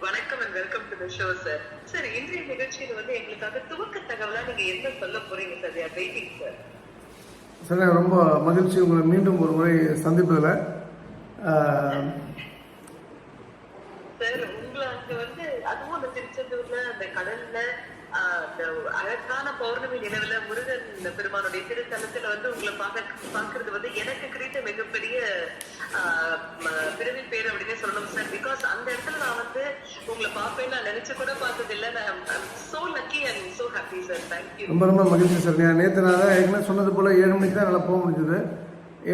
வணக்கம் and welcome to the show sir. Sir இன்றைய நிகழ்ச்சியில வந்து எங்களுக்காக துவக்க தகவலா நீங்க என்ன சொல்ல போறீங்க sir? We are waiting sir. Sir ரொம்ப மகிழ்ச்சி உங்களை மீண்டும் ஒரு முறை சந்திப்பதில். சார் உங்களை அங்க வந்து அதுவும் அந்த திருச்செந்தூர்ல அந்த கடல்ல அந்த அழகான பௌர்ணமி நிலவுல முருகன் பெருமானுடைய திருத்தலத்துல வந்து உங்களை பாக்குறது வந்து எனக்கு கிடைத்த மிகப்பெரிய பிறவி பேர் அப்படின்னு சொல்லணும் சார். பிகாஸ் அந்த இடத்துல நான் வந்து உங்களை பார்ப்பேன்னு நான் நினைச்சு கூட பார்த்தது இல்லை. So lucky and so happy sir. Thank you. ரொம்ப ரொம்ப மகிழ்ச்சி சார். நேற்று நான் ஏற்கனவே சொன்னது போல் 7 மணிக்கு தான் நல்லா போக முடிஞ்சுது.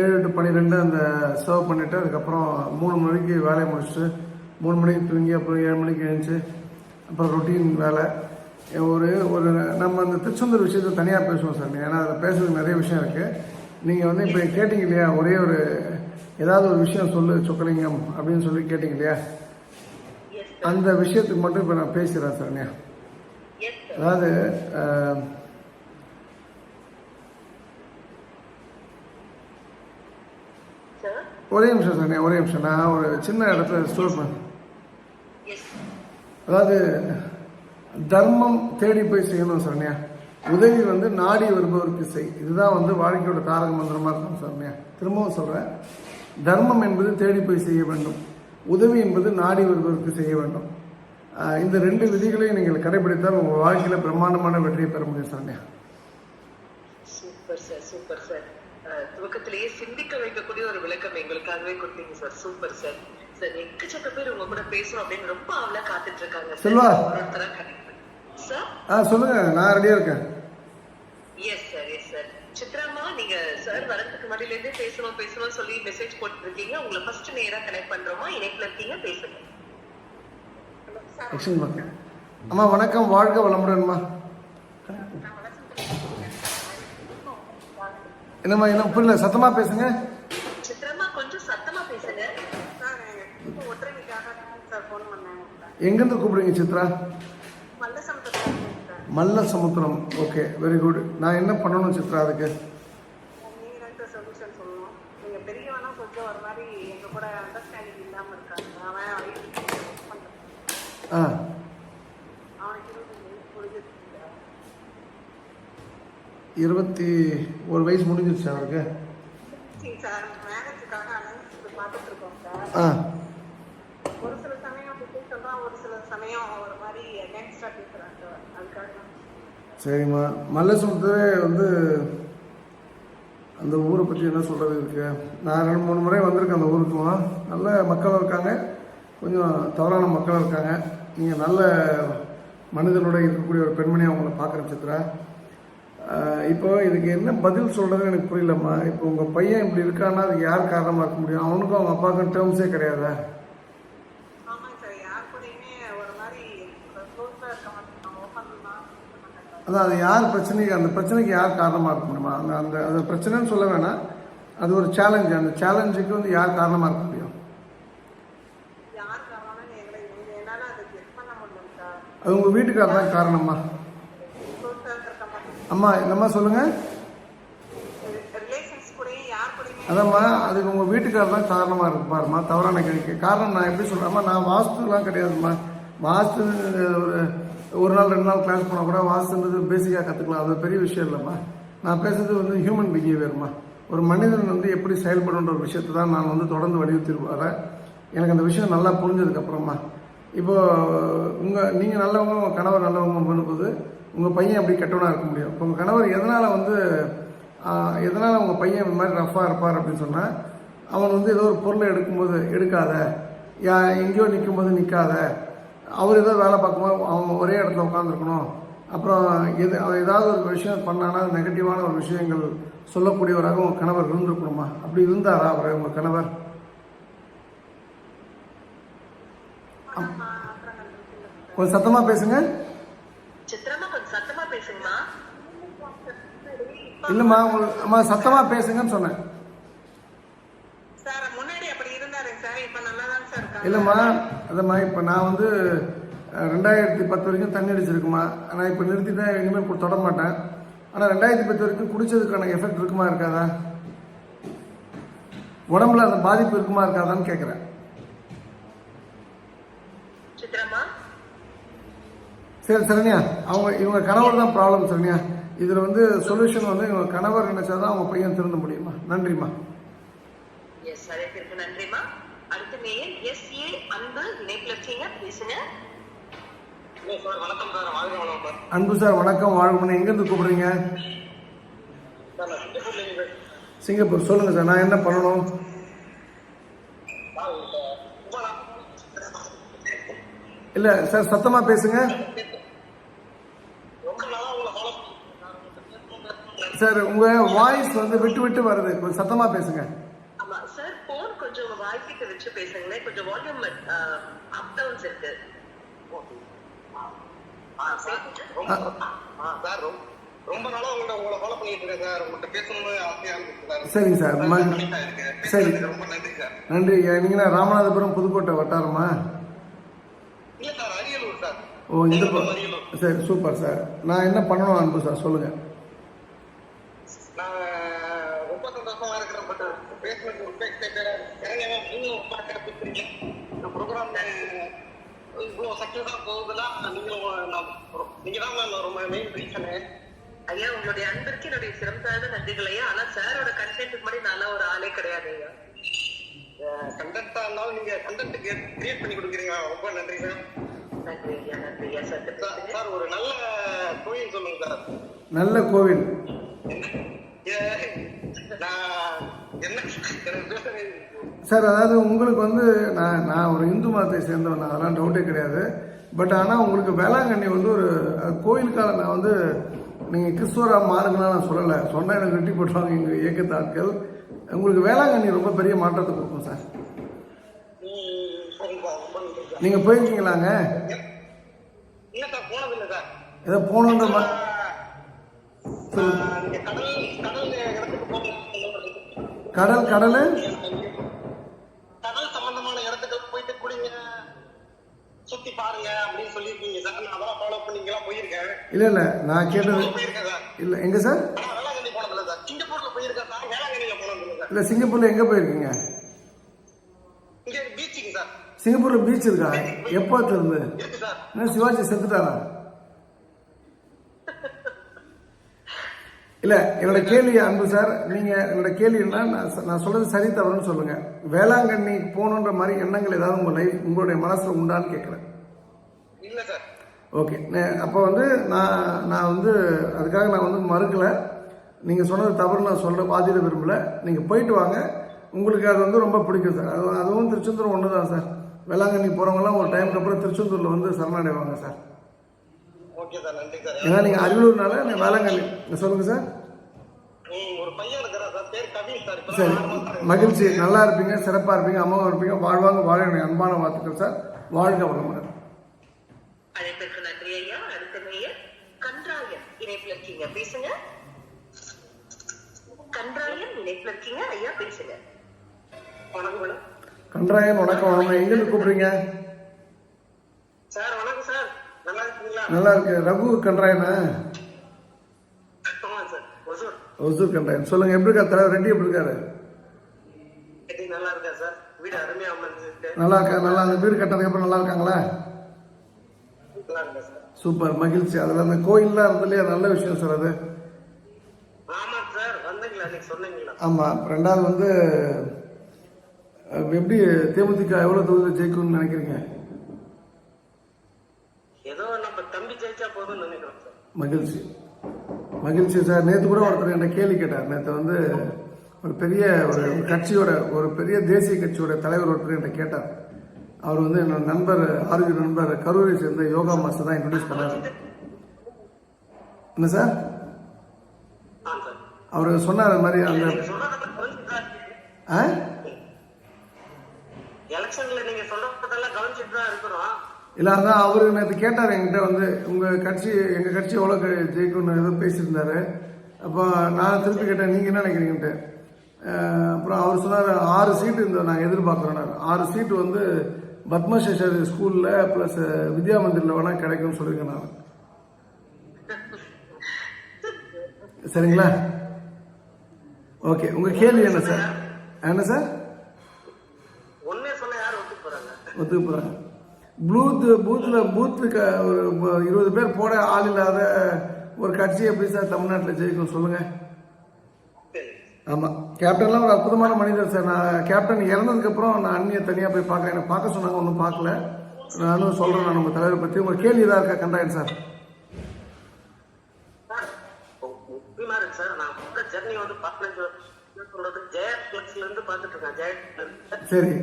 7 to 12 அந்த சர்வ் பண்ணிவிட்டு அதுக்கப்புறம் 3 மணிக்கு வேலையை முடிச்சுட்டு 3 மணிக்கு தூங்கி அப்புறம் 7 மணிக்கு எழுந்துச்சு அப்புறம் ரொட்டீன் வேலை. ஒரு நம்ம அந்த திருச்செந்தூர் விஷயத்தை தனியாக பேசுவோம் சார். ஏன்னா அதில் பேசுறதுக்கு நிறைய விஷயம் இருக்குது. நீங்கள் வந்து இப்போ கேட்டிங்க இல்லையா, ஒரே ஒரு ஏதாவது ஒரு விஷயம் சொல்லு சொக்கலிங்கம் அப்படின்னு சொல்லி கேட்டிங்க இல்லையா, அந்த விஷயத்துக்கு மட்டும் இப்போ நான் பேசுகிறேன் சார். அதாவது ஒரே நிமிஷம் சார், ஒரே நிமிஷம். நான் ஒரு சின்ன இடத்துல ஸ்டோர் பண்ணேன். அதாவது தர்மம் தேடி போய் செய்யணும் சரண்யா. உதவி வந்து நாடி வருபவருக்கு செய். இதுதான் வந்து வாழ்க்கையோட தாரக மந்திரமா இருக்கும் சரண்யா. திரும்பவும் சொல்றேன், தர்மம் என்பது தேடி போய் செய்ய வேண்டும், உதவி என்பது நாடி வருபவருக்கு செய்ய வேண்டும். இந்த 2 விதிகளையும் நீங்கள் கடைபிடித்தால் உங்க வாழ்க்கையில பிரம்மாண்டமான வெற்றியை பெற முடியும் Saranya. Super sir, super sir. துவக்கத்திலேயே சிந்திக்க வைக்கக்கூடிய ஒரு விளக்கம் எங்களுக்காகவே கொடுத்தீங்க சார். Super sir. சார் எக்கச்சக்க பேர் உங்க கூட பேசணும் அப்படின்னு ரொம்ப ஆவலா காத்துட்டு இருக்காங்க சார். சொல்லுங்க, நான் ரெடியா இருக்கேன். Yes sir, yes sir. சித்ராமா, நீங்க சார் வரதுக்கு முன்னாடில இருந்தே பேசணும் சொல்லி மெசேஜ் போட்டு இருக்கீங்க. உங்களை ஃபர்ஸ்ட் நேரா கனெக்ட் பண்றோமா? இணைப்புல இருக்கீங்க, பேசுங்க. அம்மா வணக்கம், வாழ்க வளமுடன்மா. என்னம்மா, என்ன புரியல, சத்தமா பேசுங்க. சித்ராமா கொஞ்சம் சத்தமா பேசுங்க. எங்கிருந்து கூப்பிடுறீங்க சித்ரா? மல்ல சமுத்திரம். Okay, very good. நான் என்ன பண்ணணும் சித்ரா அதுக்கு? ஆ 21 வயசு முடிஞ்சிருச்சு அவருக்கு. ஆ ஒரு சில சமயம் சொல்றான், ஒரு சில சமயம் ஒரு மாதிரி அகைன்ஸ்டா பேசுறாங்க. அதுக்காக சரிம்மா. மல்லசமுத்திரே வந்து அந்த ஊரை பற்றி என்ன சொல்கிறது இருக்கு. நான் 2-3 முறை வந்திருக்கேன் அந்த ஊருக்கும். நல்ல மக்கள் இருக்காங்க, கொஞ்சம் தவறான மக்கள் இருக்காங்க. நீங்கள் நல்ல மனிதனோட இருக்கக்கூடிய ஒரு பெண்மணியை அவங்கள பார்க்குறேன் சித்ரா. இப்போ இதுக்கு என்ன பதில் சொல்கிறதுன்னு எனக்கு புரியலம்மா. இப்போ உங்கள் பையன் இப்படி இருக்கான்னா அதுக்கு யார் காரணமாக இருக்க முடியும்? அவனுக்கும் அவங்க அப்பாவுக்கும் டேர்ம்ஸே கிடையாதா? அதான் அது யார் பிரச்சனைக்கு, அந்த பிரச்சனைக்கு யார் காரணமாக இருக்க முடியுமா? அந்த பிரச்சனைன்னு சொல்ல வேணாம், அது ஒரு சேலஞ்சு. அந்த சேலஞ்சுக்கு வந்து யார் காரணமாக இருக்க முடியும்? அது உங்கள் வீட்டுக்காரர் தான் காரணமா? அம்மா என்னம்மா சொல்லுங்க. அதாம்மா, அதுக்கு உங்கள் வீட்டுக்காரர் தான் காரணமாக இருக்கு பாருமா. தவறான கேள்வி. காரணம் நான் எப்படி சொல்கிறேம்மா, நான் வாஸ்துலாம் கிடையாதும்மா. வாஸ்து ஒரு நாள் 2 நாள் கிளாஸ் போனால் கூட வாஸ்துன்றது பேசிக்காக கற்றுக்கலாம். அது பெரிய விஷயம் இல்லைம்மா. நான் பேசுறது வந்து ஹியூமன் பிஹேவியர்மா. ஒரு மனிதன் வந்து எப்படி செயல்படுன்ற ஒரு விஷயத்தை தான் நான் வந்து தொடர்ந்து வலியுறுத்தி வரேன். எனக்கு அந்த விஷயம் நல்லா புரிஞ்சதுக்கப்புறமா இப்போது நீங்கள் நல்லவங்க, உங்கள் கணவர் நல்லவங்க பண்ணும்போது உங்கள் பையன் அப்படி கெட்டவனாக இருக்க முடியும். இப்போ உங்கள் கணவர் எதனால் உங்கள் பையன் இந்த மாதிரி ரஃபாக இருப்பார் அப்படின்னு சொன்னால், அவன் வந்து ஏதோ ஒரு பொருளை எடுக்கும்போது எடுக்காத, எங்கேயோ நிற்கும்போது நிற்காத, அவர் ஏதோ வேலை பார்க்கும்போது அவங்க ஒரே இடத்துல உட்காந்துருக்கணும், அப்புறம் ஏதாவது ஒரு விஷயம் பண்ணானா நெகட்டிவான ஒரு விஷயங்கள் சொல்லக்கூடியவராக உங்கள் கணவர் இருந்திருக்கணுமா? அப்படி இருந்தாரா அவர் உங்கள் கணவர்? கொஞ்சம் சத்தமாக பேசுங்க. இல்லைம்மா, உங்களுக்கு அம்மா சத்தமாக பேசுங்கன்னு சொன்னேன். இல்லைம்மா, அதம்மா இப்போ நான் வந்து 2010 வரைக்கும் தண்ணி அடிச்சிருக்குமா. நான் இப்போ நிறுத்திட்டேன், இனிமேல் தொட மாட்டேன். ஆனால் 2010 வரைக்கும் குடிச்சதுக்கான எஃபெக்ட் இருக்குமா இருக்காதா? உடம்புல அந்த பாதிப்பு இருக்குமா இருக்காதான்னு கேட்குறேன். சித்ராமா. சரி சரண்யா, இவங்க கணவர் தான் ப்ராப்ளம் சரண்யா. இதில் வந்து சொல்யூஷன் வந்து இவங்க கணவர் நினைச்சாதான் அவங்க பையன் திருந்த முடியுமா? நன்றிம்மா. எஸ், அழைப்பிற்கு நன்றிமா. அடுத்த நேயர் எஸ்.ஏ. அன்பு இணைப்புல இருக்கீங்க, பேசுங்க. வணக்கம் சார். வாழ்க வளமுடன். அன்பு சார் வணக்கம், வாழ்க. எங்கேருந்து கூப்பிடுறீங்க? சிங்கப்பூர். சொல்லுங்க சார், நான் என்ன பண்ணணும்? இல்ல சார், சத்தமா பேசுங்க சார். உங்க வாய்ஸ் வந்து விட்டு விட்டு வருது, கொஞ்சம் சத்தமா பேசுங்க. ஆமா சார், போன் கொஞ்சம் வாய்க்கிட்ட வச்சு பேசுங்களேன், கொஞ்சம் வால்யூம் அப் டவுன்ஸ் இருக்கு. சார் ரொம்ப நாளா உங்களை ஃபாலோ பண்ணிட்டு இருக்கேன் சார். உங்கள்கிட்ட பேசணும்னு ஆசையா இருக்கு. சரிங்க சார். சரி, ரொம்ப நன்றி சார். நன்றி. நீங்களா ராமநாதபுரம் புதுக்கோட்டை வட்டாரமா? இல்ல சார், அரியலூர் சார். ஓ, இந்த சரி, சூப்பர் சார். நான் என்ன பண்ணணும் அன்பு சார், சொல்லுங்க. நான் ரொம்ப சந்தோஷமா இருக்கிறேன். பட் பேசுறது ரொம்ப எக்ஸைட்டடா இறங்க நீங்களும் பேசுறீங்க. இந்த ப்ரோக்ராம் இவ்வளோ சக்சஸா போகுதுன்னா நீங்க தான் ரொம்ப மெயின் ரீசனு. ஐயா, உங்களுடைய அன்பிற்கு என்னுடைய சிறந்த நன்றிகள் ஐயா. ஆனா சாரோட கண்டென்ட் மாதிரி நல்லா ஒரு ஆளே கிடையாது ஐயா. கண்டென்ட்டா இருந்தாலும் நீங்க கண்டென்ட் கிரியேட் பண்ணி கொடுக்குறீங்க, ரொம்ப நன்றி சார். நன்றி ஐயா, நன்றி ஐயா. சார் ஒரு நல்ல கோயில் சொல்லுங்க சார். நல்ல கோவில் சார். அதாவது உங்களுக்கு வந்து நான் ஒரு இந்து மதத்தை சேர்ந்தவன், அதெல்லாம் டவுட்டே கிடையாது. பட் ஆனால் உங்களுக்கு வேளாங்கண்ணி வந்து ஒரு கோயிலுக்காக நான் வந்து நீங்கள் கிறிஸ்துவராக மாறுங்கன்னு நான் சொல்லலை. சொன்னால் எனக்கு வெட்டி போட்டுருவாங்க எங்கள் இயக்கத்து ஆட்கள். உங்களுக்கு வேளாங்கண்ணி ரொம்ப பெரிய மாற்றத்தை கொடுக்கும் சார். நீங்கள் போயிருக்கீங்களாங்க? ஏதோ போகணுன்ற கடல் சம்பந்தமான இடத்துக்கு போயிட்டு குடிங்க, சுத்தி பாருங்க அப்படின்னு சொல்லிருக்கீங்க சார். நான் அதெல்லாம் ஃபாலோ பண்ணீங்களா? போயிருக்கேன். இல்ல நான் கேட்டது போயிருக்கேன் சார். இல்ல எங்க சார்? வேளாங்கண்ணி போனதில்ல சார். சிங்கப்பூர்ல போயிருக்கேன் சார். வேளாங்கண்ணில போனதில்ல சார். இல்ல சிங்கப்பூர்ல எங்க போயிருக்கீங்க? இங்க பீச்சுக்கு சார். சிங்கப்பூர்ல பீச் இருக்கா? எப்போத்துல இருந்து இருக்கு சார்? என்ன சிவாஜி செத்துட்டாரா? இல்ல என்னோட கேள்வி அன்பு சார், நீங்க என்னோட கேள்வி என்ன, நான் சொல்றது சரி தவறுன்னு சொல்லுங்க. வேளாங்கண்ணி போகணுன்ற மாதிரி எண்ணங்கள் ஏதாவது உங்களுடைய மனசுல உண்டான்னு கேட்கிறேன். இல்ல சார். ஓகே, அப்போ வந்து நான் வந்து அதுக்காக நான் வந்து மறுக்கல. நீங்க சொன்னது தவறு நான் சொல்ல பாதியிட விரும்பல. நீங்க போயிட்டு வாங்க, உங்களுக்கு அது வந்து ரொம்ப பிடிக்கும் சார். அதுவும் திருச்செந்தூர் ஒன்று தான் சார். வேளாங்கண்ணி போறவங்கலாம் ஒரு டைமுக்கு அப்புறம் திருச்செந்தூர்ல வந்து சரணடைவாங்க சார். ஓகே சார், நன்றி சார். ஏன்னா நீங்க அரியலூர்னால வேளாங்கண்ணி சொல்லுங்க சார். ஒரு பையன் இருக்கிறார் சார், பேர் கவின் சார். சரி, மகிழ்ச்சி. நல்லா இருப்பீங்க, சிறப்பா இருப்பீங்க, அம்மாவும் இருப்பீங்க. வாழ்வாங்க வாழ அன்பான வாழ்த்துக்கள் சார். வாழ்க வளமுடன். அழைப்பிற்கு நன்றி ஐயா. அடுத்த நேயர் கன்றாயன் இணைப்புல இருக்கீங்க, பேசுங்க. கன்றாயன் இணைப்புல இருக்கீங்க ஐயா, பேசுங்க. வணக்கம். கன்றாயன் வணக்கம். வணக்கம். எங்க இருந்து கூப்பிடுறீங்க சார்? வணக்கம் சார், நல்லா இருக்கீங்களா? நல்லா இருக்கு. ரகு கன்றாயனா? ஒசூர் கன்றாயன். சொல்லுங்க, எப்படி இருக்கா தலைவர் ரெட்டி? எப்படி இருக்காரு? நல்லா இருக்கா சார்? வீடு அருமையா அமைஞ்சிருக்கு. நல்லா இருக்கா? நல்லா அந்த வீடு கட்டதுக்கு அப்புறம் நல்லா இருக்காங்களா? சூப்பர், மகிழ்ச்சி. அதுல அந்த கோயில்லாம் இருந்தது இல்லையா, நல்ல விஷயம் சார் அது. ஆமா சார், வந்தீங்களா நீங்க சொன்னீங்களா? ஆமா. ரெண்டாவது வந்து எப்படி தேமுதிக எவ்வளவு தொகுதி ஜெயிக்கும்னு நினைக்கிறீங்க? ஏதோ நம்ம தம்பி ஜெயிச்சா போதும்னு நினைக்கிறோம் சார். மகிழ்ச்சி, மகிழ்ச்சி சார். நேற்று கூட ஒருத்தர் என்ற கேள்வி கேட்டார். நேற்று வந்து ஒரு பெரிய ஒரு கட்சியோட, ஒரு பெரிய தேசிய கட்சியோட தலைவர் ஒருத்தர் என்ற கேட்டார். அவர் வந்து என்னோட நண்பர், ஆரோக்கிய நண்பர், கரூரை சேர்ந்த யோகா மாஸ்டர் தான் இன்ட்ரோடியூஸ் பண்ணாரு. என்ன சார்? அவர் சொன்னார் அது மாதிரி அந்த எலெக்ஷன்ல நீங்க சொல்றதெல்லாம் கவனிச்சுட்டு தான் இருக்கிறோம். இல்ல, அதான் அவரு நேற்று கேட்டார் என்கிட்ட வந்து, உங்க கட்சி எங்க கட்சி எவ்வளவு ஜெயிக்கும்னு ஏதோ பேசியிருந்தாரு. அப்போ நான் திருப்பி கேட்டேன், நீங்க என்ன நினைக்கிறீங்கன்ட்டு. அப்புறம் அவர் சொன்னார் 6 சீட்டு இந்த நாங்கள் எதிர்பார்க்குறோம். 6 சீட்டு வந்து பத்மசேஷர் ஸ்கூல்ல பிளஸ் வித்யா மந்திரில் வேணா கிடைக்கும்னு சொல்லியிருக்கேன் நான். சரிங்களா? ஓகே, உங்க கேள்வி என்ன சார்? என்ன சார்? ஒன்னே சொல்ல யார் ஒத்துக்க போறாங்க? ஒத்துக்க போறாங்க. பூத்துக்கு ஒரு 20 பேர் போட ஆள் இல்லாத ஒரு கட்சி எப்படி சார் தமிழ்நாட்டில் ஜெயிக்கும் சொல்லுங்க. சரி. ஆமாம், கேப்டன்லாம் ஒரு அற்புதமான மனிதர் சார். நான் கேப்டன் இறந்ததுக்கப்புறம் நான் அண்ணியை தனியாக போய் பார்க்குறேன். எனக்கு பார்க்க சொன்னாங்க, ஒன்றும் பார்க்கல. நானும் சொல்கிறேன் நான் நம்ம தலைவரை பற்றி. உங்கள் கேள்வி இதாக இருக்கா கண்டாயன் சார்? சார், முக்கியமா இருக்கு சார். நான் கூட ஜெர்னி வந்து 15 சொல்றது ஜெயா பிளக்ஸ்ல இருந்து பார்த்துட்டு இருக்கேன். ஜெயா சரி,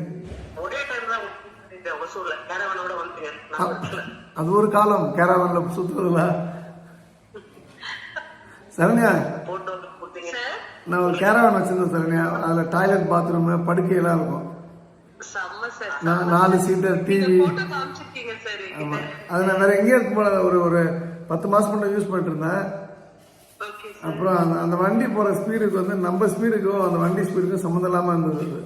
ஒரே டைம் தான் ஒசூர்ல கேரவனோட வந்துட்டீங்க. நான் வரல. அது ஒரு காலம் கேரவனில் சுற்றுறதுல. சரண்யா, போட்டு வந்து கொடுத்தீங்க. நான் ஒரு கேரவன் வச்சிருந்தேன் சரண்யா. அதில் டாய்லெட், பாத்ரூமு, படுக்கையெல்லாம் இருக்கும். செம்ம சார். நான் 4 சீட்டர், நீங்க டிவி. போட்டோ காமிச்சிருக்கீங்க சார் என்கிட்ட. ஆமாம், அது நான் வேற எங்கேயும் இருக்கும் போல ஒரு 10 மாதம் முன்னே யூஸ் பண்ணிட்டு இருந்தேன். Okay sir. அப்புறம் அந்த வண்டி போகிற ஸ்பீடுக்கு வந்து நம்ம ஸ்பீடுக்கும் அந்த வண்டி ஸ்பீடுக்கும் சம்மந்தம் இல்லாமல் இருந்தது அது.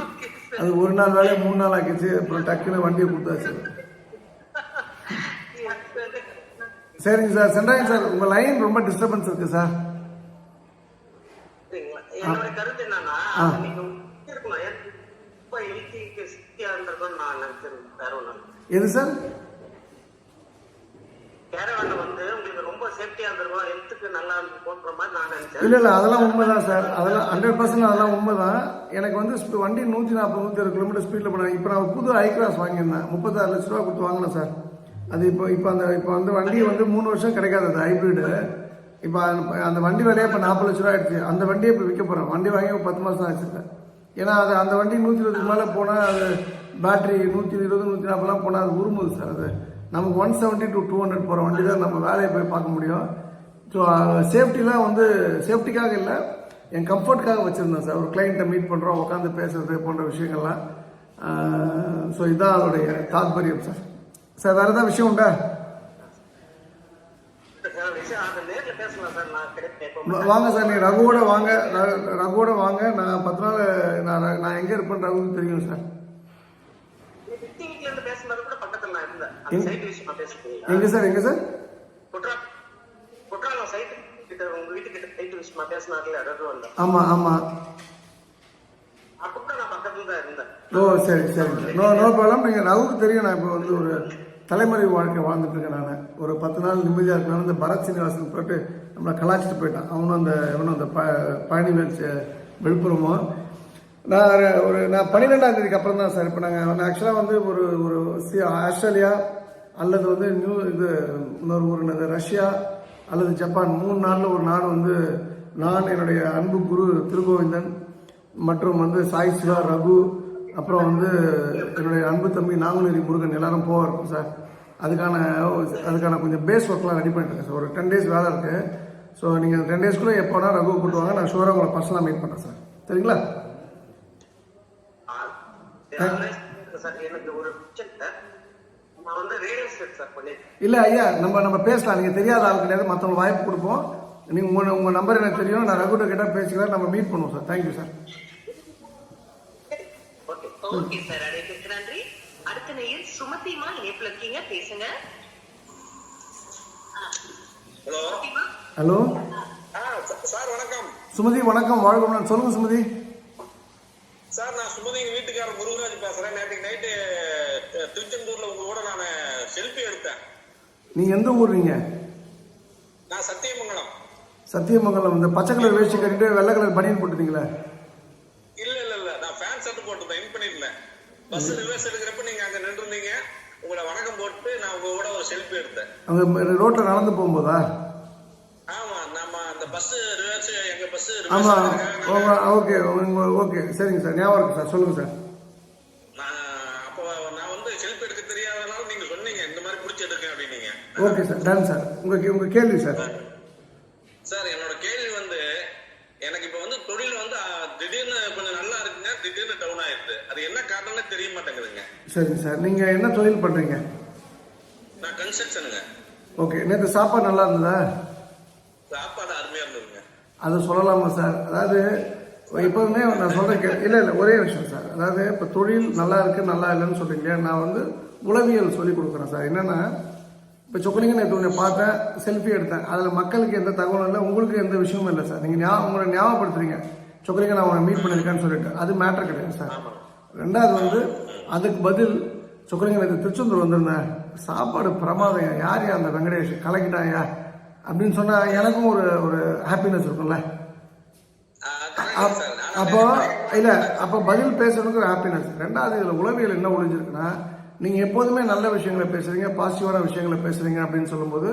Okay sir. அது ஒரு நாள் வேலையை 3 நாள் ஆக்கிச்சு. அப்புறம் டக்குன்னு வண்டியை கொடுத்தாச்சு. Yes, sir. சரிங்க சார். சென்றாங்க சார், உங்கள் லைன் ரொம்ப டிஸ்டர்பன்ஸ் இருக்குது சார். சரிங்களா? என்னோட கருத்து என்னன்னா, ஆ. நீங்க இருக்கணும். ரொம்ப ஹெல்த்திக்கு சித்தியா இருந்திருக்கும்னு நான் நினைச்சிருந்தேன். வேற ஒண்ணும் எது சார்? கேரவன்ல வந்து உங்களுக்கு ரொம்ப சேஃப்டியா இருந்திருக்கும், ஹெல்த்துக்கு நல்லா போன்ற மாதிரி நான் நினைச்சேன். இல்லை அதெல்லாம் உண்மைதான் சார். அதெல்லாம் 100% அதெல்லாம் உண்மைதான். எனக்கு வந்து வண்டி 140 160 கிலோமீட்டர் ஸ்பீடில் போனேன். இப்போ நான் புது ஐக்ராஸ் வாங்கியிருந்தேன். 36 லட்ச ரூபா கொடுத்து வாங்கினேன் சார். அது இப்போ வந்து வண்டி வந்து 3 வருஷம் கிடைக்காது, அது ஹைப்ரிடு. இப்போ அந்த வண்டி விலையே இப்போ 40 லட்ச ரூபா ஆயிடுச்சு. அந்த வண்டியை இப்போ விற்க போகிறேன். வண்டி வாங்கி ஒரு 10 மாதம் தான் ஆச்சுருக்கேன். ஏன்னா அந்த வண்டி 120 மேலே போனால் அது பேட்டரி 120 140 போனால் அது உருமுது சார். அது நமக்கு 170 to 200 போகிற வண்டி தான் நம்ம வேலையை போய் பார்க்க முடியும். ஸோ சேஃப்டிலாம் வந்து சேஃப்டிக்காக இல்லை, என் கம்ஃபர்ட்டுக்காக வச்சுருந்தேன் சார். ஒரு கிளைண்ட்டை மீட் பண்ணுறோம், உட்காந்து பேசுறது போன்ற விஷயங்கள்லாம். ஸோ இதுதான் அதோடைய தாத்பரியம் சார். சார் வேறு ஏதாவது விஷயம் உண்டா? விஷயம் அதை நேர்ல பேசலாம் சார். நான் கிடைப்பேன். வாங்க சார், நீங்கள் ரகுவோட வாங்க. ரகுவோட வாங்க. நான் 10 நாள் நான் எங்கே இருப்பேன்னு ரகுவுக்கு தெரியும் சார். வீட்டுல இருந்து பேசுனது கூட பக்கத்துல நான் இருந்தேன். அந்த சைட் விஷயமா பேசுறீங்களா? எங்கே சார்? குற்றாலம் சைட் கிட்ட உங்க வீட்டுக்கிட்ட சைட் விஷயமா பேசினார்ல ரகுவன். ஆமாம். அப்ப கூட நான் பக்கத்துல தான் இருந்தேன். ஓ சரி. No problem. நீங்கள் ரகுவுக்கு தெரியும். நான் இப்போ வந்து ஒரு தலைமுறை வாழ்க்கை வாழ்ந்துட்டு இருக்கேன். நான் ஒரு 10 நாள் நிம்மதியாக இருக்கனால இந்த பரத் சீனிவாசன் போட்டு நம்மளை கலாச்சிட்டு போயிட்டான். இவனும் அந்த பழனிவேல் விழுப்புரமும். நான் 12ஆம் தேதிக்கு அப்புறம் தான் சார். இப்போ நான் ஆக்சுவலாக வந்து ஒரு ஆஸ்திரேலியா அல்லது வந்து இன்னொரு ஊர் ரஷ்யா அல்லது ஜப்பான் 3 நாளில் ஒரு நாடு வந்து நான், என்னுடைய அன்பு குரு திருகோவிந்தன் மற்றும் வந்து சாய் சிவா, ரகு, அப்புறம் வந்து என்னுடைய அன்பு தம்பி நாங்குநேரி முருகன் எல்லாரும் போவார் சார். அதுக்கான கொஞ்சம் பேஸ் ஒர்க்லாம் ரெடி பண்ணிட்டு இருக்கேன் சார். ஒரு 10 டேஸ் வேலை இருக்குது. ஸோ நீங்கள் 10 டேஸ்க்குள்ளே எப்போனா ரகு கூப்பிட்டு வாங்க. நான் ஷூராக உங்களை பர்சனலாக மீட் பண்ணுறேன் சார். சரிங்களா? சார் எனக்கு ஒரு நான் வந்து ரேடியோ செட் சார் பண்ணிருக்கேன். இல்லை ஐயா, நம்ம பேசலாம். நீங்கள் தெரியாத ஆள் கிடையாது, மற்றவங்க வாய்ப்பு கொடுப்போம். நீங்கள் உங்கள் நம்பர் எனக்கு தெரியும். நான் ரகுட்ட கேட்டால் பேசிக்கிறேன். நம்ம மீட் பண்ணுவோம் sir. Thank you sir. Okay sir, அழைப்பிற்கு நன்றி. அடுத்த நேயர் சுமதிமா இணைப்புல இருக்கீங்க, பேசுங்க. ஹலோ. ஹலோ சார் வணக்கம். சுமதி வணக்கம். வாழ்க்கை சொல்லுங்க சுமதி. சார் நான் சுமதி வீட்டுக்காரர் முருகராஜ் பேசுறேன். நேற்று நைட்டு திருச்செந்தூர்ல உங்க கூட நான் செல்ஃபி எடுத்தேன். நீங்க எந்த ஊர்? நான் சத்தியமங்கலம். சத்தியமங்கலம். இந்த பச்சை கலர் வேஷ்டி கட்டிட்டு வெள்ளை கலர் பனியன் போட்டுட்டீங்களா? இல்ல நான் ஃபேன் ஷர்ட் போட்டுதான் இன் பண்ணிருந்தேன். பஸ் ரிவர்ஸ் எடுக்கிறப்ப நீங்க அங்க நின்றுருந்தீங்க. உங்களை வணக்கம் போட்டு நான் உங்க கூட ஒரு செல்ஃபி எடுத்தேன். அங்க ரோட்ல நடந்து போகும்போதா? ஆமா, நம்ம அந்த பஸ் ரிவர்ஸ், எங்க பஸ் ஆமா. ஓகே சரிங்க சார், ஞாபகம் இருக்கு சார். சொல்லுங்க சார். நான் வந்து செல்ஃபி எடுக்க தெரியாதனால நீங்க சொன்னீங்க இந்த மாதிரி பிடிச்சி எடுக்க அப்படின்னீங்க. Okay sir, done sir. உங்க கேள்வி சார். சார் என்னோட கேள்வி வந்து, எனக்கு இப்ப வந்து தொழில் வந்து திடீர்னு கொஞ்சம் நல்லா இருக்குங்க, திடீர்னு டவுன் ஆயிடுது. அது என்ன காரணம்னு தெரிய மாட்டேங்குதுங்க. சரிங்க சார். நீங்க என்ன தொழில் பண்றீங்க? நான் கன்ஸ்ட்ரக்ஷனுங்க. ஓகே. நேற்று சாப்பாடு நல்லா இருந்ததா? சாப்பாடு அருமையா இருந்ததுங்க. அதை சொல்லலாமா சார்? அதாவது எப்போதுமே நான் சொல்றேன். இல்லை ஒரே விஷயம் சார். அதாவது இப்போ தொழில் நல்லா இருக்கு நல்லா இல்லைன்னு சொல்றீங்க. நான் வந்து உளவியல் சொல்லி கொடுக்குறேன் சார். என்னன்னா, இப்போ சொக்கலிங்க நேற்று உங்களை பார்த்தேன், செல்ஃபி எடுத்தேன். அதில் மக்களுக்கு எந்த தகவலும் இல்லை, உங்களுக்கு எந்த விஷயமும் இல்லை சார். நீங்கள் உங்களை ஞாபகப்படுத்துறீங்க, சொக்கலிங்க நான் உங்களை மீட் பண்ணியிருக்கேன்னு சொல்லிட்டு. அது மேட்டர் கிடையாது சார். ரெண்டாவது வந்து அதுக்கு பதில் சொக்கலிங்கம் நேற்று திருச்செந்தூர் வந்திருந்தேன், சாப்பாடு பிரமாதம், யார் அந்த வெங்கடேஷ் கலக்கிட்டாயா அப்படின்னு சொன்னா எனக்கும் ஒரு ஒரு ஹாப்பினஸ் இருக்கும்ல. அப்போ இல்ல அப்போ பதில் பேசுறதுக்கு ஒரு ஹாப்பினஸ். ரெண்டாவது இதுல உளவியல் என்ன ஒழிஞ்சிருக்குன்னா, நீங்க எப்போதுமே நல்ல விஷயங்களை பேசுறீங்க, பாசிட்டிவான விஷயங்களை பேசுறீங்க அப்படின்னு சொல்லும்போது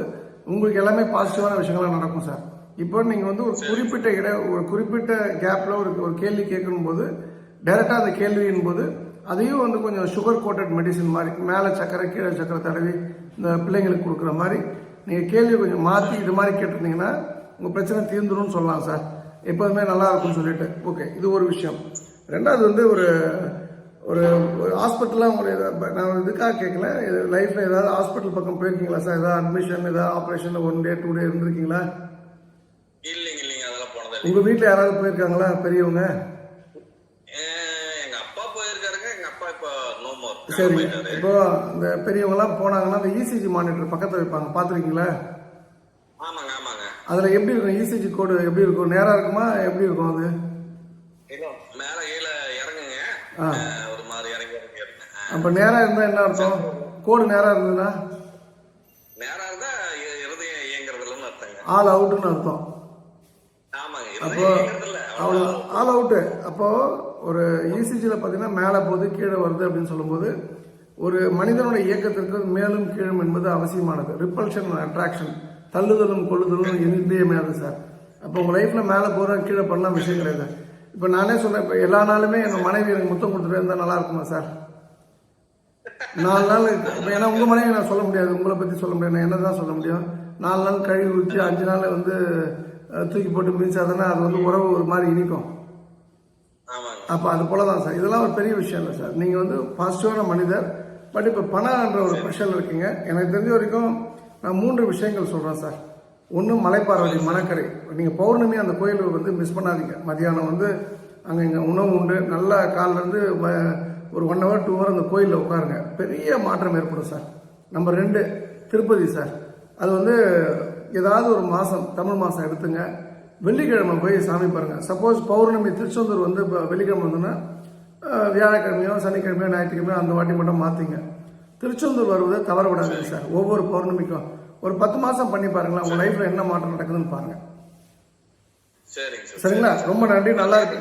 உங்களுக்கு எல்லாமே பாசிட்டிவான விஷயங்கள்லாம் நடக்கும் சார். இப்போ நீங்க வந்து ஒரு குறிப்பிட்ட கேப்ல ஒரு கேள்வி கேட்கும் போது டைரக்டா அந்த கேள்வியின் போது அதையும் வந்து கொஞ்சம் சுகர் கோட்டட் மெடிசின் மாதிரி மேலே சக்கரை கீழே சக்கரை தடவி இந்த பிள்ளைங்களுக்கு கொடுக்குற மாதிரி நீங்கள் கேள்வி கொஞ்சம் மாற்றி இது மாதிரி கேட்டிருந்தீங்கன்னா உங்கள் பிரச்சனை தீர்ந்துரும்னு சொல்லலாம் சார். எப்போதுமே நல்லா இருக்கும்னு சொல்லிட்டு ஓகே, இது ஒரு விஷயம். ரெண்டாவது வந்து ஒரு ஒரு ஹாஸ்பிட்டலாம் ஒரு நான் இதுக்காக கேட்கல, லைஃப்பில் ஏதாவது ஹாஸ்பிட்டல் பக்கம் போயிருக்கீங்களா சார்? ஏதாவது அட்மிஷன், ஏதாவது ஆப்ரேஷன் 1 day 2 day இருந்திருக்கீங்களா? இல்லைங்க இல்லைங்க, அதெல்லாம் போனதே. உங்கள் வீட்டில் யாராவது போயிருக்காங்களா பெரியவங்க? சரி, இப்போ இந்த பெரியவங்கலாம் போனாங்கன்னா அந்த இசிஜி மானிட்டர் பக்கத்தில் வைப்பாங்க, பார்த்துருக்கீங்களா? ஆமாங்க ஆமாங்க. அதில் எப்படி இருக்கும் இசிஜி கோடு? எப்படி இருக்கும்? நேராக இருக்குமா எப்படி இருக்கும்? அது மேலே கீழே இறங்குங்க, ஒரு மாதிரி இறங்கி இறங்கி இறங்க. அப்போ நேராக இருந்தால் என்ன அர்த்தம்? கோடு நேராக இருந்ததுன்னா நேராக இருந்தால் இருதயம் இயங்குறதுலன்னு அர்த்தங்க. ஆல் அவுட்டுன்னு அர்த்தம். ஆமாங்க, அப்போ அவ்வளோ ஆல் அவுட்டு. அப்போ ஒரு இசிஜியில் பார்த்தீங்கன்னா மேலே போகுது கீழே வருது அப்படின்னு சொல்லும்போது ஒரு மனிதனுடைய இயக்கத்திற்கு மேலும் கீழும் என்பது அவசியமானது. ரிப்பல்ஷன் அட்ராக்ஷன், தள்ளுதலும் கொள்ளுதலும் இன்றியமையாது சார். அப்போ உங்கள் லைஃப்பில் மேலே போகிற கீழே பண்ண விஷயம் கிடையாது. இப்போ நானே சொன்னேன், இப்போ எல்லா நாளுமே என் மனைவி எனக்கு முத்தம் கொடுத்துட்டு இருந்தால் நல்லா இருக்குமா சார்? 4 நாள் ஏன்னா உங்கள் மனைவி நான் சொல்ல முடியாது, உங்களை பற்றி சொல்ல முடியாது, நான் என்ன தான் சொல்ல முடியும். 4 நாள் கழுவி ஊற்றி 5 நாள் வந்து தூக்கி போட்டு மிதிச்சாதானே அது வந்து உறவு ஒரு மாதிரி இனிக்கும். அப்போ அது போல தான் சார். இதெல்லாம் ஒரு பெரிய விஷயம் இல்லை சார். நீங்கள் வந்து பாசிட்டிவான மனிதர். பட் இப்போ பணம்ன்ற ஒரு ப்ரெஷர் இருக்குங்க. எனக்கு தெரிஞ்ச வரைக்கும் நான் 3 விஷயங்கள் சொல்கிறேன் சார். ஒன்று மலைப்பார்வதி மணக்கரை. நீங்கள் பௌர்ணமி அந்த கோயில் வந்து மிஸ் பண்ணாதீங்க. மதியானம் வந்து அங்கே இங்கே உணவு உண்டு. நல்லா காலிலேருந்து ஒரு 1 hour 2 hour அந்த கோயிலில் உட்காருங்க, பெரிய மாற்றம் ஏற்படும் சார். Number 2 Tirupati sir. அது வந்து ஏதாவது ஒரு மாதம், தமிழ் மாதம் எடுத்துங்க, வெள்ளிக்கிழமை போய் சாமி பாருங்க. சப்போஸ் பௌர்ணமி திருச்செந்தூர் வந்து இப்போ வெள்ளிக்கிழமை வந்துன்னா வியாழக்கிழமையோ சனிக்கிழமையோ ஞாயிற்றுக்கிழமையோ அந்த வாட்டி மட்டும் மாற்றிங்க. திருச்செந்தூர் வருவதை தவற விடாதீங்க சார். ஒவ்வொரு பௌர்ணமிக்கும் ஒரு 10 மாதம் பண்ணி பாருங்களேன், உங்கள் லைஃப்பில் என்ன மாற்றம் நடக்குதுன்னு பாருங்க. சரிங்களா? ரொம்ப நன்றி, நல்லா இருக்கு.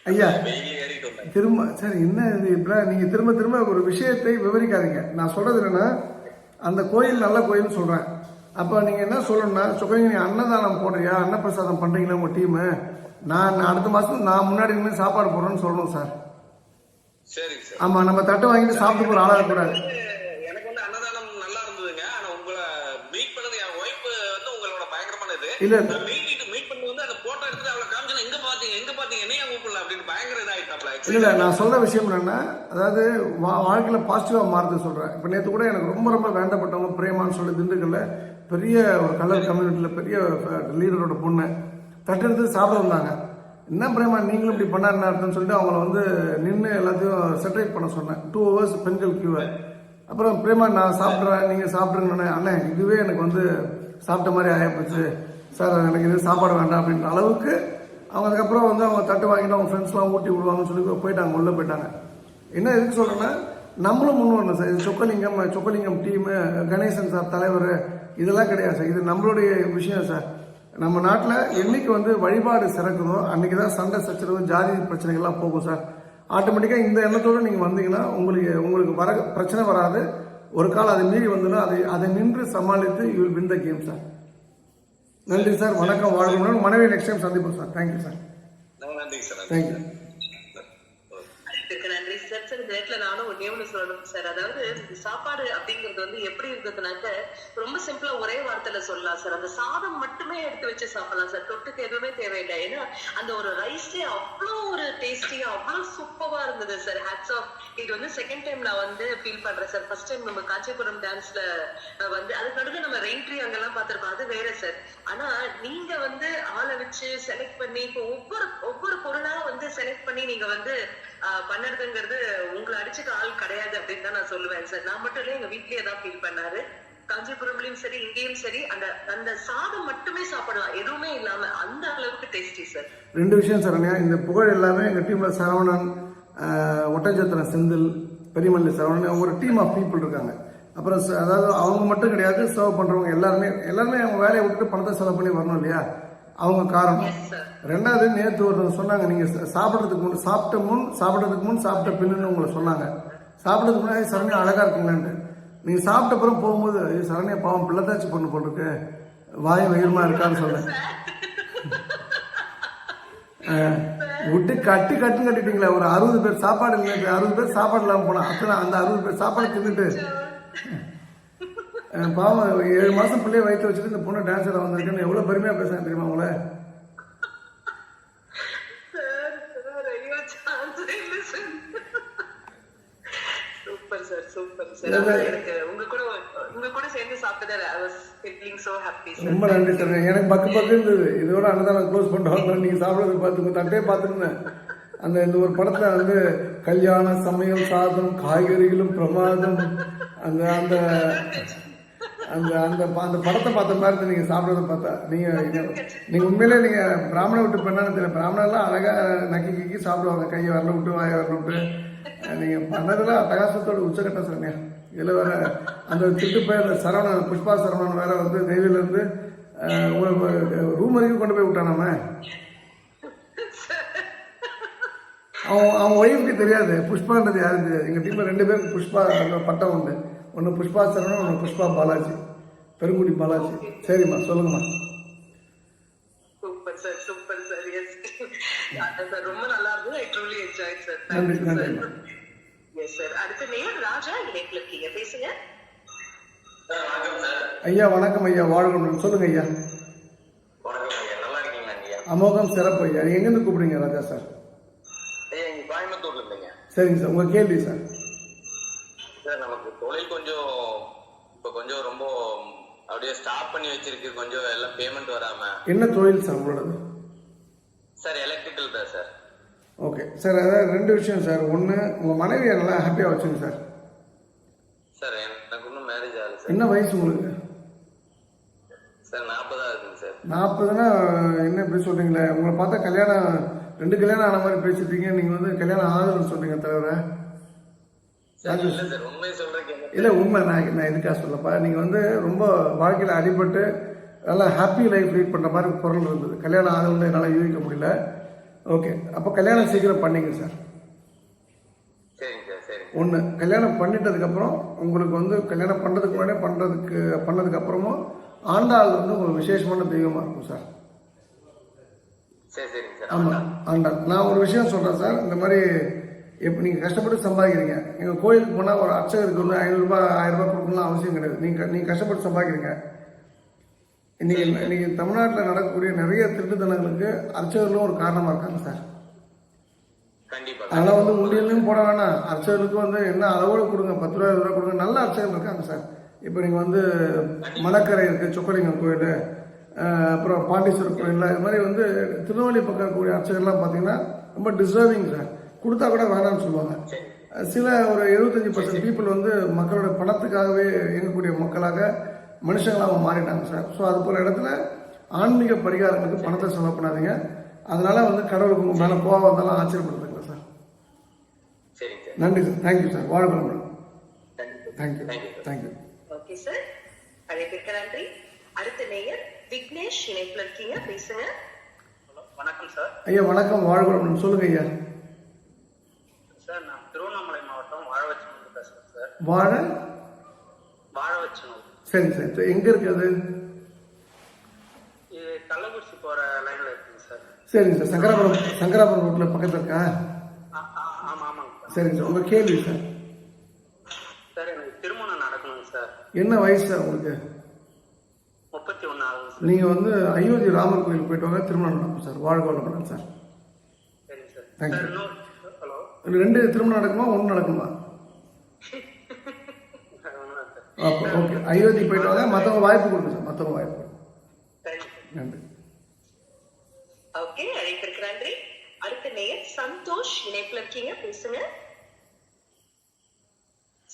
ஐயா திரும்ப சார் என்ன இது இப்போ நீங்கள் திரும்ப திரும்ப ஒரு விஷயத்தை விவரிக்காதீங்க. நான் சொல்றது என்னன்னா, அந்த கோயில் நல்ல கோயில்னு சொல்கிறேன். அப்போ நீங்கள் என்ன சொல்லணும்னா, சொக்கலிங்கம் நீ அன்னதானம் போடுறியா, அன்னப்பிரசாதம் பண்ணுறீங்களா உங்கள் டீமு, நான் அடுத்த மாதம் நான் முன்னாடி இனிமேல் சாப்பாடு போடுறேன்னு சொல்லணும் சார். சரிங்க சார். ஆமாம், நம்ம தட்டை வாங்கிட்டு சாப்பிட்டு போகிற ஆளாக கூடாது. எனக்கு வந்து அன்னதானம் நல்லா இருந்ததுங்க. ஆனால் உங்களை மீட் பண்ணது என் ஒய்ஃப் வந்து உங்களோட பயங்கரமான இது இல்லை மீட் பண்ணி வந்து அந்த போட்டோ எடுத்துட்டு அவளை காமிச்சு எங்கே பார்த்தீங்க என்னையா கூப்பிடல அப்படின்னு பயங்கர இதாகிட்டாப்ல. இல்லை நான் சொல்ற விஷயம் என்னன்னா, அதாவது வாழ்க்கையில் பாசிட்டிவாக மாறுது சொல்கிறேன். இப்போ நேற்று கூட எனக்கு ரொம்ப ரொம்ப வேண்டப்பட்டவங்க பிரேமான்னு சொல்லி திண்டுக்கல்ல பெரிய ஒரு கலர் கம்யூனிட்டியில் பெரிய லீடரோட பொண்ணு தட்டெடுத்து சாப்பிட வந்தாங்க. என்ன பிரேமா நீங்களும் இப்படி பண்ணா என்ன அர்த்தம்னு சொல்லிட்டு அவங்கள வந்து நின்று எல்லாத்தையும் செப்பரேட் பண்ண சொன்னேன். 2 hours பெண்கள் கியூவை. அப்புறம் பிரேமா நான் சாப்பிட்றேன், நீங்கள் சாப்பிட்ருங்கண்ணே. அண்ணன் இதுவே எனக்கு வந்து சாப்பிட்ட மாதிரி ஆகிப்போச்சு சார், எனக்கு இது சாப்பாடு வேண்டாம் அப்படின்ற அளவுக்கு அவங்க அதுக்கப்புறம் வந்து அவங்க தட்டு வாங்கிட்டு அவங்க ஃப்ரெண்ட்ஸ்லாம் ஊட்டி விடுவாங்கன்னு சொல்லி போயிட்டாங்க, உள்ளே போயிட்டாங்க. என்ன எதுக்கு சொல்கிறேன்னா, நம்மளும் முன் வரணும் சார். இது சொக்கலிங்கம் டீமு, கணேசன் சார் தலைவர், இதெல்லாம் கிடையாது சார். இது நம்மளுடைய விஷயம் சார். நம்ம நாட்டில் என்னைக்கு வந்து வழிபாடு சிறக்குதோ அன்றைக்கி தான் சண்டை சச்சரவு ஜாதி பிரச்சனைகள்லாம் போகும் சார். ஆட்டோமேட்டிக்காக இந்த எண்ணத்தோடு நீங்கள் வந்தீங்கன்னா உங்களுக்கு வர பிரச்சனை வராது. ஒரு காலம் அதை மீறி வந்துன்னா அதை நின்று சமாளித்து you will win the game sir. நன்றி சார், வணக்கம், வாழ்க்கை. மனைவி நெக்ஸ்ட் டைம் சந்திப்போம் சார். Thank you sir. தேங்க்யூ. நன்றி சார். சார் இந்த நேரத்துல நானும் ஒண்ணு சொல்லணும் சார். அதாவது சாப்பாடு அப்படிங்கிறது வந்து எப்படி இருந்ததுனாக்க ரொம்ப சிம்பிளா ஒரே வார்த்தையில சொல்லலாம் சார். அந்த சாதம் மட்டுமே எடுத்து வச்சு சாப்பிடலாம் சார், தொட்டுக்கு எதுவுமே தேவையில்லை. ஏன்னா அந்த ஒரு ரைஸே அவ்வளோ ஒரு டேஸ்டியா அவ்வளோ சூப்பரா இருந்தது சார். Hats off. இது வந்து செகண்ட் டைம் நான் வந்து ஃபீல் பண்றேன் சார். ஃபர்ஸ்ட் டைம் நம்ம காஞ்சிபுரம் டான்ஸ்ல வந்து அதுக்கு நடுவில் நம்ம ரெயின்ட்ரி அங்கெல்லாம் பார்த்திருக்கோம், அது வேற சார். ஆனா நீங்க வந்து ஆளை வச்சு செலக்ட் பண்ணி இப்போ ஒவ்வொரு பொருளா வந்து செலக்ட் பண்ணி நீங்க வந்து பண்ணறதுங்கிறது உங்களை அடிச்சுக்க ஆள் கிடையாது அப்படின்னு தான் நான் சொல்லுவேன் சார். நான் மட்டும் இல்ல, எங்க வீட்லயே தான் ஃபீல் பண்ணாரு. காஞ்சிபுரம்லயும் சரி இங்கேயும் சரி அந்த அந்த சாதம் மட்டுமே சாப்பிடலாம், எதுவுமே இல்லாம, அந்த அளவுக்கு டேஸ்டி சார். ரெண்டு விஷயம் சரண்யா, இந்த புகழ் எல்லாமே எங்கள் டீமில் சரவணன், ஒட்டஞ்சத்திரம் செந்தில், பெரியமல்லி சரவணன், ஒரு டீம் ஆஃப் பீப்புள் இருக்காங்க. அப்புறம் அதாவது அவங்க மட்டும் கிடையாது, சர்வ் பண்ணுறவங்க எல்லாருமே அவங்க வேலையை விட்டுட்டு பணத்தை செலவு பண்ணி வரணும் இல்லையா, அவங்க காரணம். ரெண்டாவது, நேற்று ஒருத்தவங்க சொன்னாங்க, நீங்கள் சாப்பிட்றதுக்கு முன் சாப்பிட்ட பின்னு உங்களை சொன்னாங்க. சாப்பிட்றதுக்கு முன்னாடி சரண்யா அழகாக இருக்குங்களான்ட்டு. நீங்கள் சாப்பிட்ட அப்புறம் போகும்போது சரண்யா பாவம் பிள்ளைதாச்சு பொண்ணு போட்டுருக்கு, வாய் வயிறுமா இருக்கான்னு சொன்னேன். விட்டு கட்டிட்டீங்களா, ஒரு 60 பேர் சாப்பாடு இல்லை, 60 பேர் சாப்பாடு இல்லாமல் போனா. அத்தனை அந்த 60 பேர் சாப்பாடு தின்னுட்டு பாவம் 7 மாசம் பிள்ளைய வயிற்று வச்சுட்டு இந்த பொண்ணு டான்ஸர் வந்திருக்குன்னு எவ்வளவு பெருமையா பேசுறாங்க தெரியுமா உங்களை? Super sir, super sir. எனக்கு உங்க கூட சேர்ந்து சாப்பிட்டது I was feeling so happy sir. ரொம்ப நன்றி சார். எனக்கு பக்கு இருந்தது. இதோட அன்னதானம் க்ளோஸ் பண்ணுவாங்க. நீங்க சாப்பிடுறது பார்த்து தட்டே பார்த்துருந்தேன். அந்த இந்த ஒரு படத்துல வந்து கல்யாண சமையல் சாதம் காய்கறிகளும் பிரமாதம், அந்த அந்த அந்த அந்த அந்த படத்தை பார்த்த மாதிரி நீங்க சாப்பிடுறத பார்த்தா நீங்க உண்மையிலே நீங்க பிராமண விட்டு பெண்ணான்னு தெரியல. பிராமணர்லாம் அழகா நக்கி சாப்பிடுவாங்க, கையை வரல விட்டு வாயை வரல விட்டு. நீங்க பண்ணதுல அட்டகாசத்தோட உச்சகட்ட சொன்னீங்க. இதுல வேற அந்த திட்டு போய் அந்த சரவணன், புஷ்பா சரவணன் வேற வந்து நெய்வேலில இருந்து ரூம் வரைக்கும் கொண்டு போய் விட்டானாம. அவன் ஒய்ஃபுக்கு தெரியாது புஷ்பான்றது யாரும் தெரியாது. எங்க டீம்ல 2 பேருக்கு புஷ்பா பட்டம் உண்டு. ஒன்னு புஷ்பா சரவணன், ஒன்னு புஷ்பா பாலாஜி, பெருங்குடி பாலாஜி. சரிம்மா, சொல்லுங்கம்மா. Super sir, super sir. Yes sir, ரொம்ப நல்லா இருந்தது. ஐ ட்ரூலி என்ஜாய்ட் சார். நன்றி நன்றி. Yes sir. அடுத்து நேயர் ராஜா இணைப்புல இருக்கீங்க, பேசுங்க. ஐயா வணக்கம் ஐயா, வாழ்க்கணும். சொல்லுங்க ஐயா. நல்லா இருக்கீங்களா ஐயா? அமோகம் சிறப்பு ஐயா. நீங்க எங்கிருந்து கூப்பிடுறீங்க ராஜா சார்? கோயம்புத்தூர்ல இருந்தீங்க. சரிங்க சார், உங்க கேள்வி சார். சார், நமக்கு தொழில் கொஞ்சம் ரொம்ப அப்படியே ஸ்டாப் பண்ணி வச்சிருக்கு, கொஞ்சம் எல்லாம் பேமெண்ட் வராம. என்ன தொழில் சார் உங்களோடது? சார், எலக்ட்ரிக்கல் தான் சார். ஓகே சார், அதாவது 2 விஷயம் சார். ஒன்று, உங்கள் மனைவியை நல்லா ஹாப்பியாக வச்சுங்க சார். சார், எனக்கு இன்னும் மேரேஜ் ஆகுது சார். என்ன வயசு உங்களுக்கு? சார், 40 இருக்குங்க சார். 40னா என்ன இப்படி சொல்றீங்களே? உங்களை பார்த்தா கல்யாணம் 2 கல்யாணம் ஆன மாதிரி பேசிட்டீங்க. நீங்கள் வந்து கல்யாணம் ஆகுதுன்னு சொல்றீங்க தவிர. உண்மை சொல்றேன் இல்லை, உண்மை. நான் எதுக்காக சொல்லப்பா, நீங்கள் வந்து ரொம்ப வாழ்க்கையில் அடிபட்டு நல்லா ஹாப்பி லைஃப் லீட் பண்ணுற மாதிரி குரல் இருந்தது. கல்யாணம் ஆகுதுன்னு என்னால் யூகிக்க முடியல. ஓகே, அப்போ கல்யாணம் சீக்கிரம் பண்ணிங்க சார். ஒன்று, கல்யாணம் பண்ணிட்டதுக்கப்புறம் உங்களுக்கு வந்து கல்யாணம் பண்ணுறதுக்கு முன்னாடியே பண்ணதுக்கு அப்புறமும் ஆண்டாள் வந்து உங்களுக்கு விசேஷமான தெய்வமாக இருக்கும் சார். ஆமாம், ஆண்டாள். நான் ஒரு விஷயம் சொல்கிறேன் சார். இந்த மாதிரி இப்போ நீங்கள் கஷ்டப்பட்டு சம்பாதிக்கிறீங்க. எங்கள் கோயிலுக்கு போனால் ஒரு அர்ச்சகருக்கு வந்து 500 ரூபாய் 1000 ரூபாய் கொடுக்கணும்னு அவசியம் கிடையாது. நீங்கள் கஷ்டப்பட்டு சம்பாதிக்கிறீங்க. இன்னைக்கு தமிழ்நாட்டில் நடக்கக்கூடிய நிறைய திருட்டுத்தனங்களுக்கு அர்ச்சகர்களும் ஒரு காரணமாக இருக்காங்க சார். அதெல்லாம் வந்து உண்டியல்லையும் போட வேணாம். அர்ச்சகர்களுக்கு வந்து என்ன அளவோடு கொடுங்க, 10 ரூபா 20 ரூபா கொடுங்க. நல்ல அர்ச்சகர்கள் இருக்காங்க சார். இப்போ நீங்கள் வந்து மணக்கரை இருக்குது, சொக்கலிங்கம் கோயில், அப்புறம் பாண்டீஸ்வரர் கோயிலில், இது மாதிரி வந்து திருநெல்வேலி பக்கம் இருக்கக்கூடிய அர்ச்சகர்லாம் பார்த்தீங்கன்னா ரொம்ப டிசர்விங் சார். கொடுத்தா கூட வேணாம்னு சொல்லுவாங்க. சில ஒரு 75% பீப்புள் வந்து மக்களோட பணத்துக்காகவே இயங்கக்கூடிய மக்களாக மனுஷங்களாக மாறிட்டாங்க சார். ஸோ அது போல இடத்துல ஆன்மீக பரிகாரங்களுக்கு பணத்தை செலவு பண்ணாதீங்க. அதனால வந்து கடவுளுக்கு உங்க மேலே கோவம் வந்தாலும் ஆச்சரியப்படுத்துங்க சார். நன்றி சார், தேங்க்யூ சார். வாழ்க்கை தேங்க்யூ தேங்க்யூ. ஓகே சார், அழைப்பிற்கு நன்றி. அடுத்த நேயர் விக்னேஷ் இணைப்புல இருக்கீங்க, பேசுங்க. வணக்கம் சார். ஐயா வணக்கம், வாழ்க்கை சொல்லுங்க ஐயா. சார், நான் திருவண்ணாமலை மாவட்டம் வாழவச்சனூர் பேசுறேன் சார். வாழவச்சனூர். சரி சார், எங்க இருக்கு அது? இது கள்ளக்குறிச்சி போற லைன்ல இருக்குங்க சார். சரிங்க சார், சங்கராபுரம் ரோட்ல பக்கத்துல இருக்கா? ஆமாங்க சார். சரிங்க சார், உங்க கேள்வி சார். சார், எனக்கு திருமணம் நடக்கணுங்க சார். என்ன வயசு சார் உங்களுக்கு? 31 ஆகுது சார். நீங்க வந்து அயோத்தி ராமர் கோயில் போயிட்டு வாங்க, திருமணம் நடக்கும் சார். வாழ்க்கை வளமுடன் சார். சரிங்க சார். தேங்க்யூ. ஹலோ, 2 திருமணம் நடக்குமா, 1 நடக்குமா? ஓகே, அயோத்தி போயிட்டு வாங்க. மற்றவங்க வாய்ப்பு கொடுங்க சார், மற்றவங்க வாய்ப்பு. நன்றி. ஓகே, அழைப்பிற்கு நன்றி. அடுத்த நேயர் சந்தோஷ் இணைப்புல இருக்கீங்க, பேசுங்க.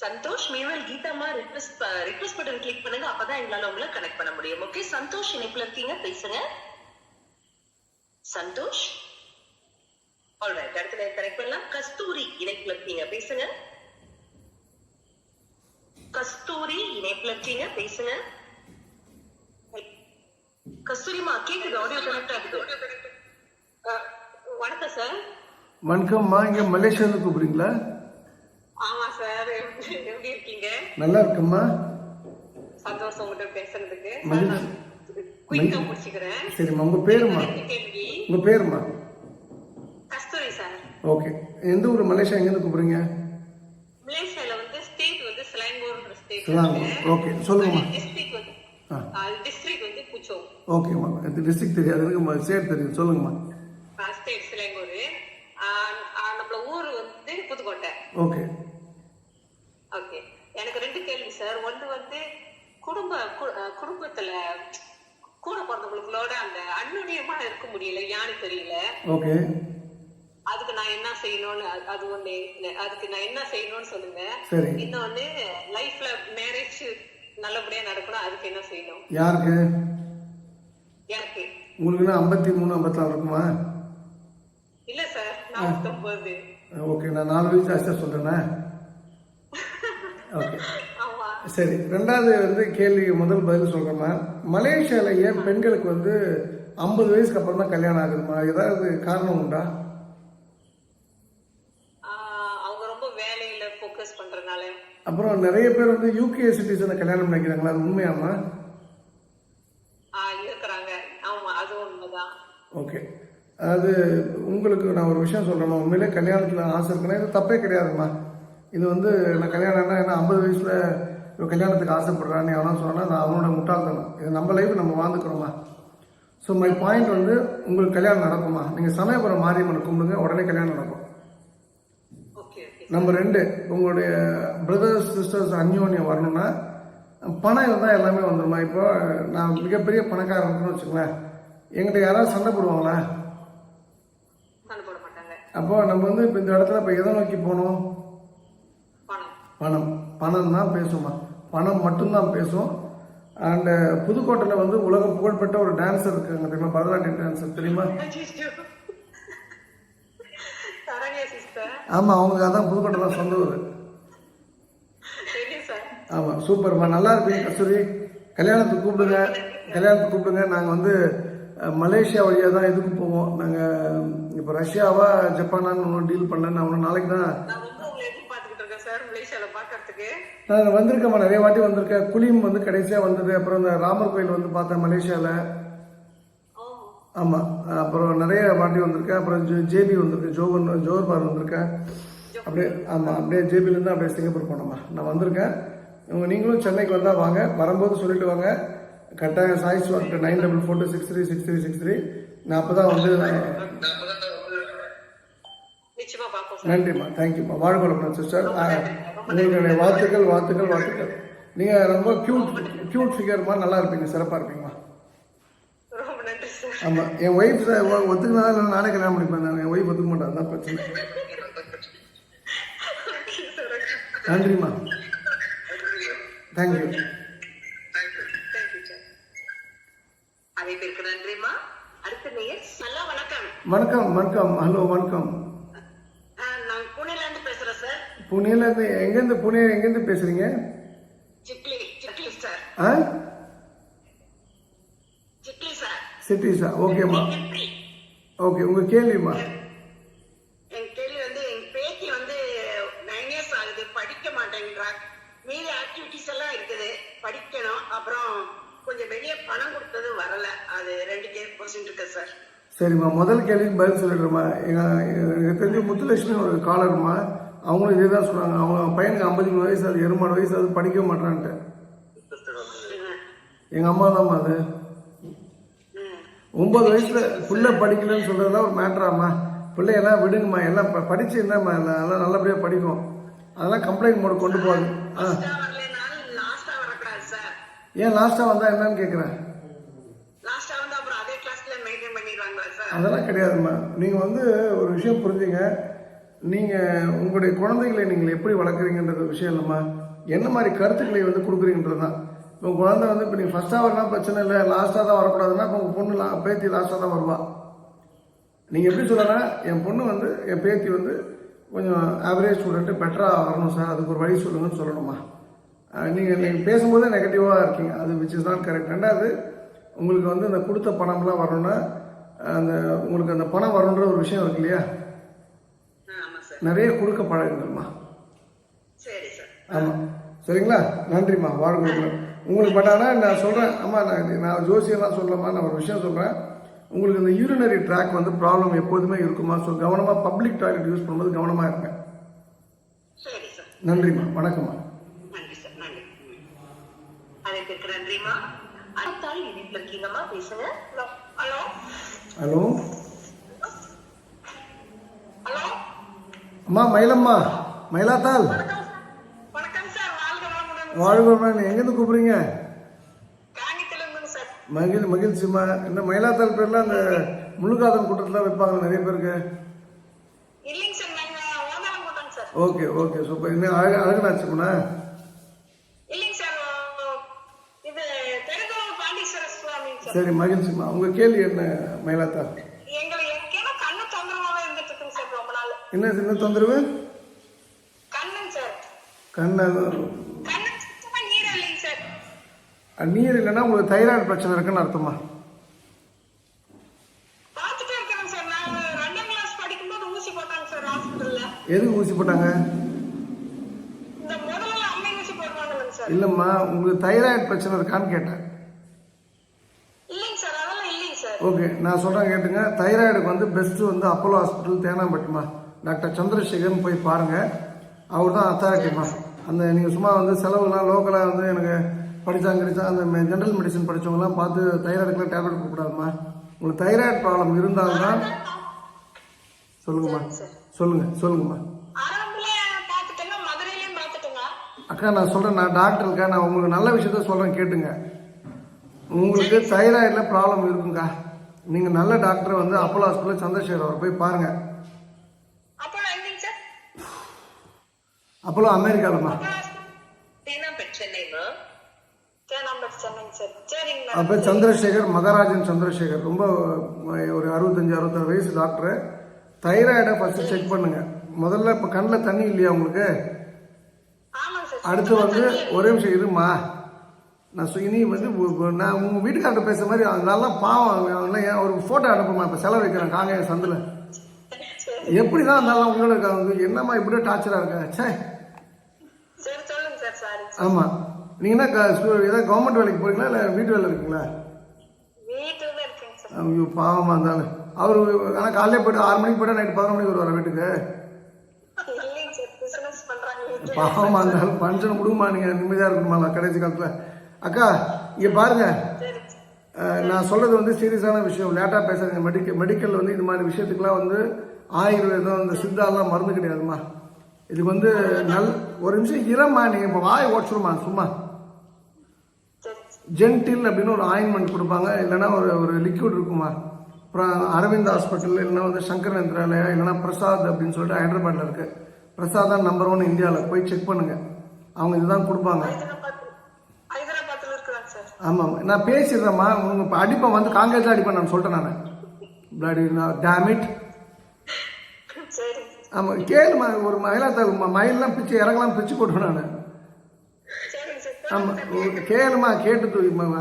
சந்தோஷ் மீன்வெல் கீதாமா ரிக்வெஸ்ட் பட்டன் கிளிக் பண்ணுங்க, அப்பதான் எங்களால உங்களை கனெக்ட் பண்ண முடியும். ஓகே, சந்தோஷ் இணைப்புல இருக்கீங்க, பேசுங்க. சந்தோஷ், ஆல்ரைட், அடுத்த நேரம் கனெக்ட் பண்ணலாம். கஸ்தூரி இணைப்புல இருக்கீங்க, பேசுங்க. கஸ்தூரி இணைப்புல இருக்கீங்க, பேசுங்க. கஸ்தூரிமா கேக்குது, ஆடியோ கனெக்ட் ஆகுது. வணக்கம் சார். வணக்கம்மா, இங்கே மலேசியாவில் கூப்பிடுறீங்களா? ஆமா சார், எப்படி இருக்கீங்க? நல்லா இருக்கம்மா. சந்தோஷம் உங்கள்கிட்ட பேசுறதுக்கு. மகிழ்ச்சி. குயிக்கா முடிச்சுக்கிறேன். சரிம்மா, உங்கள் பேருமா? கேள்வி. உங்கள் பேருமா? கஸ்தூரி சார். ஓகே, எந்த ஊர் மலேசியா, எங்கேருந்து கூப்பிடுறீங்க? மலேசியால வந்து ஸ்டேட் வந்து சிலாங்கூர்ன்ற ஸ்டேட். சிலாங்கூர். ஓகே, சொல்லுங்கம்மா. டிஸ்ட்ரிக்ட் வந்து டிஸ்ட்ரிக்ட் வந்து புச்சோ. ஓகேம்மா, இது டிஸ்ட்ரிக்ட் தெரியாது எனக்கு, ஸ்டேட் தெரியும், சொல்லுங்கம்மா. State Selangor. நம்மள ஊர் வந்து புதுக்கோட்டை. ஓகே. ஓகே, எனக்கு 2 கேள்வி சார். ஒன்று வந்து குடும்பத்துல கூட பிறந்தவங்களோட அந்த அன்னுடையமா இருக்க முடியல, யானு தெரியல. ஓகே. அதுக்கு நான் என்ன செய்யணும்னு, அது ஒண்ணு. அதுக்கு நான் என்ன செய்யணும்னு சொல்லுங்க. சரி. இன்னொன்னு, லைஃப்ல மேரேஜ் நல்லபடியா நடக்கணும், அதுக்கு என்ன செய்யணும்? யாருக்கு? எனக்கு. உங்களுக்கு 53 54 இருக்குமா? இல்ல சார், 49. ஓகே, நான் 4 வயசு ஜாஸ்தியாக சொல்றேன்னா. ஓகே, ஆமா. சரி. ரெண்டாவது வந்து கேள்வி முதல் பதில் சொல்றேம்மா. மலேசியால ஏன் பெண்களுக்கு வந்து 50 வயசுக்கு அப்புறம் தான் கல்யாணம் ஆகுதுமா? ஏதாவது காரணம் உண்டா? அவங்க ரொம்ப வேலையில போக்கஸ் பண்றதுனால. அப்புறம் நிறைய பேர் வந்து யூகே சிட்டிசனை கல்யாணம் பண்ணிக்கிறாங்களா, அது உண்மையாமா? இருக்கிறாங்க. ஆமா, அது உண்மைதான். ஓகே, அது உங்களுக்கு நான் ஒரு விஷயம் சொல்றேன். உண்மையிலே கல்யாணத்தில் ஆசை இருக்குன்னா இது தப்பே கிடையாதுமா. இது வந்து நான் கல்யாணம்னா என்ன 50 வயசுல கல்யாணத்துக்கு ஆசைப்படுறான்னு எவனா சொன்னா நான் அவனோட முட்டாள்தனம். இது நம்ம லைஃப் நம்ம வாழ்ந்துக்கிறோமா. ஸோ மை பாயிண்ட் வந்து உங்களுக்கு கல்யாணம் நடக்குமா? நீங்கள் சமயபுரம் மாரியம்மனை கும்பிடுங்க, உடனே கல்யாணம் நடக்கும். நம்பர் 2, உங்களுடைய பிரதர்ஸ் சிஸ்டர்ஸ் அந்யோன்யம் வரணும்னா பணம் இருந்தால் எல்லாமே வந்துடுமா. இப்போ நான் மிகப்பெரிய பணக்காரன் இருக்குன்னு வச்சுங்களேன், எங்கிட்ட யாராவது சண்டை போடுவாங்களா? அப்போ நம்ம வந்து இப்போ இந்த இடத்துல இப்போ எதை நோக்கி போகணும்? பணம். பணம் தான் பேசுமா, பணம் மட்டும்தான் பேசும். அண்ட் புதுக்கோட்டையில் வந்து உலக புகழ்பெற்ற ஒரு டான்ஸர் இருக்காங்க தெரியுமா, பரதநாட்டியம் டான்ஸர் தெரியுமா? ஆமாம், அவங்களுக்கு அதான் புதுக்கோட்டை தான் சொந்த ஊர். ஆமாம், சூப்பர்மா, நல்லா இருப்பீங்க கஸ்தூரி. கல்யாணத்துக்கு கூப்பிடுங்க. நாங்கள் வந்து மலேசியா வழியாக தான் இதுக்கு போவோம். நாங்கள் இப்போ ரஷ்யாவா ஜப்பானான்னு டீல் பண்ணேன். நான் நாளைக்கு தான் நான் வந்திருக்கேம்மா, நிறைய வாட்டி வந்திருக்கேன். குலிம் வந்து கடைசியாக வந்தது. அப்புறம் இந்த ராமர் கோயில் வந்து பார்த்தேன் மலேசியாவில். ஆமாம், அப்புறம் நிறைய வாட்டி வந்திருக்கேன். அப்புறம் ஜேபி வந்திருக்கேன், ஜோஹர் பார் வந்திருக்கேன். அப்படியே ஆமாம், அப்படியே ஜேபிலேருந்து அப்படியே சிங்கப்பூர் போனோம்மா. நான் வந்திருக்கேன். நீங்களும் சென்னைக்கு வந்தால் வாங்க, வரும்போது சொல்லிட்டு வாங்க. கட்டாயம் சாய்ஸ் வாங்க 9442636363. நான் அப்போ தான் வந்து நன்றிம்மா, தேங்க்யூம்மா. வாழ்க்கை சிஸ்டர், உங்களுடைய வாழ்த்துக்கள். நீங்கள் ரொம்ப கியூட் ஃபிகர்மா, நல்லா இருப்பீங்க, சிறப்பாக இருப்பீங்கம்மா. ஆமாம், என் ஒய்ஃப் ஒத்துக்கினாலும் நானே கல்யாணம் பண்ணிப்பேன். என் ஒய்ஃப் ஒத்துக்க மாட்டேன், அதுதான் பிரச்சனை. நன்றிம்மா, தேங்க்யூ. வணக்கம். ஹலோ, வணக்கம். புனேலேருந்து எங்கேருந்து பேசுறீங்க? சிட்டிஸா? ஓகேம்மா. ஓகே, உங்க கேள்விமா? என் கேள்வி வந்து, என் பேத்தி வந்து 9 years ஆகுது, படிக்க மாட்டேங்கிறா. மீதி ஆக்டிவிட்டிஸ் எல்லாம் இருக்குது, படிக்கணும். அப்புறம் கொஞ்சம் வெளியே பணம் கொடுத்தது வரல, அது 2% இருக்கு சார். சரிம்மா, முதல் கேள்விக்கு பதில் சொல்லிடுறேம்மா. எனக்கு தெரிஞ்ச முத்துலட்சுமி ஒரு காலர்மா, அவங்களும் இதே தான் சொன்னாங்க. அவங்க பையனுக்கு 53 வயசு, அது 7 வயசு, அது படிக்க மாட்டான்ட்டு. எங்க அம்மா தான்மா அது. 9 வயசுல புள்ள படிக்கலன்னு சொல்றதுலாம் ஒரு மேட்டராம்மா. பிள்ளையெல்லாம் விடுங்கம்மா, எல்லாம் படிச்சு என்னம்மா, எல்லாம் நல்லபடியா படிக்கும். அதெல்லாம் கம்ப்ளைண்ட் மோடு கொண்டு போகுது. ஏன் லாஸ்டா வந்தா என்னன்னு கேக்குறேன். அதெல்லாம் கிடையாதும்மா. நீங்க வந்து ஒரு விஷயம் புரிஞ்சுங்க, நீங்கள் உங்களுடைய குழந்தைகளை நீங்கள் எப்படி வளர்க்குறீங்கன்றது விஷயம் இல்லைம்மா, என்ன மாதிரி கருத்துக்களை வந்து கொடுக்குறீங்கன்றது தான். இப்போ உங்கள் குழந்தை வந்து இப்போ நீங்கள் ஃபஸ்ட்டாக வரலாம் பிரச்சனை இல்லை, லாஸ்ட்டாக தான் வரக்கூடாதுன்னா இப்போ உங்கள் பொண்ணு பேத்தி லாஸ்ட்டாக தான் வருவா. நீங்கள் எப்படி சொல்லலாம், என் பொண்ணு வந்து என் பேத்தி வந்து கொஞ்சம் ஆவரேஜ் ஸ்டூடெண்ட்டு பெட்டராக வரணும் சார், அதுக்கு ஒரு வழி சொல்லுங்கன்னு சொல்லணுமா. நீங்கள் பேசும்போதே நெகட்டிவாக இருக்கீங்க, அது விச் இஸ் நாட் கரெக்ட். ரெண்டாவது, உங்களுக்கு வந்து அந்த கொடுத்த பணம்லாம் வரணும்னா அந்த உங்களுக்கு அந்த பணம் வரணுன்ற ஒரு விஷயம் இருக்கு இல்லையா, நிறைய கொடுக்க பழகுங்கம்மா. சரி சார். ஆமாம், சரிங்களா? நன்றிம்மா, வாழ்க்கை உங்களுக்கு. பட் ஆனால் நான் சொல்கிறேன் அம்மா, நான் ஜோசியெல்லாம் சொல்லலாமா, நான் ஒரு விஷயம் சொல்கிறேன். உங்களுக்கு இந்த யூரினரி ட்ராக் வந்து ப்ராப்ளம் எப்போதுமே இருக்குமா, ஸோ கவனமாக பப்ளிக் டாய்லெட் யூஸ் பண்ணும்போது கவனமாக இருப்பேன். சரி சார். நன்றிம்மா, வணக்கம்மா. நன்றி சார், நன்றி. அழைப்பிற்கு நன்றிம்மா. அடுத்தாள் இணைப்பில் இருக்கீங்கம்மா, பேசுங்க. Hello hello hello. அம்மா மயிலம்மா, மயிலாத்தாள். வணக்கம் சார். வாழ்க. எங்கேருந்து கூப்பிடுறீங்க? காங்கித்திலிருந்து சார். மகிழ்ச்சிம்மா. இந்த மயிலாத்தாள் பேர்லாம் அந்த முழுக்காதல் கூட்டத்தில் வைப்பாங்க நிறைய பேருக்கு. இல்லைங்க சார், நாங்க ஓதாரம் போட்டோங்க சார். Okay okay, super. இன்னும் அழகுனாச்சுப்பண்ணா. இல்லைங்க சார், இது பெருந்தோள் பாண்டீஸ்வர சுவாமி சார். சரி, மகிழ்ச்சிம்மா. உங்கள் கேள்வி என்ன மயிலாத்தாள்? எனக்கு கண்ணு தொந்தரவாக இருந்துட்டு இருக்குங்க சார் ரொம்ப நாள். என்ன தொந்தரவு? கண்ணுங்க சார். கண்ணு சுத்தமா நீர் இல்லைங்க சார். நீர் இல்லைன்னா உங்களுக்கு தைராய்டு பிரச்சனை இருக்குன்னு அர்த்தமா? பார்த்துட்டே இருக்கிறேன் சார். நான் 2ஆம் கிளாஸ் படிக்கும்போது ஊசி போட்டாங்க சார் ஹாஸ்பிட்டல்ல. எதுக்கு ஊசி போட்டாங்க? இந்த முதல்ல அம்மை ஊசி போடுவாங்க சார். இல்லைம்மா, உங்களுக்கு தைராய்டு பிரச்சனை இருக்கான்னு கேட்டேன். இல்லைங்க சார், அதெல்லாம் இல்லைங்க சார். ஓகே, நான் சொல்கிறேன் கேட்டுங்க. தைராய்டுக்கு வந்து பெஸ்ட்டு வந்து அப்போலோ ஹாஸ்பிட்டல் தேனாம்பட்டுமா, டாக்டர் சந்திரசேகர்னு போய் பாருங்கள். அவர் தான் அத்தாரிட்டிமா. அந்த நீங்கள் சும்மா வந்து செலவுலாம் லோக்கலாக வந்து எனக்கு படித்தா அந்த ஜென்ரல் மெடிசன் படித்தவங்களாம் பார்த்து தைராய்டுக்குலாம் டேப்லெட் கொடுக்கூடாதுமா. உங்களுக்கு தைராய்டு ப்ராப்ளம் இருந்தால்தான். சொல்லுங்கம்மா, சொல்லுங்கம்மா. அக்கா, நான் சொல்கிறேன், நான் டாக்டர் இருக்கேன், நான் உங்களுக்கு நல்ல விஷயத்த சொல்கிறேன் கேட்டுங்க. உங்களுக்கு தைராய்டில் ப்ராப்ளம் இருக்குங்கக்கா. நீங்கள் நல்ல டாக்டரை வந்து அப்போலோ ஹாஸ்பிட்டல் சந்திரசேகர் அவரை போய் பாருங்கள். அப்போலோ அமெரிக்காவில்மா. அப்போ சந்திரசேகர், மகாராஜன் சந்திரசேகர், ரொம்ப ஒரு 65-66 வயசு டாக்டரு. தைராய்டை ஃபஸ்ட்டு செக் பண்ணுங்க முதல்ல. இப்போ கண்ணில் தண்ணி இல்லையா உங்களுக்கு? அடுத்து வந்து ஒரே நிமிஷம் இருமா. நான் இனி வந்து நான் உங்கள் வீட்டுக்கார்ட்ட பேசுகிற மாதிரி அதெல்லாம் பாவம் ஒரு ஃபோட்டோ அனுப்புமா. இப்போ செலவு வைக்கிறேன் காங்க சந்தில். எப்படி தான் இருந்தாலும் உங்களுக்கு என்னம்மா இப்படியே டார்ச்சராக இருக்கா? சே. ஆமாம், நீங்கள் என்ன ஏதாவது கவர்மெண்ட் வேலைக்கு போறீங்களா இல்லை வீட்டு வேலை இருக்குங்களா? ஐயோ பாவமாக இருந்தாலும் அவர். ஆனால் காலையில் போய்ட்டு 6 மணிக்கு போய்ட்டா நைட்டு 11 மணிக்கு வருவார் வீட்டுக்கு. பாவமாக இருந்தாலும் பஞ்சனை கொடுக்குமா, நீங்கள் நிம்மதியாக இருக்கணுமா கடைசி காலத்தில்? அக்கா இங்கே பாருங்க, நான் சொல்கிறது வந்து சீரியஸான விஷயம், லேட்டாக பேசுகிறேங்க. மெடிக்கல் வந்து இது மாதிரி விஷயத்துக்குலாம் வந்து ஆயுர்வேதம் இந்த சித்தாலாம் மருந்து கிடையாதுமா. இதுக்கு வந்து ஒரு நிமிஷம் இரம்மா, நீங்கள் இப்போ வாயை ஓடிச்சுருமா சும்மா. ஜென்டில் அப்படின்னு ஒரு ஆயின்மெண்ட் கொடுப்பாங்க, இல்லைன்னா ஒரு லிக்விட் இருக்குமா. அப்புறம் அரவிந்த் ஹாஸ்பிட்டல், இல்லைன்னா வந்து சங்கர் நேத்ராலயா, இல்லைன்னா பிரசாத் அப்படின்னு சொல்லிட்டு ஹைதராபாத்தில் இருக்குது. பிரசாத் தான் நம்பர் 1 இந்தியாவில். போய் செக் பண்ணுங்கள், அவங்க இதுதான் கொடுப்பாங்க. ஆமாம், நான் பேசிடுறேம்மா. உங்கள் இப்போ அடிப்பேன் வந்து காங்கிரஸ் அடிப்பேன் நான் சொல்லிட்டேன் நான். Bloody dammit. ஆமாம், கேளுமா. ஒரு மயிலெலாம் பிச்சு இறங்கலாம் பிச்சு போட்டுவேன் நான். ஆமாம், கேளுமா. கேட்டு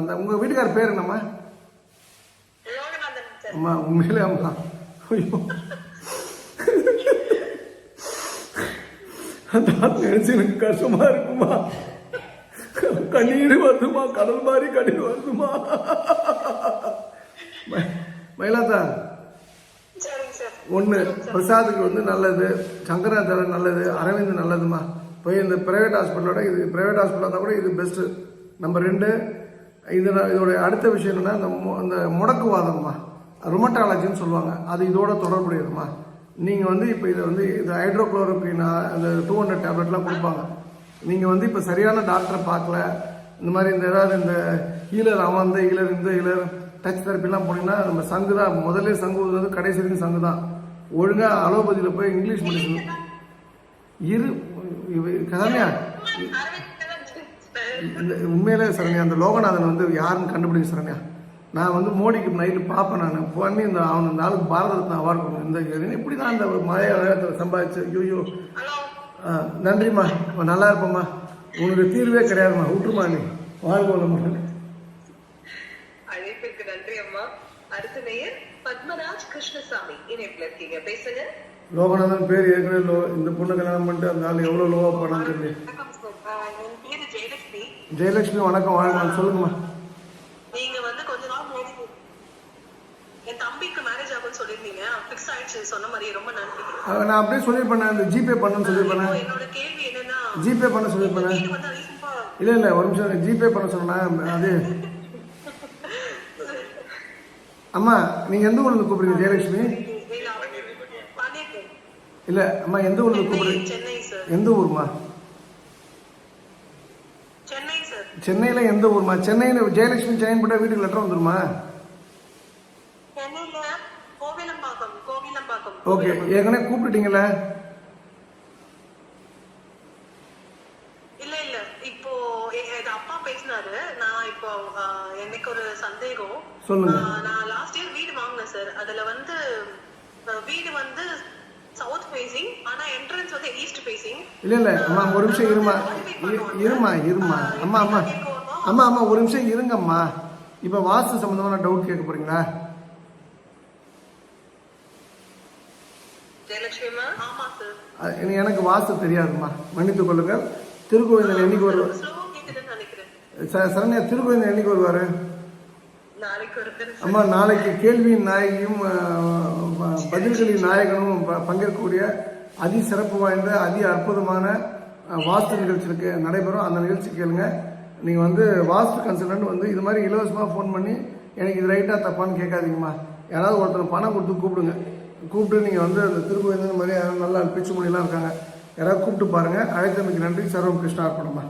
அந்த உங்கள் வீட்டுக்கார பேர் என்னம்மா? அம்மா உண்மையிலே அம்மா. ஐயோ, நினைச்சு எனக்கு கஷ்டமா இருக்குமா. கண்ணீர் வருதுமா, கடல் மாதிரி கண்ணீர் வருதுமா. மயிலாத்தா, ஒன்று பிரசாத்துக்கு வந்து நல்லது, சங்கராச்சாரம் நல்லது, அரவிந்த் நல்லதுமா. போய் இந்த ப்ரைவேட் ஹாஸ்பிட்டலோட இது ப்ரைவேட் ஹாஸ்பிட்டலாக இருந்தால் கூட இது பெஸ்ட்டு. நம்பர் 2 இதோடைய அடுத்த விஷயம் என்னென்னா இந்த முடக்குவாதம்மா, ரொமட்டாலஜின்னு சொல்லுவாங்க, அது இதோட தொடர்புடையதுமா. நீங்கள் வந்து இப்போ இதை வந்து இது ஹைட்ரோக்ளோரோக்வினா அந்த 200 டேப்லெட்லாம் கொடுப்பாங்க. நீங்கள் வந்து இப்போ சரியான டாக்டரை பார்க்கல, இந்த மாதிரி இந்த ஏதாவது இந்த ஹீலர் அவன் இந்த ஹீலர் டச் தெரப்பிலாம் போனீங்கன்னா நம்ம சங்கு தான் முதல்ல. சங்கு ஊதுறது கடைசி வரைக்கும் சங்கு தான். ஒழுங்கா அலோபதியில் போய் இங்கிலீஷ் மெடிசன் இரு சரண்யா உண்மையிலே சரண்யா அந்த லோகநாதன் வந்து யாருன்னு கண்டுபிடிக்க சரண்யா. நான் வந்து மோடிக்கு நைட்டு பார்ப்பேன். நான் பண்ணி இந்த அவன் இந்த ஆளுக்கு பாரத ரத்னா அவார்டு கொடுக்கணும். இந்த இப்படி தான் அந்த மலையாளத்தில் சம்பாதிச்சு. ஐயோ நன்றிம்மா, நல்லா இருப்பம்மா. உனக்கு தீர்வே கிடையாதுமா, விட்டுருமா நீ வாழ்க்கை முடியல. அழைப்பிற்கு நன்றி அம்மா. அடுத்த நேயர் பத்மராஜ் கிருஷ்ணசாமி இணைப்புல இருக்கீங்க, பேசுங்க. லோகநாதன் பேர் ஏற்கனவே இந்த பொண்ணு கல்யாணம் பண்ணிட்டு அந்த ஆள் எவ்வளோ லோவா பண்ணான்னு சொல்லி. என் பேரு ஜெயலட்சுமி. ஜெயலட்சுமி வணக்கம், வாழ்க்கை சொல்லுங்கம்மா. நீங்க வந்து கொஞ்ச நாள் முன்னாடி என் தம்பிக்கு மேரேஜ் ஆகும்னு சொல்லிருந்தீங்க, ஃபிக்ஸ் ஆயிடுச்சு சொன்ன மாதிரி. ரொம்ப நன்றி. நான் அப்படியே சொல்லியிருப்பேன், இந்த ஜிபே பண்ணணும்னு சொல்லியிருப்பேன். என்னோட கேள்வி என்னன்னா, ஜிபே பண்ண சொல்லியிருப்பேன். இல்லை ஒரு நிமிஷம், ஜிபே பண்ண சொன்னேன். அது அம்மா நீங்க எந்த ஊர்ல கூப்பிடுறீங்க ஜெயலட்சுமி? இல்ல அம்மா எந்த ஊர்ல கூப்பிடுறீங்க? சென்னை சார். எந்த ஊர்மா? சென்னை சார். சென்னையில எந்த ஊர்மா? சென்னையில ஜெயலட்சுமி சென்னை போட்டா வீட்டுக்கு லெட்டர் வந்துருமா? சென்னையில கோவிலம்பாக்கம். கோவிலம்பாக்கம். ஓகே, ஏற்கனவே கூப்பிட்டுட்டீங்களா? இல்ல இல்ல, இப்போ அப்பா பேசினாரு. நான் இப்போ எனக்கு ஒரு சந்தேகம். சொல்லுங்க. நான் லாஸ்ட் இயர் வீடு வாங்கினேன் சார். அதுல வந்து வீடு வந்து சவுத் ஃபேசிங், ஆனா என்ட்ரன்ஸ் வந்து ஈஸ்ட் ஃபேசிங். இல்ல அம்மா ஒரு நிமிஷம் இருமா அம்மா ஒரு நிமிஷம் இருங்கம்மா. இப்ப வாஸ்து சம்பந்தமான டவுட் கேட்க போறீங்களா? ஜெயலட்சுமிமா? ஆமா சார். எனக்கு வாஸ்து தெரியாதும்மா, மன்னித்துக் கொள்ளுங்க. திருக்கோவிந்தன் என்னைக்கு வருவார்? சரண்யா திருக்கோவிந்தன் என்னைக்கு வருவாரு? அம்மா நாளைக்கு கேள்வியின் நாயகியும் பதில்களின் நாயகனும் பங்கேற்கக்கூடிய அதி சிறப்பு வாய்ந்த அதி அற்புதமான வாஸ்து நிகழ்ச்சிக்கு நடைபெறும். அந்த நிகழ்ச்சி கேளுங்க. நீங்க வந்து வாஸ்து கன்சல்டன்ட் வந்து இது மாதிரி இலவசமா ஃபோன் பண்ணி எனக்கு இது ரைட்டா தப்பான்னு கேட்காதீங்கம்மா. யாராவது ஒருத்தர் பணம் கொடுத்து கூப்பிடுங்க. கூப்பிட்டு நீங்க வந்து அந்த திருக்கோயில் மாதிரி நல்லா பிச்சு மொழியெல்லாம் இருக்காங்க, யாராவது கூப்பிட்டு பாருங்க. அழைத்தமைக்கு நன்றி. சர்வம் கிருஷ்ணா அர்ப்பணமா.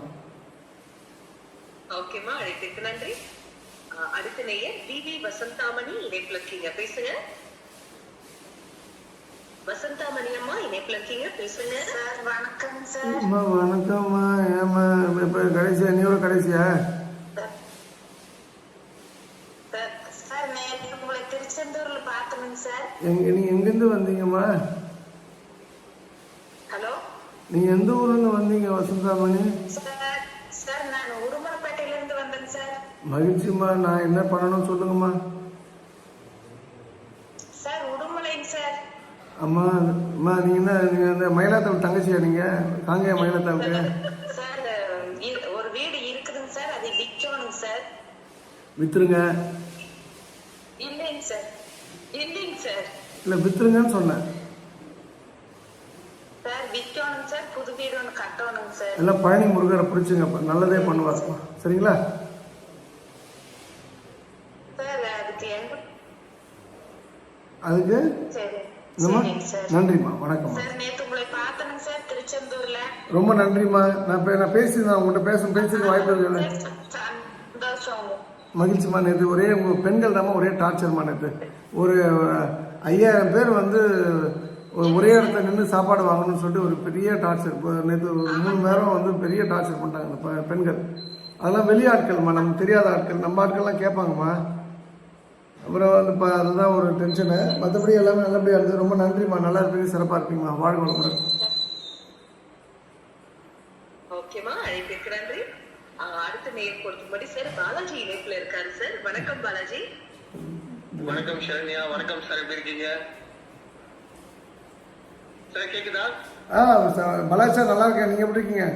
ஓகேமா, அழைத்தமைக்கு நன்றி. அடுத்த நேயர் டிவி வசந்தாமணி இணைப்புல இருக்கீங்க, பேசுங்க. வசந்தாமணி அம்மா இணைப்புல இருக்கீங்க, பேசுங்க. சார் வணக்கம் சார். அம்மா வணக்கம்மா. ஏமா இப்ப கடைசியா நீயோட கடைசியா? சார் நேற்று உங்களை திருச்செந்தூர்ல பார்த்தேன் சார். நீங்க எங்கிருந்து வந்தீங்கம்மா? ஹலோ, நீங்க எந்த ஊர்ல இருந்து வந்தீங்க வசந்தாமணி? சார் நான் உடுமலைப்பேட்டையில இருந்து வந்தேன் சார். மகிழ்ச்சிம்மா. நான் என்ன பண்ணணும் சொல்லுங்கம்மா. சார் உடுமலைங்க சார். அம்மா நீங்க இந்த மயிலாத்தாள் தங்கச்சியா? நீங்க காங்கேய மயிலாத்தாளுக்கு? சார் ஒரு வீடு இருக்குதுங்க சார், அது விற்கணும் சார். வித்துருங்க. இல்லைங்க சார். இல்லைங்க சார். இல்ல வித்துருங்கன்னு சொன்னேன் சார். விற்கணும் சார், புது வீடு ஒன்று கட்டணும் சார். எல்லாம் பழனி முருகரை பிடிச்சுங்க, நல்லதே பண்ணுவாருமா. சரிங்களா? அதுக்கு நன்றிம்மா, வணக்கம்மா. ரொம்ப நன்றிம்மா. நான் பேசியிருந்தேன் உங்கள்கிட்ட பேசுறதுக்கு வாய்ப்பு மகிழ்ச்சிமா. நேற்று ஒரே உங்கள் பெண்கள் தான் ஒரே டார்ச்சர்மா. நேற்று ஒரு 5000 பேர் வந்து ஒரே இடத்துல நின்று சாப்பாடு வாங்கணும்னு சொல்லிட்டு ஒரு பெரிய டார்ச்சர். நேற்று ஒரு 3 மணி நேரம் வந்து பெரிய டார்ச்சர் பண்ணிட்டாங்க பெண்கள். அதெல்லாம் வெளி ஆட்கள்மா, நமக்கு தெரியாத ஆட்கள். நம்ம ஆட்கள்லாம் கேட்பாங்கம்மா. அப்புறம் வந்து அதுதான் ஒரு டென்ஷனு. மற்றபடி எல்லாமே நல்லபடியாக இருந்தது. ரொம்ப நன்றிம்மா. நல்லா இருப்பீங்க, சிறப்பாக இருப்பீங்கம்மா. வாழ்க வளமுடன். ஓகேமா, அழைப்பிற்கு நன்றி. அடுத்த நேர் கொடுக்கும்படி சார் பாலாஜி இணைப்புல இருக்காரு சார். வணக்கம் பாலாஜி. வணக்கம் சரண்யா. வணக்கம் சார், எப்படி இருக்கீங்க சார்? கேக்குதா? பாலாஜி சார் நல்லா இருக்கேன். நீங்க எப்படி இருக்கீங்க?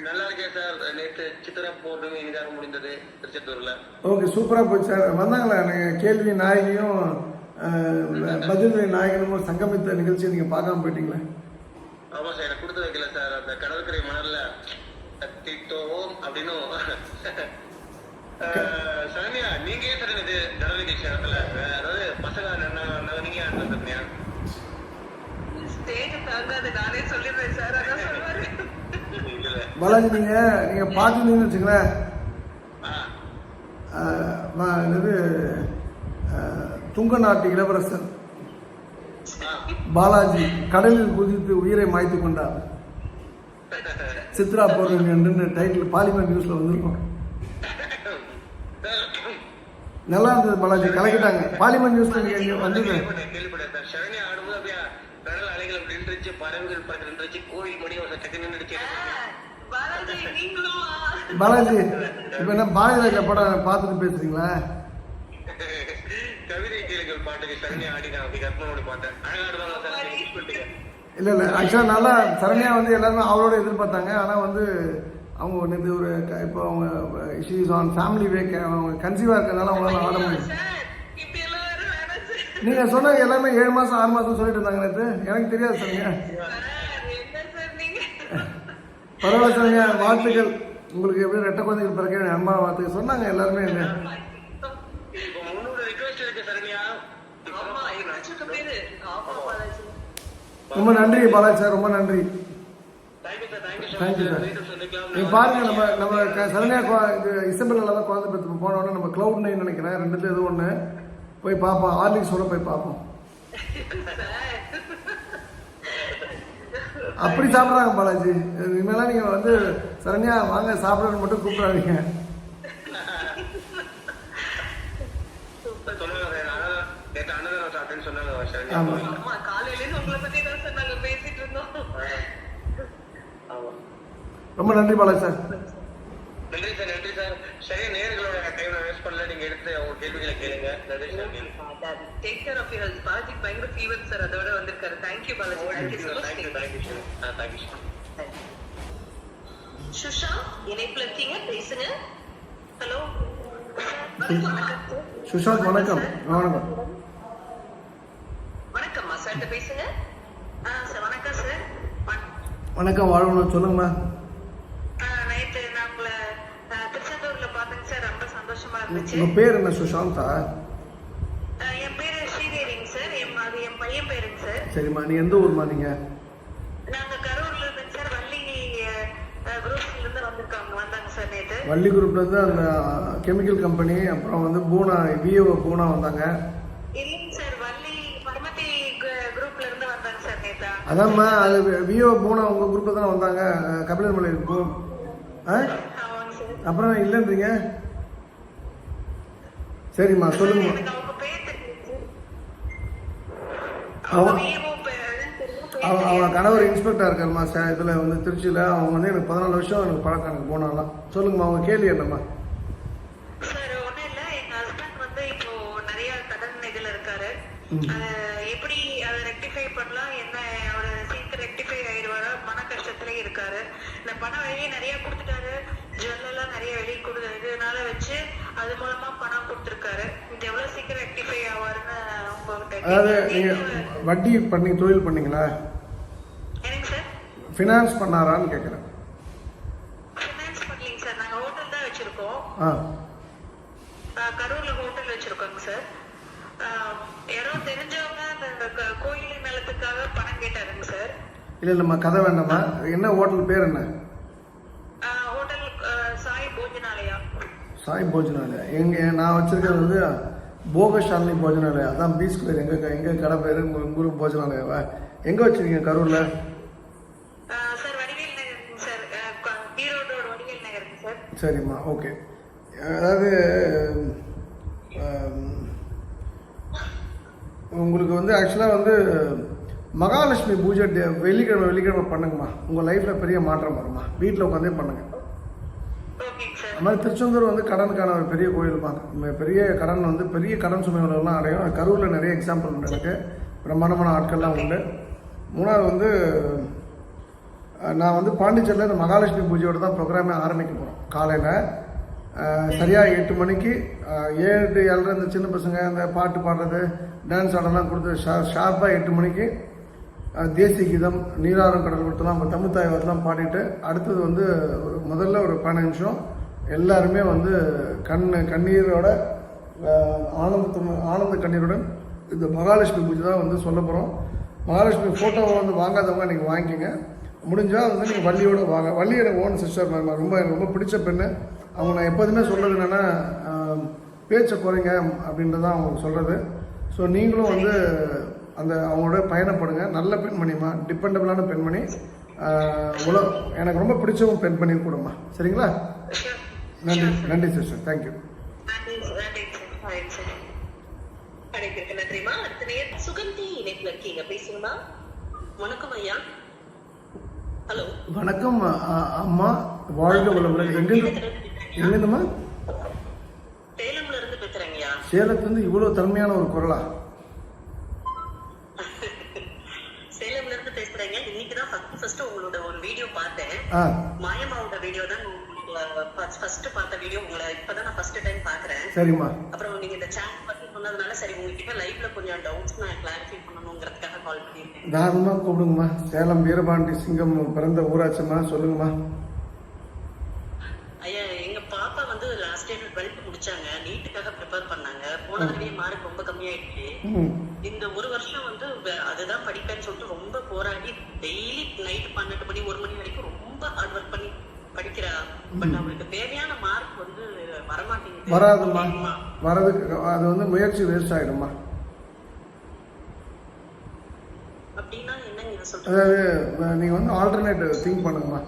நல்லா இருக்கேன் சார். நேற்று சித்திரை பௌர்ணமி இனிதாக முடிந்தது திருச்செந்தூர்ல. ஓகே, சூப்பரா போச்சு சார். வந்தாங்களா கேள்வி நாயகியும் பதில்வி நாயகனும் சங்கமித்த நிகழ்ச்சியை நீங்க பார்க்காம போயிட்டீங்களா? ஆமா சார், எனக்கு கொடுத்து வைக்கல சார். அந்த கடற்கரை மணல்ல தட்டிட்டோம் அப்படின்னு சரண்யா நீங்க ஏன் சார் இது நடவடிக்கை சேரத்துல, அதாவது பசங்க நீங்க சரண்யா ஸ்டேஜ் தாங்காது, நானே சொல்லிடுறேன் சார். அதான் சொல்லுவாரு பாலாஜி. நீங்க பாத்துட்டீங்கன்னு வச்சுங்களேன், துங்க நாட்டு இளவரசர் பாலாஜி கடலில் குதித்து உயிரை மாய்த்து கொண்டார். சித்ரா பௌர்ணமி டைட்டில் பார்லிமெண்ட் நியூஸ்ல வந்திருக்கும். நல்லா இருந்தது பாலாஜி, கலக்கிட்டாங்க. பார்லிமெண்ட் நியூஸ்ல வந்தது. கேள்விப்பட்டேன் சார். சரண்யா ஆடும்போது அப்படியே கடல் அலைகள் அப்படி நின்றுச்சு, பறவைகள் பறக்க நின்றுச்சு, கோவில் மணி ஒரு டக்கு நின்றுச்சு. பாலாஜி நீங்களும் பாலாஜி இப்ப என்ன பாரதிராஜா படம் பார்த்துட்டு பேசுறீங்களா? கவிதை கேளுங்கள் பாட்டுக்கு சரண்யா ஆடினா அப்படி கற்பனோடு பார்த்தேன். அழகாடுவாங்க சார். இல்ல இல்ல, ஆக்சுவலா நல்லா சரண்யா வந்து எல்லாருமே அவளோட எதிர்பார்த்தாங்க. ஆனா வந்து அவங்க நேற்று ஒரு இப்போ அவங்க she is on family wake, அவங்க கன்சீவா இருக்கிறதுனால அவங்களால ஆட முடியும். இப்படி எல்லாம் வேற வேணாம் சார். நீங்க சொன்ன எல்லாமே 7 மாசம் 6 மாசம் சொல்லிட்டு இருந்தாங்க நேற்று. எனக்கு தெரியாது சரண்யா. என்ன சார் நீங்க? பரவாயில்ல சரண்யா, வாழ்த்துக்கள். உங்களுக்கு எப்படி ரெட்டை குழந்தைகள் பிறக்க அம்மா வாழ்த்துக்கள் சொன்னாங்க எல்லாருமே. இப்போ உன்னோட ரிக்வெஸ்ட் இருக்கு சரண்யா. ஆமா எங்க பேரு ஆமா பாலாஜி. ரொம்ப நன்றி பாலாஜி சார், ரொம்ப நன்றி. Thank you sir. Thank you sir. சந்திக்கலாம். நீங்க பாருங்க, நம்ம சரண்யா இது இசம்பெல்ல தான் குழந்தை பெற்று போன உடனே நம்ம கிளவுட் 9 நினைக்கிறேன், ரெண்டுத்துல ஏதோ ஒன்று போய் பார்ப்போம். ஹார்லிக்ஸோட போய் பார்ப்போம். அப்படி சாப்பிட்றாங்க பாலாஜி. இனிமேலாம் நீங்க வந்து சரண்யா வாங்க சாப்பிடணும்னு மட்டும் கூப்பிடாதீங்க. ஆமா, ஆமா காலையில இருந்து உங்களை பத்தி தான் சார் நாங்க பேசிட்டு இருந்தோம். ரொம்ப நன்றி பாலாஜி சார். நன்றி சார். நன்றி சார். சரியா நேர்களோட டைம் வேஸ்ட் பண்ணல. நீங்க எடுத்து அவங்க கேள்விகளை கேளுங்க. நன்றி sir. Take care of your health. Balaji பயங்கர ஃபீவர் சார், அதோட வந்திருக்காரு. Thank you Balaji. Thank you sir. Susha இணைப்புல இருக்கீங்க, பேசுங்க. ஹலோ சுஷாந்த் வணக்கம். வணக்கம் வணக்கம்மா சார்ட்ட பேசுங்க. சார் வணக்கம் சார். வணக்கம், வாழ்வணும் சொல்லுங்கம்மா. நைட்டு நான் உங்களை திருச்செந்தூர்ல பார்த்தேங்க சார், ரொம்ப சந்தோஷமா இருந்துச்சு. உங்க பேர் என்ன சுஷாந்தா? என் பேரு ஸ்ரீதேவிங்க சார். அது என் பையன் பேருங்க சார். சரிம்மா, நீ எந்த ஊர்மா? நீங்க? நாங்க கரூர்ல இருந்துங்க சார். வள்ளி குரூப்ல இருந்து வந்தாங்க சார் நேற்று. வள்ளி குரூப்ல இருந்து அந்த கெமிக்கல் கம்பெனி, அப்புறம் வந்து பூனா விஓ பூனா வந்தாங்க. இல்லைங்க சார், வள்ளி பரமத்தி குரூப்ல இருந்து வந்தாங்க சார் நேற்று. அதான்மா, அது விஓ பூனா உங்க குரூப்ல தானே வந்தாங்க, கபிலர் மலை இருக்கும். ஆமாங்க சார். அப்புறம் இல்லைன்றீங்க. சரிம்மா சொல்லுங்கம்மா. எனக்கு அவங்க பேர் தெரியுது. அவங்க கணவர் இன்ஸ்பெக்டர் இருக்காருமா இதுல வந்து திருச்சியில. அவங்க வந்து எனக்கு 14 வருஷம் எனக்கு பழக்கம், எனக்கு போனாலாம். சொல்லுங்கம்மா, அவங்க கேள்வி என்னம்மா? சார் ஒண்ணும் இல்ல, எங்க ஹஸ்பண்ட் வந்து இப்போ நிறைய கடன் இதுல இருக்காரு. எப்படி அதை ரெக்டிஃபை பண்ணலாம், என்ன அவரு சீக்கிரம் ரெக்டிஃபை ஆயிடுவாரா, பண கஷ்டத்திலே இருக்காரு. இந்த பணம் வெளியே நிறைய கொடுத்துட்டாரு, ஜுவல்லாம் நிறைய வெளியே இதனால வச்சு அது மூலமா பணம் கொடுத்துருக்காரு. இது எவ்வளவு சீக்கிரம் ரெக்டிஃபை ஆவாருன்னு அதாவது நீங்க உங்ககிட்ட வட்டி பண்ணி தொழில் பண்ணீங்களா? என்னங்க சார்? ஃபினான்ஸ் பண்ணாரான்னு கேட்குறேன். ஃபைனான்ஸ் பண்ணலீங்க சார், நாங்க ஹோட்டல் தான் வச்சிருக்கோம். கரூர்ல ஹோட்டல் வச்சிருக்கோங்க சார். யாரோ தெரிஞ்சவங்க அந்த கோயில் நிலத்துக்காக பணம் கேட்டாருங்க சார். இல்லை இல்லைம்மா, கதை வேண்டாம்மா. என்ன ஹோட்டல் பேர் என்ன? ஹோட்டல் சாய் போஜனாலயா. சாய் போஜனாலயா. நான் வச்சிருக்கிறது வந்து போகஷாலினி போஜனாலயா. அதான் பீச் பேர். எங்க கடை பேர் உங்க போஜனாலயாவா? எங்க வச்சிருக்கீங்க கரூர்ல? சார் வடிவேல் நகருங்க சார். ஈரோடு வடிவேல் நகருங்க சார். சரிம்மா, ஓகே. அதாவது உங்களுக்கு வந்து ஆக்சுவலாக வந்து மகாலட்சுமி பூஜை வெள்ளிக்கிழமை பண்ணுங்கம்மா. உங்கள் லைஃப்பில் பெரிய மாற்றம் வருமா. வீட்டில் உட்காந்தே பண்ணுங்க. அது மாதிரி திருச்செந்தூர் வந்து கடனுக்கான ஒரு பெரிய கோயில்மா. பெரிய கடன் வந்து பெரிய கடன் சுமைகளெல்லாம் அடையும். கரூரில் நிறைய எக்ஸாம்பிள் உண்டு, எனக்கு பிரமாண்டமான ஆட்கள்லாம் உண்டு. மூணாவது வந்து நான் வந்து பாண்டிச்சேரியில் இந்த மகாலட்சுமி பூஜையோடு தான் ப்ரோக்ராமே ஆரம்பிக்க போகிறோம். காலையில் சரியாக 8 மணிக்கு 7-7:30 இந்த சின்ன பசங்க இந்த பாட்டு பாடுறது, டான்ஸ் ஆடலாம் கொடுத்து ஷார்ப்பாக 8 மணிக்கு தேசிய கீதம், நீராறும் கடல் கொடுத்தலாம், நம்ம தமிழ் தாய்வாரெலாம் பாடிட்டு, அடுத்தது வந்து முதல்ல ஒரு 15 நிமிஷம் எல்லாருமே வந்து கண்ணீரோட ஆனந்த கண்ணீருடன் இந்த மகாலட்சுமி பூஜை தான் வந்து சொல்ல போகிறோம். மகாலட்சுமி ஃபோட்டோவை வந்து வாங்காதவங்க நீங்கள் வாங்கிக்கோங்க. முடிஞ்சால் வந்து நீங்கள் வள்ளியோட வாங்க. வள்ளி எனக்கு ஓன் சிஸ்டர், எனக்கு ரொம்ப பிடிச்ச பெண்ணு. அவங்க நான் எப்போதுமே சொல்கிறது என்னென்னா, பேச்சை குறைங்க அப்படின்றதான் அவங்க சொல்கிறது. ஸோ நீங்களும் வந்து அந்த அவங்களோட பயணப்படுங்க. நல்ல பெண்மணிமா, டிபெண்டபிளான பெண்மணி, எனக்கு ரொம்ப பிடிச்சவங்க பெண்மணி கூடமா. சரிங்களா? நன்றி நன்றி சிஸ்டர், தேங்க்யூ. நன்றிமா. அடுத்த நேர் சுகந்தி இணைப்புல இருக்கீங்க, பேசுங்கம்மா. வணக்கம் ஐயா. ஹலோ. வணக்கம் அம்மா, வாழ்க வளமுடன். எங்கேருந்துமா? சேலம்ல இருந்து பேசுறேங்கய்யா. சேலத்துலேருந்து இவ்வளவு தன்மையான ஒரு குரலா? சேலம்ல இருந்து பேசுறேங்க. இன்னைக்குதான் ஃபர்ஸ்ட் உங்களோட ஒரு வீடியோ பார்த்தேன். மாயமாவோட வீடியோ தான் ஃபர்ஸ்ட் பார்த்த வீடியோ. உங்களை இப்பதான் நான் ஃபர்ஸ்ட் டைம் பாக்குறேன். சரிம்மா. அப்புறம் நீங்க இந்த சாட் பத்தி சொன்னதுனால சரி உங்ககிட்ட லைவ்ல கொஞ்சம் டவுட்ஸ் நான் கிளாரிஃபை பண்ணணுங்கிறதுக்காக கால் பண்ணிருக்கேன். தாராளமா கூப்பிடுங்கம்மா. சேலம் வீரபாண்டி சிங்கம் பிறந்த ஊராட்சிமா, சொல்லுங்கம்மா. ஐயா, எங்க பாப்பா வந்து லாஸ்ட் இயர் 12th முடிச்சாங்க. நீட்டுக்காக ப்ரிப்பேர் பண்ணாங்க. போன தடவையே மார்க் ரொம்ப கம்மியாயிடுச்சு. இந்த ஒரு வருஷம் வந்து அதுதான் படிப்பேன்னு சொல்லிட்டு ரொம்ப போராடி டெய்லி நைட் 12 மணி 1 மணி வரைக்கும் ரொம்ப ஹார்ட் ஒர்க் பண்ணி படிக்கிறா. பட் அவளுக்கு தேவையான மார்க் வந்து வரமாட்டேங்குது. வராதுமா, வரதுக்கு அது வந்து முயற்சி வேஸ்ட் ஆயிடுமா. அப்படின்னா என்னங்க சொல்றீங்க? அதாவது நீங்க வந்து ஆல்டர்னேட் திங்க் பண்ணுங்கம்மா.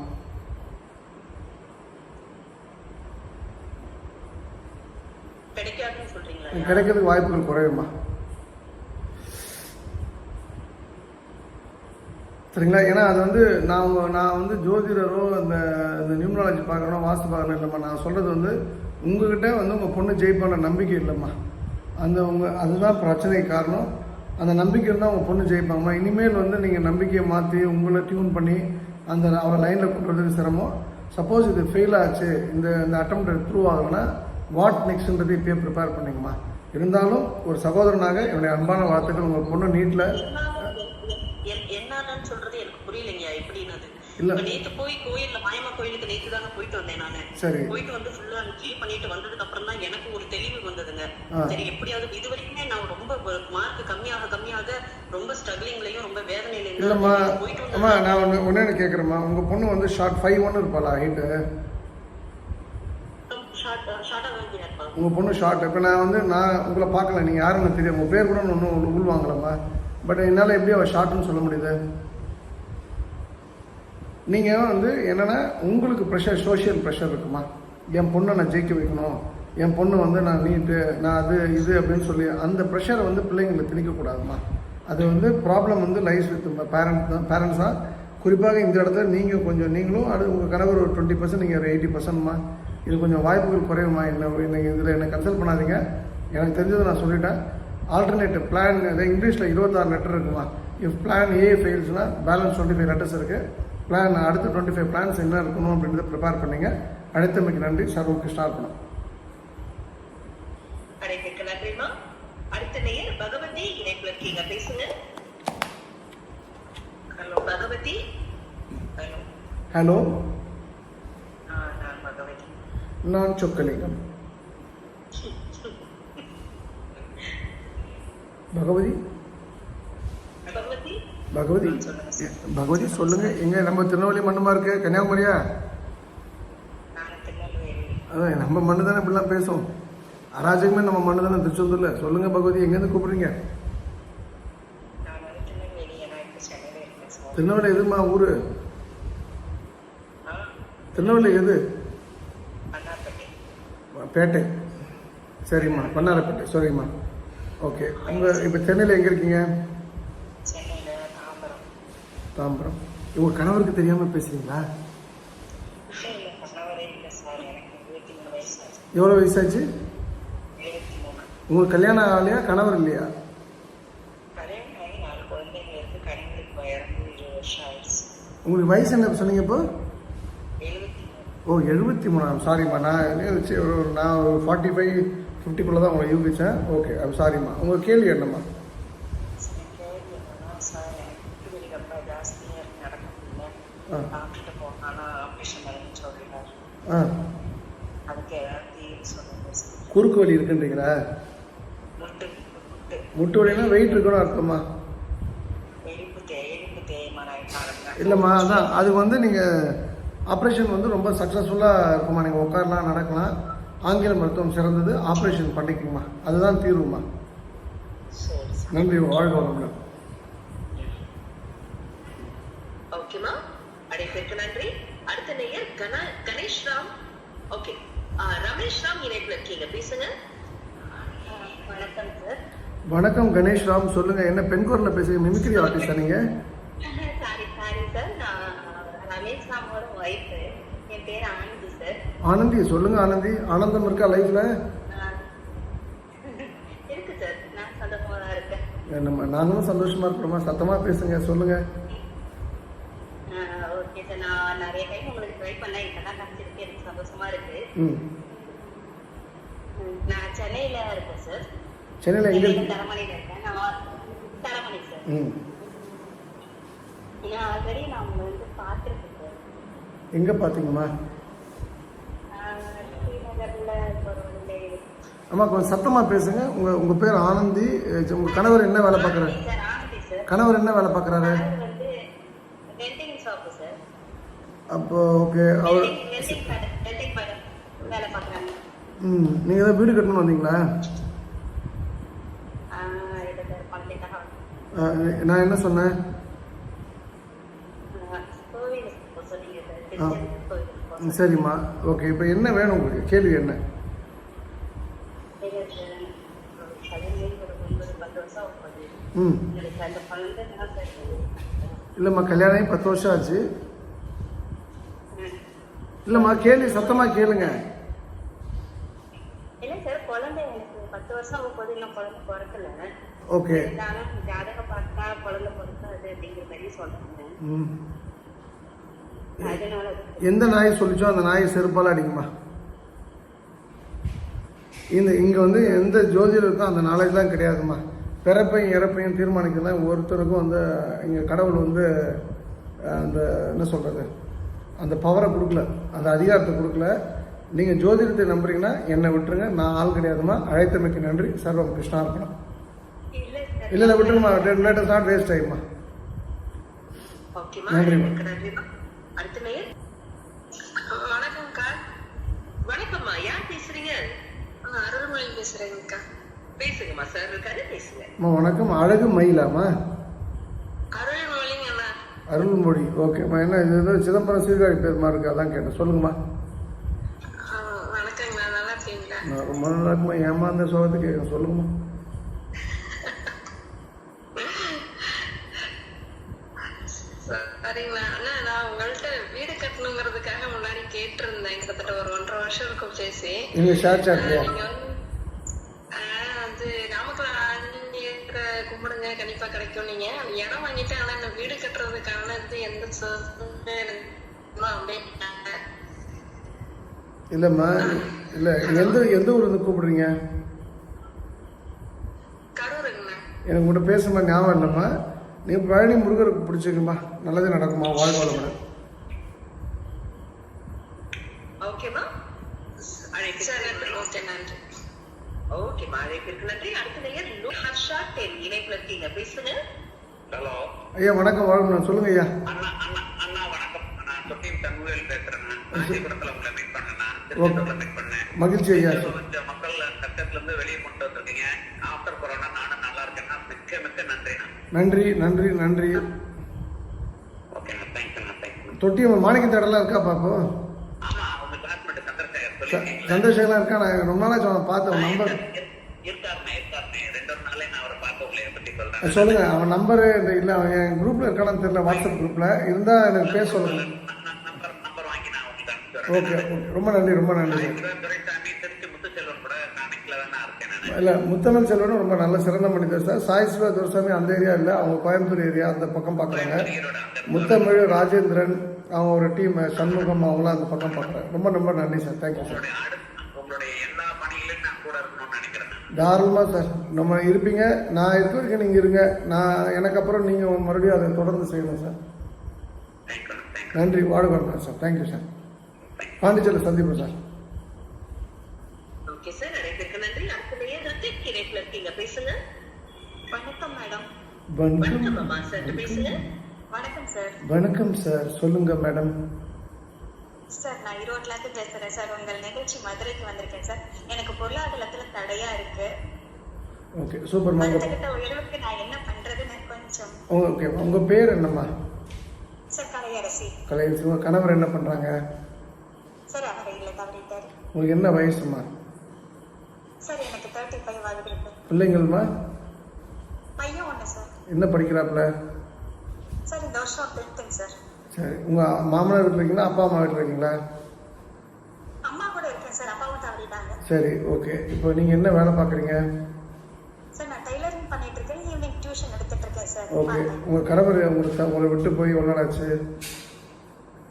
கிடைக்காதுன்னு சொல்றீங்களா? கிடைக்கிறதுக்கு வாய்ப்புகள் குறையுமா. சரிங்களா? ஏன்னா அது வந்து நான் வந்து ஜோதிடரோ இந்த நியூமராலஜி பார்க்கணும், வாஸ்து பார்க்கணும் இல்லைம்மா. நான் சொல்கிறது வந்து உங்ககிட்ட வந்து உங்கள் பொண்ணு ஜெயிப்பான நம்பிக்கை இல்லைம்மா. அதுதான் பிரச்சனைக்கு காரணம். அந்த நம்பிக்கை இருந்தால் உங்கள் பொண்ணு ஜெயிப்பாங்கம்மா. இனிமேல் வந்து நீங்கள் நம்பிக்கையை மாற்றி உங்களை டியூன் பண்ணி அவரை லைனில் கொண்டு வரதுக்கு சிரமம். சப்போஸ் இது ஃபெயில் ஆச்சு, இந்த அட்டெம்ப்ட் த்ரூ ஆகலைன்னா வாட் நெக்ஸ்ட்ன்றது இப்பயே ப்ரிப்பேர் பண்ணிங்கம்மா. இருந்தாலும் ஒரு சகோதரனாக என்னுடைய அன்பான வாழ்த்துக்கள். உங்கள் பொண்ணு நீட்டில் என்னன்னு சொல்றது எனக்கு புரியலைங்க. எப்படின்னு இல்ல நேத்து போய் கோயில்ல மாயமா கோயிலுக்கு நேத்து தாங்க போயிட்டு வந்தேன் நானு. சரி, போயிட்டு வந்து ஃபுல்லா கிளீன் பண்ணிட்டு வந்ததுக்கு அப்புறம் தான் எனக்கு ஒரு தெளிவு வந்ததுங்க. சரி, எப்படியாவது இது வரைக்குமே நான் ரொம்ப மார்க் கம்மியாக ரொம்ப ஸ்ட்ரகிளிங்லயும் ரொம்ப வேதனையிலையும் இல்லம்மா. அம்மா, நான் ஒன்னே கேக்குறேம்மா. உங்க பொண்ணு வந்து ஷார்ட் 5'1" இருப்பாளா ஹைட்டு? உங்க பொண்ணு ஷார்ட். இப்போ நான் உங்களை பார்க்கல, நீங்க யாருன்னு தெரியும், உங்க பேர் கூட ஒன்றும் உள்வாங்கலம்மா. பட் என்னால் எப்படி அவள் ஷார்ட்னு சொல்ல முடியுது? நீங்கள் வந்து என்னென்னா உங்களுக்கு ப்ரெஷர், சோஷியல் ப்ரெஷர் இருக்குமா. என் பொண்ணை நான் ஜெயிக்க வைக்கணும், என் பொண்ணு வந்து நான் நீட்டு, நான் அது இது அப்படின்னு சொல்லி அந்த ப்ரெஷரை வந்து பிள்ளைங்களை திணிக்கக்கூடாதுமா. அது வந்து ப்ராப்ளம் வந்து லைஸ் வித் பேரண்ட்ஸ் தான். குறிப்பாக இந்த இடத்துல நீங்கள் கொஞ்சம் நீங்களும் உங்கள் கணவர் ஒரு 20%, நீங்கள் ஒரு 80%மா. இது கொஞ்சம் வாய்ப்புகள் குறையுமா. இதில் என்னை கன்சல்ட் பண்ணாதீங்க. எனக்கு தெரிஞ்சதை நான் சொல்லிட்டேன். ஆல்டர்னேட்டிவ் பிளான் இங்கிலீஷில் 26 லெட்டர் இருக்குமா. இஃப் பிளான் ஏ ஃபெயில்ஸ்னா பேலன்ஸ் 25 லெட்டர்ஸ் இருக்குது. பிளான் அடுத்து 25 பிளான்ஸ் என்ன இருக்கணும் அப்படின்றத ப்ரிப்பேர் பண்ணிங்க. அழைத்தமைக்கு நன்றி. சர்வக்கு ஸ்டார்ட் பண்ணும். அடுத்த நேயர் பகவதி இணைப்புல இருக்கீங்க, பேசுங்க. ஹலோ பகவதி. ஹலோ, நான் பகவதி. நான் சொக்கலிங்கம். பகவதி பகவதி பகவதி சொல்லுங்க. எங்க நம்ம திருநெல்வேலி மண்ணுமா இருக்கு, கன்னியாகுமரியா? அதான் நம்ம மண்ணு தானே இப்படிலாம் பேசும். அராஜகமே நம்ம மண்ணு தானே திருச்செந்தூர்ல. சொல்லுங்க பகவதி, எங்கேருந்து கூப்பிடுறீங்க? திருநெல்வேலி எதுமா ஊரு? திருநெல்வேலி எது? பேட்டை. சரிம்மா, பண்ணாரப்பேட்டை. சரிம்மா, ஓகே. இப்போ சென்னையில் எங்கே இருக்கீங்க? தாம்பரம். உங்கள் கணவருக்கு தெரியாமல் பேசுறீங்களா? எவ்வளோ வயசாச்சு உங்களுக்கு? கல்யாணம் ஆகலையா? கணவர் இல்லையா? உங்களுக்கு வயசு என்ன சொன்னீங்க இப்போ? ஓ, 73. சாரிம்மா, நான் வச்சு நான் ஒரு 45-50 தான் உங்களை யூகிச்சேன். ஓகே, அது சாரிம்மா. உங்கள் கேள்வி என்னம்மா? குறுக்கு வலி இருக்குன்றீங்களா? முட்டு வலினா வெயிட் இருக்கணும் அர்த்தமா? இல்லைம்மா, அதான் அது வந்து நீங்கள் ஆப்ரேஷன் வந்து ரொம்ப சக்ஸஸ்ஃபுல்லாக இருக்குமா. நீங்கள் உட்காரலாம், நடக்கலாம். ஆங்கில மருத்துவம் சிறந்தது. ஆப்ரேஷன் பண்ணிக்குமா, அதுதான் தீர்வுமா. நன்றி, வாழ்க வளமுடன். அழைப்பிற்கு நன்றி. அடுத்த நேயர் கணேஷ் ராம். ஓகே, ரமேஷ் ராம் இணைப்புல இருக்கீங்க, பேசுங்க. வணக்கம் சார். வணக்கம் கணேஷ் ராம், சொல்லுங்க. என்ன பெண் குரல்ல பேசுங்க? மிமிக்ரி ஆர்டிஸ்டா நீங்க? சாரி சார், நான் ரமேஷ் ராமோட ஒய்ஃப். என் பேர் ஆனந்தி சார். ஆனந்தி, சொல்லுங்க ஆனந்தி. ஆனந்தம் இருக்கா லைஃப்ல? இருக்கு சார், நான் சந்தோஷமா தான் இருக்கேன். நாங்களும் சந்தோஷமா இருக்கிறோமா? சத்தமா பேசுங்க, சொல்லுங்க. ஓகே சார், நான் நிறைய டைம் உங்களுக்கு ட்ரை பண்ணேன், இப்பதான் கிடைச்சிருக்கு, எனக்கு சந்தோஷமா இருக்கு. நான் சென்னையில இருக்கேன் சார். சென்னையில எங்க? தரமணியில இருக்கேன். நான் தரமணி சார். நான் ஆல்ரெடி நான் உங்களை வந்து பார்த்துருக்கேன் சார். எங்க பாத்தீங்கம்மா? ஸ்ரீநகர்ல ஒரு அம்மா கொஞ்சம் சத்தமா பேசுங்க. உங்க பேர் ஆனந்தி. உங்க கணவர் என்ன வேலை பார்க்கறாரு? ஆனந்தி சார். கணவர் என்ன வேலை பார்க்கறாரு? வந்து வெல்டிங் ஷாப் சார். அப்போ ஓகே, அவர் வெல்டிங் வேலை பார்க்கறாங்க. நீங்க ஏதாவது வீடு கட்டணும் வந்தீங்களா? நான் என்ன சொன்னேன்? சரிம்மா, ஓகே. இப்போ என்ன வேணும் உங்களுக்கு? கேள்வி என்ன? இல்லைம்மா, கல்யாணம் 10 வருஷம் ஆச்சு. இல்லைம்மா, கேள்வி சத்தமா கேளுங்க. இல்ல சார், குழந்தை எனக்கு 10 வருஷம் ஆகும் போது இன்னும் குழந்தை பிறக்கல. ஓகே, ஜாதகம் பார்த்தா குழந்தை பிறக்காது அப்படிங்கிற மாதிரி சொல்றாங்க. அதனால எந்த நாய் சொல்லிச்சோ அந்த நாயை செருப்பால அடிக்குமா? இங்க வந்து எந்த ஜோதிடருக்கும் அந்த நாலேஜ் தான் கிடையாதுமா. பிறப்பையும் இறப்பையும் தீர்மானிக்கலாம் ஒருத்தருக்கும் வந்து இங்க கடவுள் வந்து அந்த என்ன சொல்றது, அந்த பவரை கொடுக்கல, அந்த அதிகாரத்தை கொடுக்கல. நீங்க ஜோதிடத்தை நம்புறீங்கன்னா என்னை விட்டுருங்க, நான் ஆள் கிடையாதுமா. அழைத்தமைக்கு நன்றி. சர்வம் கிருஷ்ணார்ப்பணம். இல்ல விட்டுருமா, லேட் இஸ் நாட் வேஸ்ட் டைம்மா. நன்றிம்மா. அடுத்த நேயர். வணக்கம்க்கா. வணக்கம்மா, யார் பேசுறீங்க? அருள்மொழி பேசுறேங்கக்கா. பேசுங்கம்மா, சார் இருக்காரு, பேசுங்க. வணக்கம். அழகு மயிலாமா? அருள்மொழிங்க. அருள்மொழி, ஓகேம்மா. என்ன இது ஏதோ சிதம்பரம் சீர்காழி பேருமா இருக்கு, அதான் கேட்டேன். சொல்லுங்கம்மா. வணக்கங்கண்ணா, நல்லா இருக்கீங்களா? நான் ரொம்ப நல்லா இருக்குமா. ஏமாந்த சோகத்தை கேட்க சொல்லுங்கம்மா. சரிங்களா அண்ணா, நான் உங்கள்கிட்ட வீடு கட்டணுங்கிறதுக்காக முன்னாடி கேட்டிருந்தேன். கிட்டத்தட்ட ஒரு 1.5 வருஷம் இருக்கும் பேசி. நீங்க ஷேர் சாட்லையா? நீங்க வந்து நாமக்கல் நீங்க கும்பிடுங்க, கண்டிப்பா கிடைக்கும். நீங்க இடம் வாங்கிட்டு, ஆனா இந்த வீடு கட்டுறதுக்கான எந்த இல்லம்மா, இல்ல எந்த ஊர்ல இருந்து கூப்பிடுறீங்க? கரூருங்கண்ணா. எனக்கு உங்கள்கிட்ட பேசுமா ஞாபகம் இல்லைம்மா. நீ பழனி முருகருக்கு பிடிச்சிருக்குமா, நல்லதே நடக்குமா, வாழ்வாளம். ஓகேமா, ஓகே நன்றி. ஓகேமா, அழைப்பிற்கு நன்றி. அடுத்த நேயர் ஹர்ஷா டென் இணைப்புல இருக்கீங்க, பேசுங்க. ஹலோ ஐயா, வணக்கம். வாழ்க்கணும், சொல்லுங்க ஐயா. அண்ணா வணக்கம். நான் தொட்டியம் தன்முவேல் பேசுறேன். காஞ்சிபுரத்துல உங்களை மீட் பண்ணேன். மகிழ்ச்சி ஐயா. மக்கள் கட்டத்துல இருந்து வெளியே கொண்டு வந்திருக்கீங்க. ஆஃப்டர் கொரோனா நானும் நல்லா இருக்கேன்னா மிக்க நன்றி. நன்றி நன்றி நன்றி. ஓகேண்ணா, தேங்க்யூண்ணா, தேங்க்யூ. தொட்டியம் மாணிக்க தேடலாம் இருக்கா பாப்போ? ஆமா, அவங்க கிளாஸ்மேட் சந்திரசேகர் சந்திரசேகர்லாம் இருக்கா? நான் ரொம்ப நாளாச்சு அவன் பார்த்தேன். நம்பர் இருக்காருண்ணே. 2 நாளே நான் அவரை பார்க்க உங்களை பத்தி சொல்றேன். சொல்லுங்க. அவன் நம்பரு இல்ல, அவன் என் குரூப்ல இருக்கானு தெரியல, வாட்ஸ்அப் குரூப்ல இருந்தா எனக்கு பேச சொல்லுங்க. நம்பர் வாங்கி நான் உங்களுக்கு ஓகே, ரொம்ப நன்றி, ரொம்ப நன்றி. துரைசாமி, திருச்சி முத்துச்செல்வன் கூட கனெக்ட்ல தானே இருக்கேன் நான். இல்ல, முத்தமிழ் செல்வனும் ரொம்ப நல்ல சிறந்த மனிதர் சார். சாய்ஸ்வா துரைசாமி அந்த ஏரியா இல்ல, அவங்க கோயம்புத்தூர் ஏரியா அந்த பக்கம் பாக்குறாங்க. முத்தமிழ், ராஜேந்திரன், அவங்க ஒரு டீம், சண்முகம், அவங்களாம் அந்த பக்கம் பாக்குறாங்க. ரொம்ப ரொம்ப நன்றி சார். Thank you sir. உங்களுடைய எல்லா பணிகளிலும் நான் கூட இருக்கணும்னு நினைக்கிறேன். தாராளமா சார், நம்ம இருப்பீங்க. நான் இருக்க வரைக்கும் நீங்க இருங்க. நான் எனக்கு அப்புறம் நீங்க மறுபடியும் அதை தொடர்ந்து செய்யணும் சார். நன்றி, வாழ்வாங்க சார். Thank you sir. பாண்டிச்சேரியில் சந்திப்போம் சார். ஓகே சார், அழைப்பிற்கு நன்றி. அடுத்த நேயர் ரித்திக் இணைப்புல இருக்கீங்க, பேசுங்க. வணக்கம் மேடம். வணக்கம் அம்மா, சார் பேசுங்க. வணக்கம் சார். வணக்கம் சார், சொல்லுங்க மேடம். சார், நான் ஈரோட்ல இருந்து பேசுறேன் சார். உங்கள் நிகழ்ச்சி மதுரைக்கு வந்திருக்கேன் சார். எனக்கு பொருளாதாரத்துல தடையா இருக்கு. Okay, super. அடுத்த உயர்வுக்கு நான் என்ன பண்றதுன்னு கொஞ்சம். ஓகே, உங்க பேர் என்னம்மா? சார் கலையரசி. கலையரசி. உங்கள் கணவர் என்ன பண்ணுறாங்க? சார் அவர் இல்லை, தவறிட்டார். உங்களுக்கு என்ன வயசுமா? சார் எனக்கு 35 ஆகுது இருக்கு. பிள்ளைங்கள்மா? பையன் ஒன்று சார். என்ன படிக்கிறாப்புல? சார் இந்த வருஷம் 10th சார். சரி. உங்கள் மாமனார் வீட்டில் இருக்கீங்களா, அப்பா அம்மா வீட்டில் இருக்கீங்களா? அம்மா கூட இருக்கேன் சார், அப்பாவும் தவறிட்டாங்க. சரி, ஓகே. இப்போ நீங்கள் என்ன வேலை பார்க்குறீங்க? சார் நான் டைலரிங் பண்ணிட்டு இருக்கேன், ஈவினிங் டியூஷன் எடுத்துட்டு இருக்கேன் சார். ஓகே. உங்கள் கணவர் உங்களை விட்டு போய் எவ்வளோ நாள் ஆச்சு?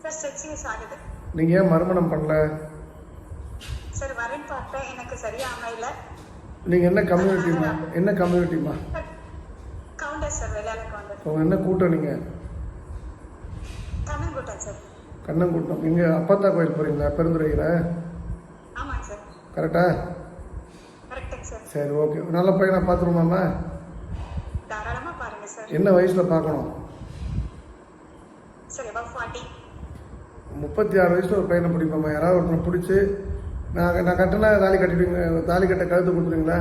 சார் 6 years ஆகுது. நீங்கள் ஏன் மறுமணம் பண்ணல? சார் வரேன்னு பார்த்தேன், எனக்கு சரியா அமையல. நீங்கள் என்ன கம்யூனிட்டிமா? என்ன கம்யூனிட்டிமா? கவுண்டர் சார், வேலையாள கவுண்டர். உங்கள் என்ன கூட்டம் நீங்கள்? கண்ணன்கூட்டம் சார். கண்ணன்கூட்டம். இங்கே அப்பத்தா கோயில் போகிறீங்களா, பெருந்துறையில்? ஆமாங்க சார். கரெக்டா? கரெக்டுங்க சார். சரி, ஓகே. நல்ல பையனை பார்த்துருமாம்மா? தாராளமா பாருங்க சார். என்ன வயசில் பார்க்கணும்? Sir about 40. 36 வயசில் ஒரு பையனை பிடிப்போம்மா. யாராவது ஒருத்தனை பிடிச்சி நான் கட்டினா தாலி கட்டிடுவீங்க, தாலி கட்ட கழுத்து கொடுத்துருவீங்களா?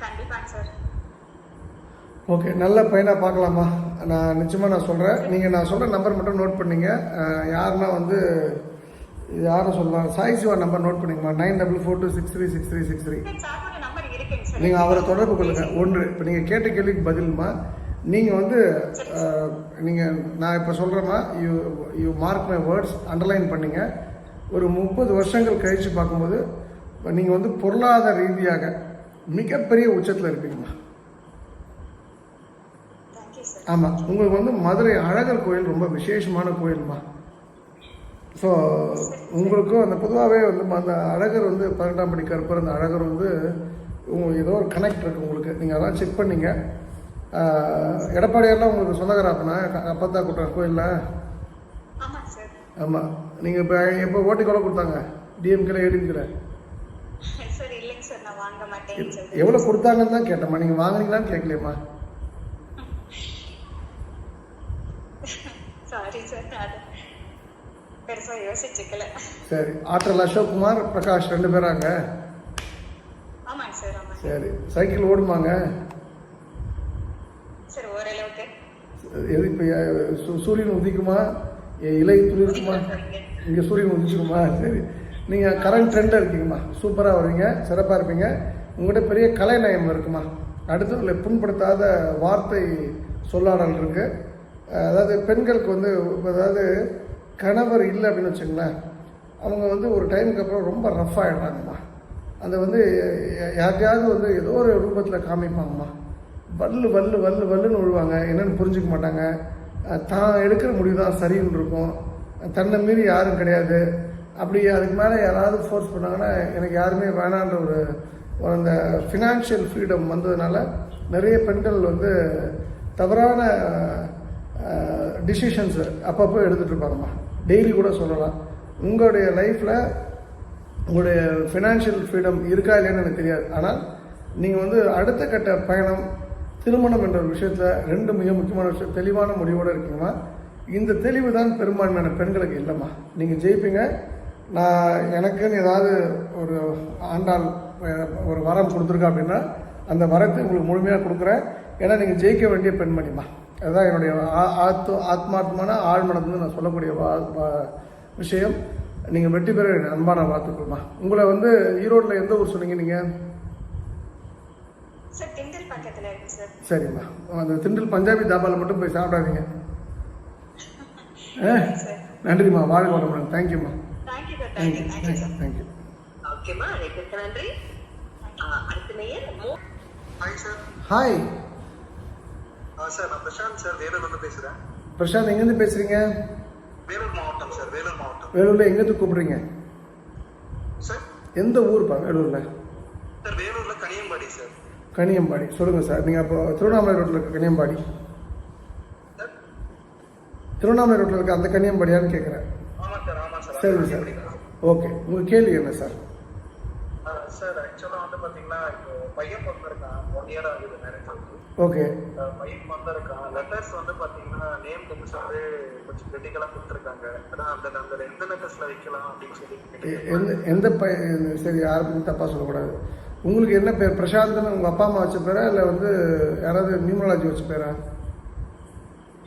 கண்டிப்பாங்க சார். ஓகே, நல்ல பையனாக பார்க்கலாமா? நான் நிச்சயமாக சொல்கிறேன். நீங்கள் நான் சொல்கிற நம்பர் மட்டும் நோட் பண்ணிங்க. யாருன்னா வந்து யாரும் சொல்லலாம், சாய் சிவா நம்பர் நோட் பண்ணிங்கம்மா. 9442636363. சாரோட நம்பர் இருக்குங்க சார். நீங்கள் அவரை தொடர்பு கொள்ளுங்கள். ஒன்று, இப்போ நீங்கள் கேட்ட கேள்விக்கு பதிலுமா, நீங்கள் வந்து நீங்கள் நான் இப்போ சொல்கிறேம்மா, you mark my words, underline பண்ணிங்க. ஒரு 30 வருஷங்கள் கழித்து பார்க்கும்போது நீங்கள் வந்து பொருளாதார ரீதியாக மிகப்பெரிய உச்சத்தில் இருப்பீங்கம்மா. ஆமாம். உங்களுக்கு வந்து மதுரை அழகர் கோயில் ரொம்ப விசேஷமான கோயில்மா. ஸோ உங்களுக்கும் அந்த பொதுவாகவே வந்து அந்த அழகர் வந்து 18ஆம் படி கருப்பர், அந்த அழகர் வந்து உங்களுக்கு ஏதோ ஒரு கனெக்ட் இருக்குது உங்களுக்கு. நீங்கள் அதெல்லாம் செக் பண்ணிங்க. எடப்பாடியாரெலாம் உங்களுக்கு சொந்தக்காராப்பண்ணா அப்பத்தா கூட்டம் கோயிலில்? ஆமாம். நீங்கள் இப்போ எப்போ ஓட்டு கொலை கொடுத்தாங்க? டிஎம்கேல ஏடிஎம்கேல? சார் இல்லைங்க சார், நான் வாங்க மாட்டேன்னு சொல்லி. எவ்வளோ கொடுத்தாங்கன்னு தான் கேட்டேம்மா, நீங்கள் வாங்கினீங்களான்னு கேட்கலையம்மா? சாரி சார், அது பெருசாக யோசிச்சுக்கல. சரி. ஆற்றல் அசோக்குமார், பிரகாஷ் 2 பேராங்க? ஆமாங்க சார். ஆமாம். சரி. சைக்கிள் ஓடுமாங்க? சார் ஓரளவுக்கு. எது இப்போ சூரியன் உதிக்குமா, இலை துளிர்க்குமா? இங்கே சூரியன் உதிச்சிருமா? சரி. நீங்கள் கரண்ட் ட்ரெண்டில் இருக்கீங்கம்மா. சூப்பராக வருவீங்க, சிறப்பாக இருப்பீங்க. உங்கள்கிட்ட பெரிய கலைநயம் இருக்குமா. அடுத்ததில் புண்படுத்தாத வார்த்தை சொல்லாடல் இருக்குது. அதாவது பெண்களுக்கு வந்து, அதாவது கணவர் இல்லை அப்படின்னு வச்சுங்களேன், அவங்க வந்து ஒரு டைமுக்கு அப்புறம் ரொம்ப ரஃப் ஆகிடுறாங்கம்மா. அதை வந்து யாருக்கையாவது வந்து ஏதோ ஒரு ரூபத்தில் காமிப்பாங்கம்மா. வல்லு வல்லு வல்லு வல்லுன்னு விழுவாங்க. என்னென்னு புரிஞ்சிக்க மாட்டாங்க. தான் எடுக்கிற முடிவு தான் சரின்னு இருக்கும். தன்னை மீறி யாரும் கிடையாது. அப்படி அதுக்கு மேலே யாராவது ஃபோர்ஸ் பண்ணாங்கன்னா எனக்கு யாருமே வேணான்ற ஒரு அந்த ஃபினான்ஷியல் ஃப்ரீடம் வந்ததுனால நிறைய பெண்கள் வந்து தவறான டிசிஷன்ஸ் அப்பப்போ எடுத்துகிட்டு இருப்பாங்கம்மா. டெய்லி கூட சொல்லலாம். உங்களுடைய லைஃப்பில் உங்களுடைய ஃபினான்ஷியல் ஃப்ரீடம் இருக்கா இல்லைன்னு எனக்கு தெரியாது. ஆனால் நீங்கள் வந்து அடுத்த கட்ட பயணம், திருமணம் என்ற ஒரு விஷயத்தில் 2 மிக முக்கியமான விஷயம், தெளிவான முடிவோடு இருக்கீங்கம்மா. இந்த தெளிவு தான் பெரும்பான்மையான பெண்களுக்கு இல்லைம்மா. நீங்கள் ஜெயிப்பீங்க. நான் எனக்குன்னு ஏதாவது ஒரு ஆண்டாள் ஒரு வரம் கொடுத்துருக்கேன் அப்படின்னா அந்த வரத்தை உங்களுக்கு முழுமையாக கொடுக்குறேன். ஏன்னா நீங்கள் ஜெயிக்க வேண்டிய பெண்மணிமா. அதுதான் என்னுடைய ஆத்மார்த்தமான ஆழ்மனது நான் சொல்லக்கூடிய விஷயம். நீங்கள் வெற்றி பெற அன்பான வாழ்த்துக்கள்மா. உங்களை வந்து ஈரோட்டில் எந்த ஊர் சொன்னீங்க நீங்கள்? சரிம்மா. அந்த திண்டில் பஞ்சாபி தாபாவில் மட்டும் போய் சாப்பிடாதீங்க. நன்றிம்மா. வாழ்க வளமுடன். தேங்க்யூம்மா. தேங்க்யூ. ஓகேம்மா, நன்றி. Hi sir. ஹாய் சார், நான் பிரசாந்த் சார், வேலூர்ல பேசுறேன். பிரசாந்த், எங்கேருந்து பேசுறீங்க? வேலூர் மாவட்டம் சார், வேலூர் மாவட்டம். வேலூர்ல எங்கேருந்து கூப்பிடுறீங்க சார்? எந்த ஊர்ப்பா வேலூர்ல? சார் வேலூர்ல கனியம்பாடி சார். கனியம்பாடி. சொல்லுங்க சார். நீங்கள் அப்போ திருவண்ணாமலை ரோட்டில் இருக்க கனியம்பாடி, திருவண்ணாமலை ரோட்டில் இருக்க அந்த கனியம்பாடியான்னு கேட்குறேன். ஆமா சார், ஆமா சார். சரிங்க சார். ஓகே. உங்கள் கேள்வி என்ன சார்? சார் ஆக்சுவலா வந்து பாத்தீங்கன்னா இப்போ பையன் பிறந்திருக்கான். 1 year ஆகுது மேரேஜ் ஆகுது. ஓகே. பையன் பிறந்திருக்கான். லெட்டர்ஸ் வந்து பாத்தீங்கன்னா நேம் டெக்ஸ் வந்து கொஞ்சம் கிரிட்டிக்கலா கொடுத்துருக்காங்க. அதான் அந்த எந்த லெட்டர்ஸ்ல வைக்கலாம் அப்படின்னு சொல்லி எந்த சரி, யாருக்கும் தப்பாக சொல்லக்கூடாது. உங்களுக்கு என்ன பேர்? பிரசாந்த்னு உங்கள் அப்பா அம்மா வச்ச பேரா இல்லை வந்து யாராவது நியூமராலஜி வச்ச பேரா?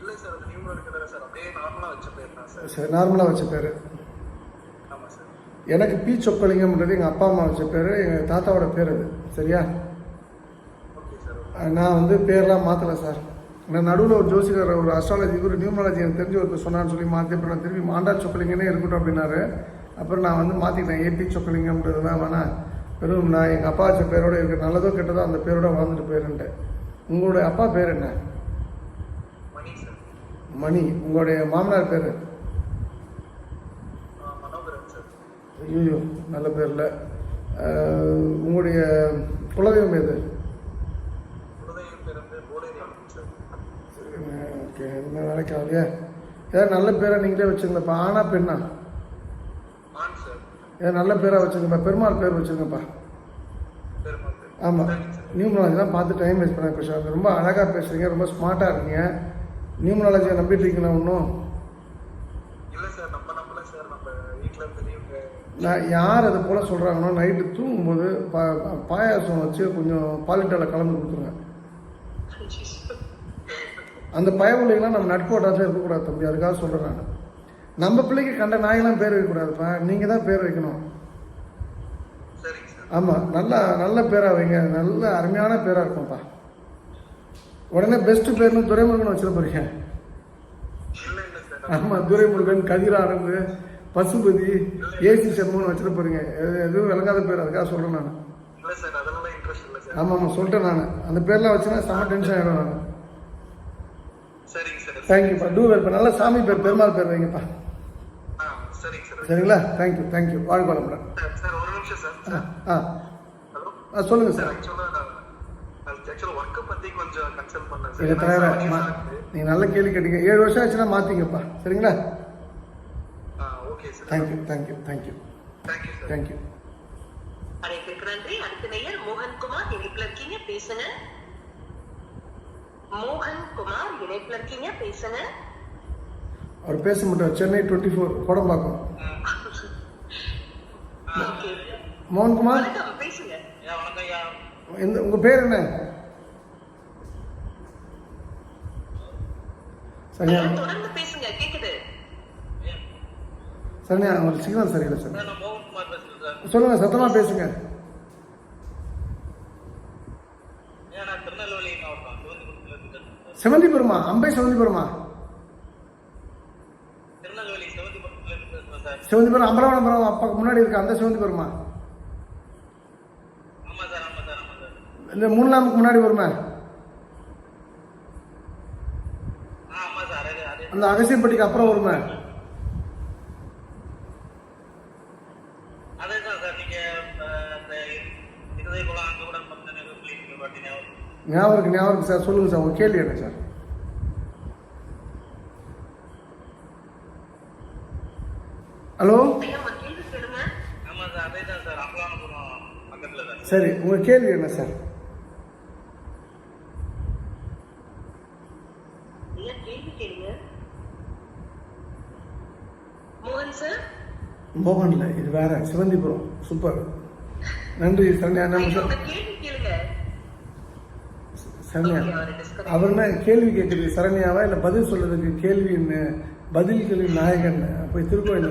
இல்லை சார், அது நியூமராலஜி தானே சார். சார். சரி, நார்மலாக வச்ச பேர். ஆமா சார். எனக்கு பி சொக்கலிங்கம்ன்றது எங்கள் அப்பா அம்மா வச்ச பேர், எங்கள் தாத்தாவோட பேர் அது. சரியா? Okay sir. நான் வந்து பேர்லாம் மாற்றலை சார். நான் நடுவில் ஒரு ஜோசிகர், ஒரு அஸ்ட்ராலஜி, ஒரு நியூமராலஜி எனக்கு தெரிஞ்ச ஒருத்தர் சொன்னான்னு சொல்லி மாற்றி, அப்புறம் நான் திரும்பி மாண்டா சொக்கலிங்கன்னே இருக்கட்டும் அப்படின்னாரு. அப்புறம் நான் வந்து மாற்றிட்டேன், ஏபி சொக்கலிங்கம்ன்றதுலாம் வேணாம், வெறும் நான் எங்கள் அப்பா வச்ச பேரோட இருக்க, நல்லதோ கெட்டதோ அந்த பேரோட வாழ்ந்துட்டு போயிருந்தேன். உங்களுடைய அப்பா பேர் என்ன? மணி சார். மணி. உங்களுடைய மாமனார் பேர்? மனோகரன் சார். ஐயோ, நல்ல பேரில். உங்களுடைய குலதெய்வம் எது? குலதெய்வம் பேர் வந்து போலேரியம் சார். ஓகே, என்ன வேலைக்கு ஆகலையா? ஏதாவது நல்ல பேரை நீங்களே வச்சுருங்கப்பா. ஆனா பெண்ணா? On sir. ஏதாவது நல்ல பேராக வச்சுருங்கப்பா. பெருமாள் பேர் வச்சுருங்கப்பா. பெருமாள் பேர். ஆமாம், நியூமராலஜி தான் பார்த்து டைம் வேஸ்ட் பண்ண பேசுகிறேன். ரொம்ப அழகாக பேசுகிறீங்க, ரொம்ப ஸ்மார்ட்டாக இருக்கீங்க. நியூமராலஜியை நம்பிட்டு இருக்கீங்களா ஒன்றும்? இல்ல சார், நம்பல சார். நம்ம வீட்டுல பெரியவங்க. நான் யார் அது போல் சொல்கிறாங்களோ நைட்டு தூங்கும்போது பாயாசம் வச்சு கொஞ்சம் பாலிட்டால கலந்து கொடுத்துருங்க. அந்த பயவுள்ளைகளாம் நம்ம நட்போட்டாச்சும் இருக்கக்கூடாது தம்பி, அதுக்காக சொல்கிறேன் நான். நம்ம பிள்ளைக்கு கண்ட நாயெல்லாம் பேர் வைக்கக்கூடாதுப்பா, நீங்கள் தான் பேர் வைக்கணும். சரிங்க சார். ஆமாம், நல்ல பேராக வைங்க, நல்ல அருமையான பேராக இருக்கும்ப்பா. உடனே பெஸ்ட்டு பேர்னு துரைமுருகன் வச்சிட போறீங்க. இல்ல சார். ஆமாம், துரைமுருகன், கதிரானந்து, பசுபதி, ஏசி சர்மன்னு வச்சிட போறீங்க. எதுவும் விளங்காத பேர், அதுக்காக சொல்கிறேன் நான். இல்ல சார், அதெல்லாம் இன்ட்ரெஸ்ட் இல்ல சார். ஆமாம் சொல்லிட்டேன் நான். அந்த பேர்லாம் வச்சுன்னா செம்ம டென்ஷன் ஆகிடும் நான். சரிங்க சார். தேங்க்யூப்பா. Do well. இப்போ நல்ல சாமி பேர், பெருமாள் பேர் வைங்கப்பா. சரிங்க சார். சரிங்களா? தேங்க்யூ. வாழ்க வளமுடன். சார் ஒரு நிமிஷம் சார். ஆ ஹலோ சொல்லுங்கள் சார். ஆக்சுவலா ஒர்க்கை பத்தி கொஞ்சம் கன்சல்ட் பண்ணேன் சார். நீங்கள் தயாராக நீங்கள் நல்ல கேள்வி கேட்டீங்க. 7 வருஷம் ஆச்சுன்னா மாற்றிங்கப்பா. சரிங்களா? Okay sir. Thank you. Thank you sir. Thank you. அனைவருக்கு நன்றி. அடுத்த நேயர் மோகன்குமார் இணைப்புல இருக்கீங்க, பேசுங்க. மோகன்குமார் இணைப்புல இருக்கீங்க, பேசுங்க. அவர் பேச மாட்டார். சென்னை 24 கோடம்பாக்கம். ஓகே. மோகன்குமார், வணக்கம், பேசுங்க. வணக்கம் ஐயா. உங்கள் பேர் என்ன? சரியா? தொடர்ந்து பேசுங்க, கேக்குது. சரியா? உங்களுக்கு சிக்னல் சரியில்லை சார். நான் மோகன்குமார் பேசுறேன் சார். சொல்லுங்கள், சத்தமாக பேசுங்க. நான் திருநெல்வேலி மாவட்டம் சிவந்திபுரத்துல இருந்து பேசுறேன் சார். சிவந்திபுரமா? அம்பை சிவந்திபுரமா? திருநெல்வேலி சிவந்திபுரத்துல இருந்து பேசுறேன் சார். சிவந்திபுரம் அம்பலவனபுரம் அப்பா முன்னாடி இருக்கு அந்த சிவந்திபுரமா? ஆமா சார். இந்த 3 நாளுக்கு முன்னாடி வருமே ஆமா சார். அதே அந்த அகசியப்பட்டிக்கு அப்புறம் வருமே? அதேதான் சார். நீங்க இந்த இருதய குலம் அங்க கூட சொல்லிட்டு பாத்தீங்க. ஞாபகம் இருக்கு சார். சொல்லுங்க சார், உங்க கேள்வி என்ன சார்? ஹலோ. ஐயா, உங்க கேள்வி கேளுங்க. ஆமா சார். அதேதான் சார். அம்பலானபுரம் பக்கத்துல தான். சரி, உங்க கேள்வி என்ன சார்? ஐயா, கேள்வி கேளுங்க. மோகன் சார். மோகன்ல, இது வேற. சிவந்திபுரம். சூப்பர், நன்றி சரண்யா. நம்ம ஐயா, உங்க கேள்வி கேளுங்க. சரண்யா, Okay, அவரை disconnect அவர் என்ன கேள்வி கேட்குறது சரண்யாவா, இல்லை பதில் சொல்றதுக்கு கேள்வின்னு பதில் கேள்வி நாயகன் போய் திருக்கோயில்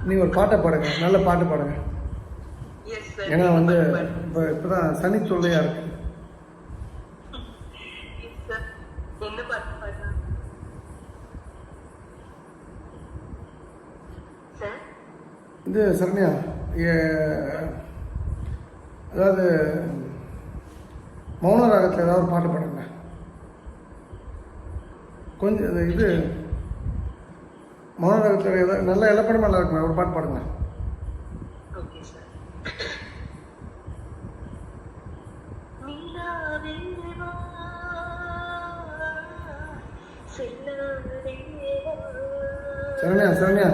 நீங்க ஒரு பாட்டை பாடுங்க, நல்ல பாட்டு பாடுங்க. Yes, sir. ஏன்னா வந்து இப்பதான் சனி தொல்லையா இருக்கு. Yes, sir. என்ன பாட்டு பாடலாம்? Sir? இது சரண்யா, அதாவது மௌன ராகத்தில் ஏதாவது ஒரு பாட்டு பாடுங்க. கொஞ்சம் இது மௌன ராகத்தில் ஏதாவது நல்ல இலப்படமா நல்லா இருக்குங்க, ஒரு பாட்டு பாடுங்க. Okay, sir. நிலாவே வா, செல்லாதே வா. சரண்யா,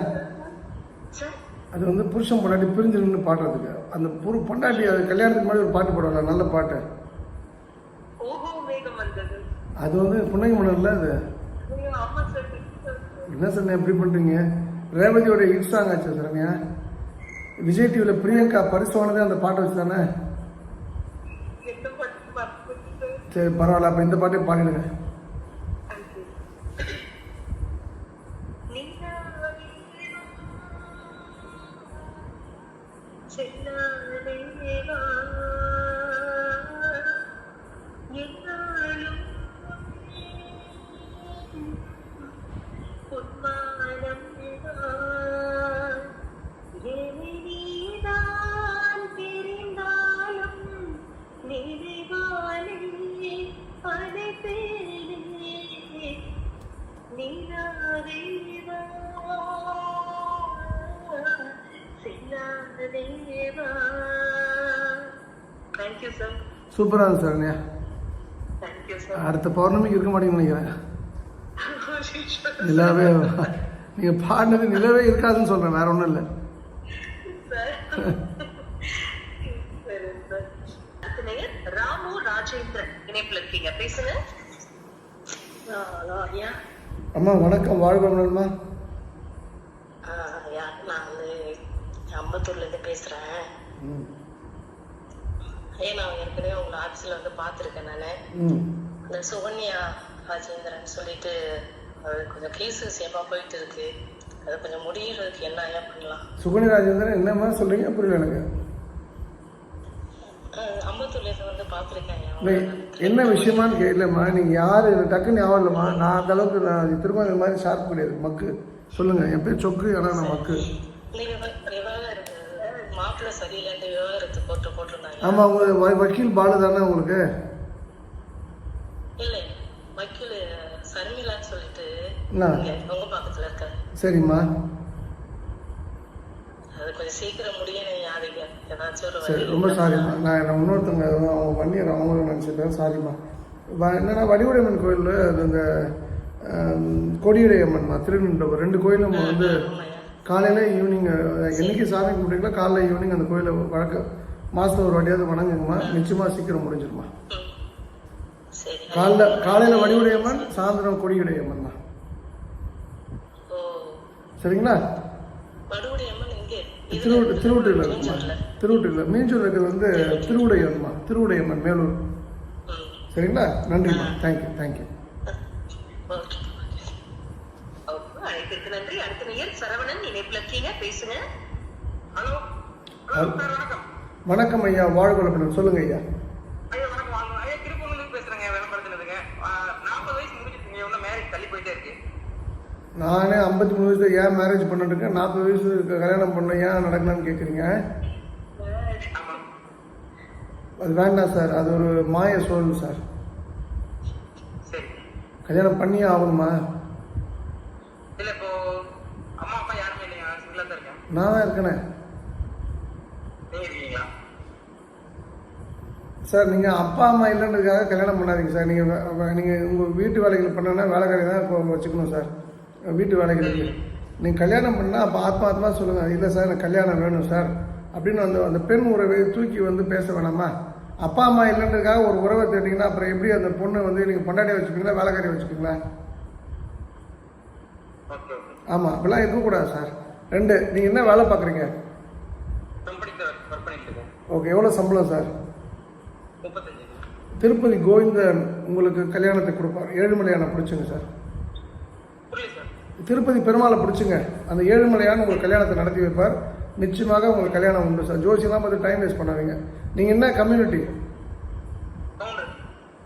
Sir? அது வந்து புருஷன் பொண்டாட்டி பிரிஞ்சு நின்று பாடுறதுக்கு. அந்த பொண்டாட்டி அது கல்யாணத்துக்கு முன்னாடி ஒரு பாட்டு பாடுவாங்க, நல்ல பாட்டு. ஓஹோ மேகம் வந்தது. அது வந்து புன்னகை மலர்ல அது. ஐயோ, ஆமா sir. என்ன சரண்யா எப்படி பண்றீங்க? ரேவதியோட ஹிட் சாங் ஆச்சு சரண்யா. விஜய் டிவில பிரியங்கா பரிசோனதே அந்த பாட்டை வச்சு தானே. எந்த பாட்டு பாட்டு sir? சரி பரவாயில்ல, அப்ப இந்த பாட்டே பாடிடுங்க. Thank you. நிலாவே செல்லாதேவா என்னாலும் உன்மானம் நீதான் தெரிந்தாலும் நினைவாலே அழைப்பேனே நீனாதேவா செல்லாதேவா. Thank you sir. சூப்பராக இருந்துச்சு சரண்யா. Thank you sir. அடுத்த பௌர்ணமிக்கு இருக்க மாட்டீங்கன்னு நினைக்கிறேன். நிலாவே நீங்கள் பாடினது நிலவே இருக்காதுன்னு சொல்கிறேன், வேற ஒன்றும் இல்லை. ராமு ராஜேந்திரன் இணைப்புல இருக்கீங்க, பேசுங்க. அம்மா வணக்கம், வாழ்க வளமுடன்மா. நான் வந்து அம்பத்தூர்ல இருந்து பேசுறேன். நான் ஏற்கனவே உங்க ஆபீஸ்ல வந்து பாத்துருக்கேன். நானு இந்த சுகன்யா ராஜேந்திரன் சொல்லிட்டு கொஞ்சம் கேஸ் விஷயமா போயிட்டு இருக்கு. அது கொஞ்சம் முடியறதுக்கு என்ன பண்ணலாம்? சுகன்யா ராஜேந்திரன் என்னமா சொல்றீங்க, புரியல எனக்கு. அம்பத்தூர்ல இருந்து வந்து பாத்துருக்கேன். என்ன விஷயமானு கேட்கலம்மா. நீங்க யாரு டக்குன்னு ஞாபகம் இல்லைம்மா. நான் அந்த அளவுக்கு நான் திரும்ப மாதிரி ஷார்ப் கிடையாது. மக்கு சொல்லுங்க. என் பேர் சொக்கு, ஆனா நான் மக்கு. மாப்பிள்ள சரியில்லைன்னு விவகாரத்து போட்டிருந்தாங்க. ஆமா, உங்க வக்கீல் பாலு தானே உங்களுக்கு? இல்ல, வக்கீல் சர்மிலான்னு சொல்லிட்டு உங்க பக்கத்துல இருக்காரு. சரிம்மா, அது கொஞ்சம் சீக்கிரம் முடியணும். யாருக்கு ஏதாச்சும் சரி, ரொம்ப சாரிம்மா. நான் இன்னொருத்தவங்க அவங்க பண்ணிடுறேன், அவங்களுக்கு நினச்சிட்டேன். சாரிம்மா. என்னன்னா வடிவுடையம்மன் கோயில் இந்த கொடியுடை அம்மன்மா திருநெல்வேலி 2 கோயிலும் வந்து காலையில் ஈவினிங் என்னைக்கு சாமி கும்பிட்டீங்களோ காலையில் ஈவினிங் அந்த கோயிலை மாதம் ஒரு வாட்டியாவது வணங்குங்கம்மா. நிச்சயமாக சீக்கிரம் முடிஞ்சிருமா. காலையில் வடிவுடையம்மன், சாயந்தரம் கொடியுடையம்மன் தான். சரிங்களா? திருவூட்டில் மீஞ்சூர் இருக்கிறது வந்து திருவுடையம்மா, திருவுடையம்மன் மேலூர். சரிங்களா? நன்றிம்மா. Thank you thank you. அழைப்பிற்கு நன்றி. அடுத்த நேயர் சரவணன் இணைப்புல இருக்கீங்க, பேசுங்க. ஹலோ சார், வணக்கம். வணக்கம் ஐயா, வாழ்க வளமுடன். சொல்லுங்க ஐயா. ஐயா வணக்கம். ஐயா திருப்பூர்லேருந்து பேசுறேங்க. விளம்பரத்துலதுங்க. 40 வயசு முடிஞ்சிருக்குங்க. இன்னும் மேரேஜ் தள்ளி போயிட்டே இருக்கு. நானே 53 வயசுல ஏன் மேரேஜ் பண்ணிட்டு இருக்கேன், 40 வயசு கல்யாணம் பண்ண ஏன் நடக்கலான்னு கேட்குறீங்க. அது வேண்டாம் சார், அது ஒரு மாய சூழல் சார். கல்யாணம் பண்ணியே ஆகணுமா? இல்ல, இப்போ அம்மா அப்பா யாருமே இல்லையா? சிங்கிளா தான் இருக்கேன். நான் தான் இருக்கேனே. நீங்க இருக்கீங்களா சார்? நீங்கள் அப்பா அம்மா இல்லைன்றதுக்காக கல்யாணம் பண்ணாதீங்க சார். நீங்கள் உங்கள் வீட்டு வேலைகள் பண்ணனா வேலைக்காரி தான் வச்சுக்கணும் சார். வீட்டு வேலைகளுக்கு நீங்கள் கல்யாணம் பண்ணால் அப்போ ஆத்மா சொல்லுங்கள், இல்லை சார் எனக்கு கல்யாணம் வேணும் சார் அப்படின்னு அந்த பெண் உறவை தூக்கி வந்து பேச வேணாமா? அப்பா அம்மா இல்லைன்றதுக்காக ஒரு உறவை தேடிங்கன்னா அப்புறம் எப்படி அந்த பொண்ணை வந்து நீங்கள் பொண்டாட்டியை வச்சுப்பீங்களா, வேலைக்காரியை வச்சுப்பீங்களா? ஆமாம், அப்படிலாம் இருக்கக்கூடாது சார். 2, நீங்கள் என்ன வேலை பார்க்குறீங்க? ஓகே, எவ்வளோ சம்பளம் சார்? 35. திருப்பதி கோவிந்தன் உங்களுக்கு கல்யாணத்தை கொடுப்பார். ஏழுமலையான பிடிச்சுங்க சார். திருப்பதி பெருமாளை பிடிச்சுங்க. அந்த ஏழுமலையான உங்களுக்கு கல்யாணத்தை நடத்தி வைப்பார். நிச்சயமாக உங்களுக்கு கல்யாணம் உண்டு சார். ஜோசியெல்லாம் பார்த்து டைம் வேஸ்ட் பண்ணாதீங்க. நீங்கள் என்ன கம்யூனிட்டி?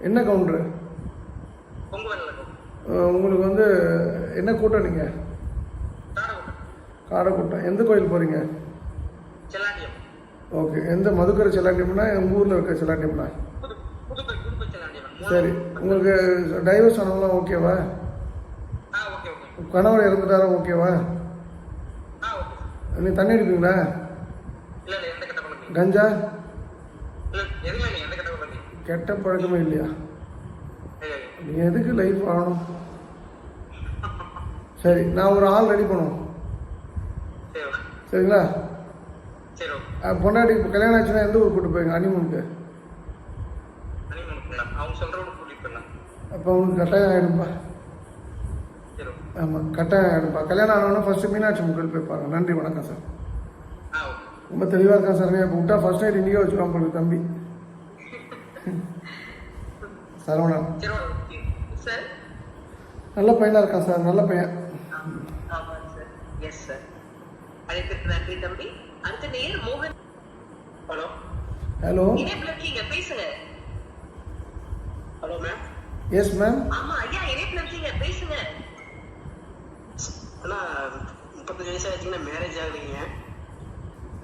என்ன கவுண்டரு? உங்களுக்கு வந்து என்ன கூட்டம்? நீங்கள் காடை கூட்டம். எந்த கோயில் போகிறீங்க? ஓகே, எந்த மதுக்கரை செல்லாண்டியம்னா உங்கள் ஊரில் இருக்க செல்லாண்டியம்னா? சரி, உங்களுக்கு டைவர்ஸ் ஆனவங்களாம் ஓகேவா? கணவர் இறந்துட்டாரா ஓகேவா? நீ தண்ணி அடிப்பீங்களா? கஞ்சா? கெட்ட பழக்கமே இல்லையா? நீ எதுக்கு லைஃப் ஆகணும்? சரி, நான் ஒரு ஆள் ரெடி பண்ணுவோம். சரிங்களா? பொண்டாட்டி கல்யாணம் ஆச்சுன்னா எந்த ஊர் கூட்டு போய்ங்க ஹனிமூனுக்கு? அப்போ உங்களுக்கு கட்டாயம் ஆகிடும்பா. ஆமாம், கட்டாயம் ஆகிடும்பா. கல்யாணம் ஆனவொன்னா ஃபர்ஸ்ட் மீனாட்சி முக்கில் போய்ப்பாங்க. நன்றி, வணக்கம் சார். ரொம்ப தெளிவாக இருக்கேன் சார். இப்போ விட்டா ஃபர்ஸ்ட் நைட் இன்றைக்கே வச்சுருவான் உங்களுக்கு தம்பி சரவணன். நல்ல பையனாக இருக்கான் சார், நல்ல பையன். அழைப்பிற்கு நன்றி தம்பி. அடுத்த நேயர் மோகன். Hello hello. இணைப்புல இருக்கீங்க, பேசுங்க. Hello ma'am. Yes ma'am. ஆமா ஐயா, இணைப்புல இருக்கீங்க, பேசுங்க. அண்ணா 35 வயசு ஆச்சுங்கன்னா மேரேஜ் ஆகலைங்க.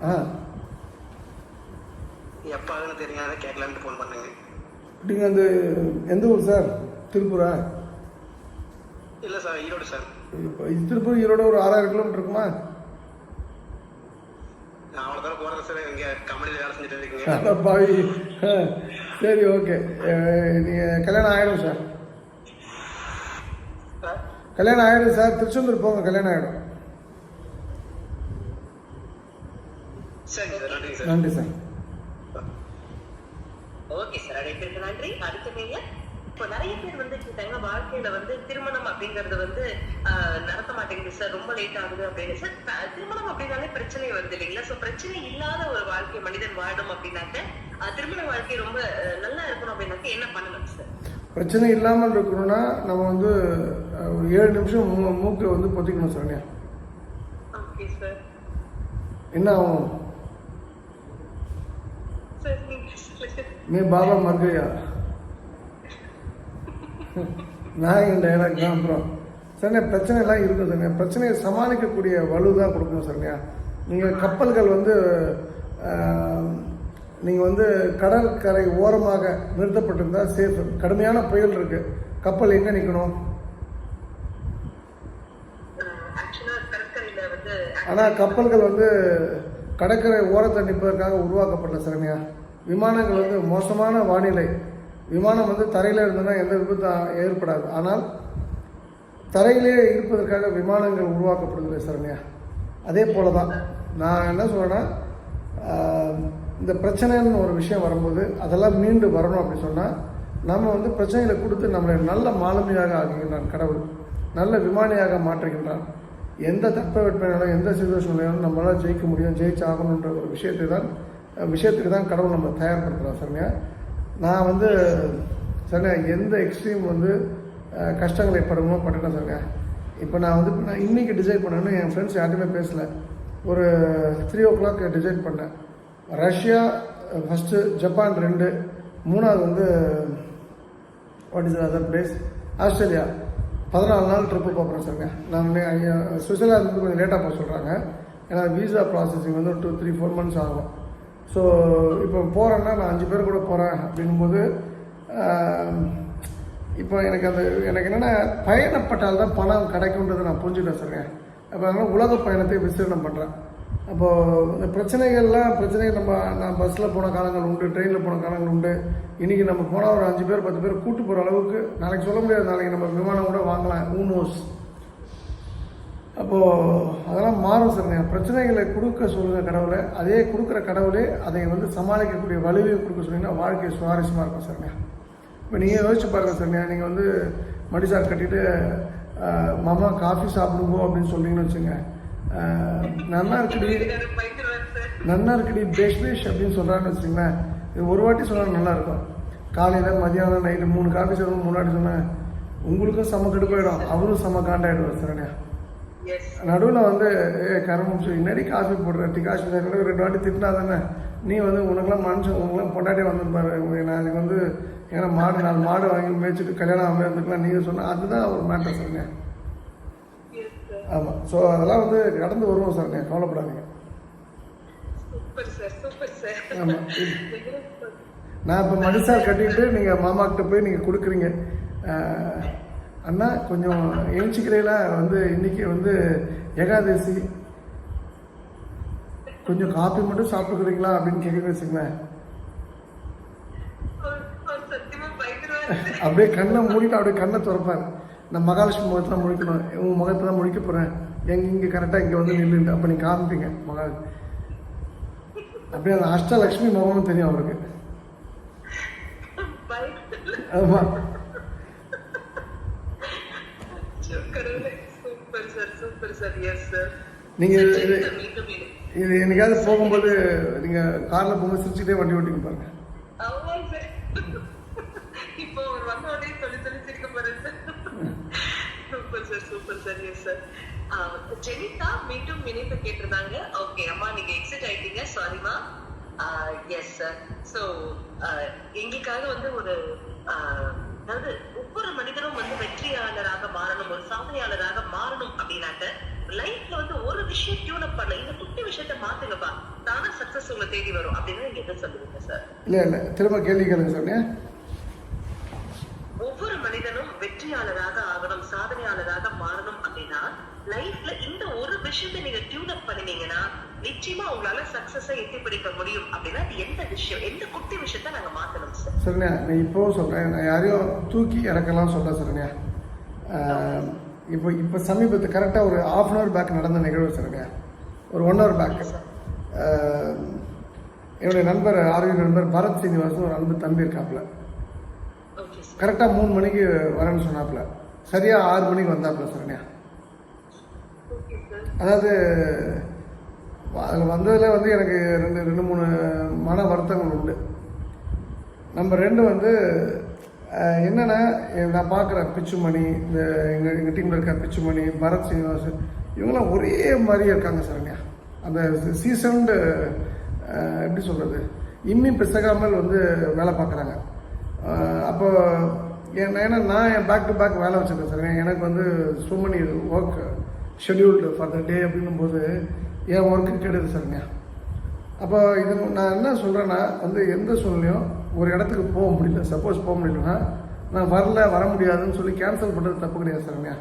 ஆ எப்போ ஆகுன்னு தெரியும், அதை கேட்கலான்ட்டு ஃபோன் பண்ணுங்க. நீங்கள் அந்த எந்த ஊர் சார்? திருப்பூரா? இல்லை சார், ஈரோடு சார். இப்போ திருப்பூர் ஈரோடு ஒரு 6000 கிலோமீட்டர் இருக்குமா? நான் அவ்வளோ தூரம் போகிறது சார், இங்கே கம்பெனியில் வேலை செஞ்சுட்டு இருக்கீங்க. அதான் பாவி. சரி ஓகே. நீங்கள் கல்யாணம் ஆகிடும் சார். சார் கல்யாணம் ஆகிடும் சார். திருச்செந்தூர் போங்க, கல்யாணம் ஆகிடும். சரிங்க சார், நன்றிங்க சார். நன்றி சார். ஓகே சார், அழைப்பிற்கு நன்றி. அடுத்த நீங்க இப்போ நிறைய பேர் வந்து கேட்டாங்க, வாழ்க்கையில வந்து திருமணம் அப்படிங்கறது வந்து நடத்த மாட்டேங்குது சார், ரொம்ப லேட் ஆகுது அப்படின்னு. சார் திருமணம் அப்படின்னாலே பிரச்சனை வருது இல்லைங்களா? சோ பிரச்சனை இல்லாத ஒரு வாழ்க்கை மனிதன் வாழணும் அப்படின்னாக்க, திருமண வாழ்க்கை ரொம்ப நல்லா இருக்கணும் அப்படின்னாக்க என்ன பண்ணணும் சார்? பிரச்சனை இல்லாமல் இருக்கணும்னா நம்ம வந்து ஒரு 7 நிமிஷம் மூக்கை வந்து பொத்திக்கணும் சார். Okay sir. என்ன ஆகும்? சார் நீங்க சொல்லுங்க. மே பாபா மர்கையா நான் இந்த டைலாக் தான். அப்புறம் சரிண்ணே, பிரச்சனை எல்லாம் இருக்கும் சார். பிரச்சனையை சமாளிக்கக்கூடிய வலு தான் கொடுக்கணும் சார்ண்ணா. நீங்கள் கப்பல்கள் வந்து நீங்கள் வந்து கடற்கரை ஓரமாக நிறுத்தப்பட்டிருந்தால் சேஃப். கடுமையான புயல் இருக்கு, கப்பல் எங்கே நிற்கணும்? ஆனால் கப்பல்கள் வந்து கடற்கரை ஓரத்தை நிற்பதற்காக உருவாக்கப்பட்ட சார்ண்ணா. விமானங்கள் வந்து மோசமான வானிலை, விமானம் வந்து தரையில் இருந்ததுன்னா எந்த விபத்தும் ஏற்படாது. ஆனால் தரையிலே இருப்பதற்காக விமானங்கள் உருவாக்கப்படுது சார்ண்ணா. அதே போல தான் நான் என்ன சொல்கிறேன்னா, இந்த பிரச்சனைன்னு ஒரு விஷயம் வரும்போது அதெல்லாம் மீண்டு வரணும் அப்படி சொன்னால் நம்ம வந்து பிரச்சனைகளை கொடுத்து நம்மளை நல்ல மாலுமியாக ஆக்குகின்றான் கடவுள், நல்ல விமானியாக மாற்றுகின்றான். எந்த தட்பவெட்பநிலையும் எந்த சிச்சுவேஷன்லையும் நம்மளால் ஜெயிக்க முடியும், ஜெயிச்சாகணுன்ற ஒரு விஷயத்துக்கு தான் கடவுள் நம்ம தயார்படுத்துகிறோம் சார்ண்ணா. நான் வந்து சார்ண்ணா எந்த எக்ஸ்ட்ரீம் வந்து கஷ்டங்களை படணுமோ பட்டுட்டேன் சார்ண்ணா. இப்போ நான் இன்றைக்கி டிசைட் பண்ணேன்னு என் ஃப்ரெண்ட்ஸ் யார்ட்டுமே பேசலை. ஒரு 3 o'clock டிசைட் பண்ணேன். ரஷ்யா ஃபஸ்ட்டு, ஜப்பான் 2, 3வது வந்து what is other place, Australia. 14 நாள் ட்ரிப்பு போகிறேன் சார்ங்க. நான் சுவிட்சர்லாந்து வந்து கொஞ்சம் லேட்டாக போக சொல்கிறாங்க, ஏன்னா விசா ப்ராசஸிங் வந்து 2-3-4 months ஆகும். ஸோ இப்போ போகிறேன்னா நான் 5 பேர் கூட போகிறேன் அப்படிங்கும்போது இப்போ எனக்கு என்னென்னா பயணப்பட்டால் தான் பணம் கிடைக்குன்றதை நான் புரிஞ்சுட்டேன் சார்ங்க. அப்போ அதனால் உலக பயணத்தை விசீரணம் பண்ணுறேன். அப்போது இந்த பிரச்சனைகள் நான் பஸ்ஸில் போன காலங்கள் உண்டு, ட்ரெயினில் போன காலங்கள் உண்டு. இன்றைக்கி நம்ம போனால் ஒரு 5 பேர் 10 பேர் கூட்டு போகிற அளவுக்கு நாளைக்கு சொல்ல முடியாது, நாளைக்கு நம்ம விமானம் கூட வாங்கலாம், who knows. அப்போது அதெல்லாம் மாறும் சார். பிரச்சனைகளை கொடுக்க சொல்லுங்கள் கடவுளை, அதே கொடுக்குற கடவுளே அதை வந்து சமாளிக்கக்கூடிய வலுவையும் கொடுக்க சொன்னீங்கன்னா வாழ்க்கை சுவாரஸ்யமாக இருக்கும் சார்ங்க. இப்போ நீங்கள் யோசிச்சு பாருங்கள் சார்ங்க, நீங்கள் வந்து மடிசார் கட்டிட்டு மாமா காஃபி சாப்பிடுங்கோ அப்படின்னு சொல்லிங்கன்னு வச்சுங்க, நன்னா இருக்குடி பேஷ் அப்படின்னு சொல்கிறான்னு வச்சுங்களேன். இது ஒரு வாட்டி சொன்னால் நல்லாயிருக்கும். காலையில் மதியானம் நைட்டு 3 காஃபி சாப்பிடும் முன்னாடி சொன்னேன், உங்களுக்கும் செம்ம கடுப்பாயிடும், அவரும் செம்ம காண்டாயிடுவார் சார். நடுவில் வந்து கரமிச்சு இன்னடி காஃபி போடுறேன், காஃபி 2 வாட்டி திட்டினா தானே நீ வந்து உனக்கெல்லாம் மனுஷன், உனக்கெல்லாம் பொண்டாட்டியே வந்துருப்பாரு, நான் அதுக்கு வந்து ஏன்னா 4 மாடு வாங்கி மேய்ச்சிட்டு கல்யாணம் ஆகாமல் இருந்துக்கலாம் நீங்கள் சொன்னால் அதுதான் ஒரு மேட்டர் சார்ங்க. ஆமாம், ஸோ அதெல்லாம் வந்து கடந்து வருவோம் சார்ங்க, கவலைப்படாதீங்க. ஆமாம், நான் இப்போ மடிசார் கட்டிட்டு நீங்கள் மாமாக்கிட்ட போய் நீங்கள் கொடுக்குறீங்க, அண்ணா கொஞ்சம் எழுச்சிக்கிறீங்களா, வந்து இன்னைக்கு வந்து ஏகாதசி, கொஞ்சம் காப்பி மட்டும் சாப்பிட்டுக்கிறீங்களா அப்படின்னு கேட்குறேன்னு வச்சுங்களேன். அப்படியே கண்ணை மூடிட்டு அப்படியே கண்ணை திறப்பார். நான் மகாலட்சுமி முகத்தில் முழிக்கணும், உன் முகத்தை தான் முழிக்க போகிறேன், இங்கே கரெக்டாக இங்கே வந்து நில்லுண்டு, அப்போ நீங்கள் காமிப்பீங்க மகாலட்சுமி. அப்படியே அந்த அஷ்டலட்சுமி முகமும் தெரியும் அவருக்கு. ஆமாம், நீங்கள் இது என்னைக்காவது போகும்போது நீங்கள் காரில் போகும்போது சிரிச்சுட்டே வண்டி ஓட்டிங்க பாருங்க. ஜெனிதா மீண்டும் இணைப்பு கேட்டிருந்தாங்க. ஓகே அம்மா, நீங்க எக்ஸிட் ஆயிட்டீங்க, சாரிமா. Yes sir. ஸோ எங்களுக்காக வந்து ஒரு அதாவது ஒவ்வொரு மனிதனும் வந்து வெற்றியாளராக மாறணும், ஒரு சாதனையாளராக மாறணும் அப்படின்னாக்க லைஃப்ல வந்து ஒரு விஷயம் டியூன் அப் பண்ண, இந்த குட்டி விஷயத்த மாத்துங்கப்பா, தானே சக்சஸ் உங்களை தேடி வரும் அப்படின்னு நீங்க எதை சொல்லுவீங்க சார்? இல்லை திரும்ப கேள்வி கேளுங்க சொன்னேன். ஒவ்வொரு மனிதனும் வெற்றியாளராக ஆகணும், சாதனையாளராக மாறணும் அப்படின்னா லைஃப்ல இந்த ஒரு விஷயத்தை நீங்க டியூன் அப் பண்ணினீங்கன்னா நிச்சயமா உங்களால சக்சஸை எட்டி பிடிக்க முடியும். அப்படின்னா அது எந்த விஷயம், எந்த குட்டி விஷயத்த நாங்க மாத்தணும் சார்? சரிண்ணா, நான் இப்போ சொல்கிறேன், நான் யாரையும் தூக்கி இறக்கலாம் சொல்கிறேன் சரிண்ணா. இப்போ சமீபத்து கரெக்டாக ஒரு 1/2 hour பேக் நடந்த நிகழ்வு சரிண்ணா, ஒரு 1 hour பேக். என்னுடைய நண்பர், ஆரோக்கிய நண்பர் பரத் சீனிவாசன் ஒரு அன்பு தம்பி இருக்காப்புல. கரெக்டாக 3 மணிக்கு வரேன்னு சொன்னாப்புல, சரியாக 6 மணிக்கு வந்தாப்புல சரிண்ணா. அதாவது அதில் வந்ததில் வந்து எனக்கு 2-3 மன வருத்தங்கள் உண்டு. நம்பர் 2 வந்து என்னென்னா, நான் பார்க்குற பிச்சுமணி, இந்த எங்கள் டீமில் இருக்க பிச்சுமணி, பரத் சீனிவாசன், இவங்களாம் ஒரே மாதிரியே இருக்காங்க சரிண்ணா. அந்த சீசன்டு எப்படி சொல்கிறது, இன்னும் பிசகாமல் வந்து வேலை பார்க்குறாங்க. அப்போ ஏன்னா நான் என் பேக் டு பேக் வேலை வச்சுருக்கேன் சரிண்ணா. எனக்கு வந்து so many work scheduled for the day அப்படின்னும் போது என் ஒர்க்கு கெடுது சரிங்க. அப்போ இது நான் என்ன சொல்கிறேன்னா, வந்து எந்த சூழ்நிலையும் ஒரு இடத்துக்கு போக முடியல, சப்போஸ் போக முடியலன்னா நான் வர முடியாதுன்னு சொல்லி கேன்சல் பண்ணுறது தப்பு கிடையாது சரிங்க.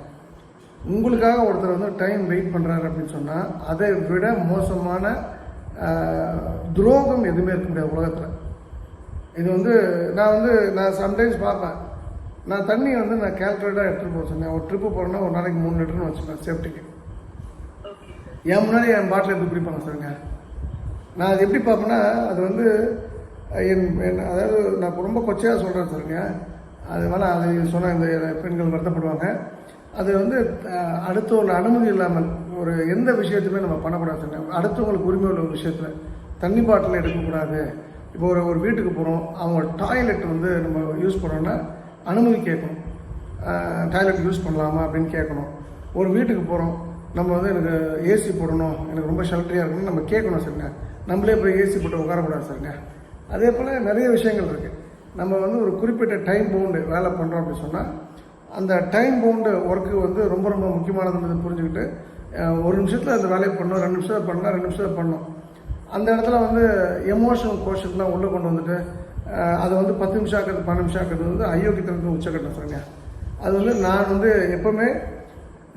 உங்களுக்காக ஒருத்தர் வந்து டைம் வெயிட் பண்ணுறாரு அப்படின்னு சொன்னால் அதை விட மோசமான துரோகம் எதுவுமே இருக்க முடியாது உலகத்தில். இது வந்து நான் சம்டைம்ஸ் பார்ப்பேன், நான் தண்ணி வந்து நான் கேல்குலேட்டாக எடுத்துகிட்டு போக சொன்னேன். ஒரு ட்ரிப்பு போகிறேன்னா ஒரு நாளைக்கு 3 லிட்டர்னு வச்சுப்பேன் சேஃப்டிக்கு. என் முன்னாடி என் பாட்டில் எடுத்து பிடிப்பாங்க சரிங்க. நான் அது எப்படி பார்ப்பேன்னா, அது வந்து அதாவது நான் ரொம்ப கொச்சையாக சொல்கிறேன் சரிங்க. அது மேலே அது சொன்ன இந்த பெண்கள் வருத்தப்படுவாங்க. அது வந்து அடுத்தவங்க அனுமதி இல்லாமல் ஒரு எந்த விஷயத்தையுமே நம்ம பண்ணக்கூடாது சரிங்க. அடுத்தவங்களுக்கு உரிமை உள்ள ஒரு விஷயத்தில் தண்ணி பாட்டில் எடுக்கக்கூடாது. இப்போ ஒரு வீட்டுக்கு போகிறோம், அவங்க டாய்லெட் வந்து நம்ம யூஸ் பண்ணோன்னா அனுமதி கேட்கணும். டாய்லெட் யூஸ் பண்ணலாமா அப்படின்னு கேட்கணும். ஒரு வீட்டுக்கு போகிறோம், நம்ம வந்து எனக்கு ஏசி போடணும், எனக்கு ரொம்ப ஷெல்டரியாக இருக்கணும்னு நம்ம கேட்கணும் சரிங்க. நம்மளே போய் ஏசி போட்டு உட்காரக்கூடாது சரிங்க. அதே போல் நிறைய விஷயங்கள் இருக்குது. நம்ம வந்து ஒரு குறிப்பிட்ட டைம் பவுண்டு வேலை பண்ணுறோம் அப்படின்னு சொன்னால் அந்த டைம் பவுண்டு ஒர்க்கு வந்து ரொம்ப ரொம்ப முக்கியமானதுன்னு புரிஞ்சுக்கிட்டு 1 நிமிஷத்தில் அந்த வேலையை பண்ணணும், 2 நிமிஷத்தில் பண்ணலாம், 2 நிமிஷத்தில் பண்ணணும். அந்த இடத்துல வந்து எமோஷனல் கோஷன்லாம் உள்ளே கொண்டு வந்துட்டு அதை வந்து 10 நிமிஷம் ஆக்கிறது, 12 நிமிஷம் ஆக்கிறது வந்து அயோக்கியத்தனத்துக்கு உச்சக்கட்டம் சரிங்க. அது வந்து நான் வந்து எப்போவுமே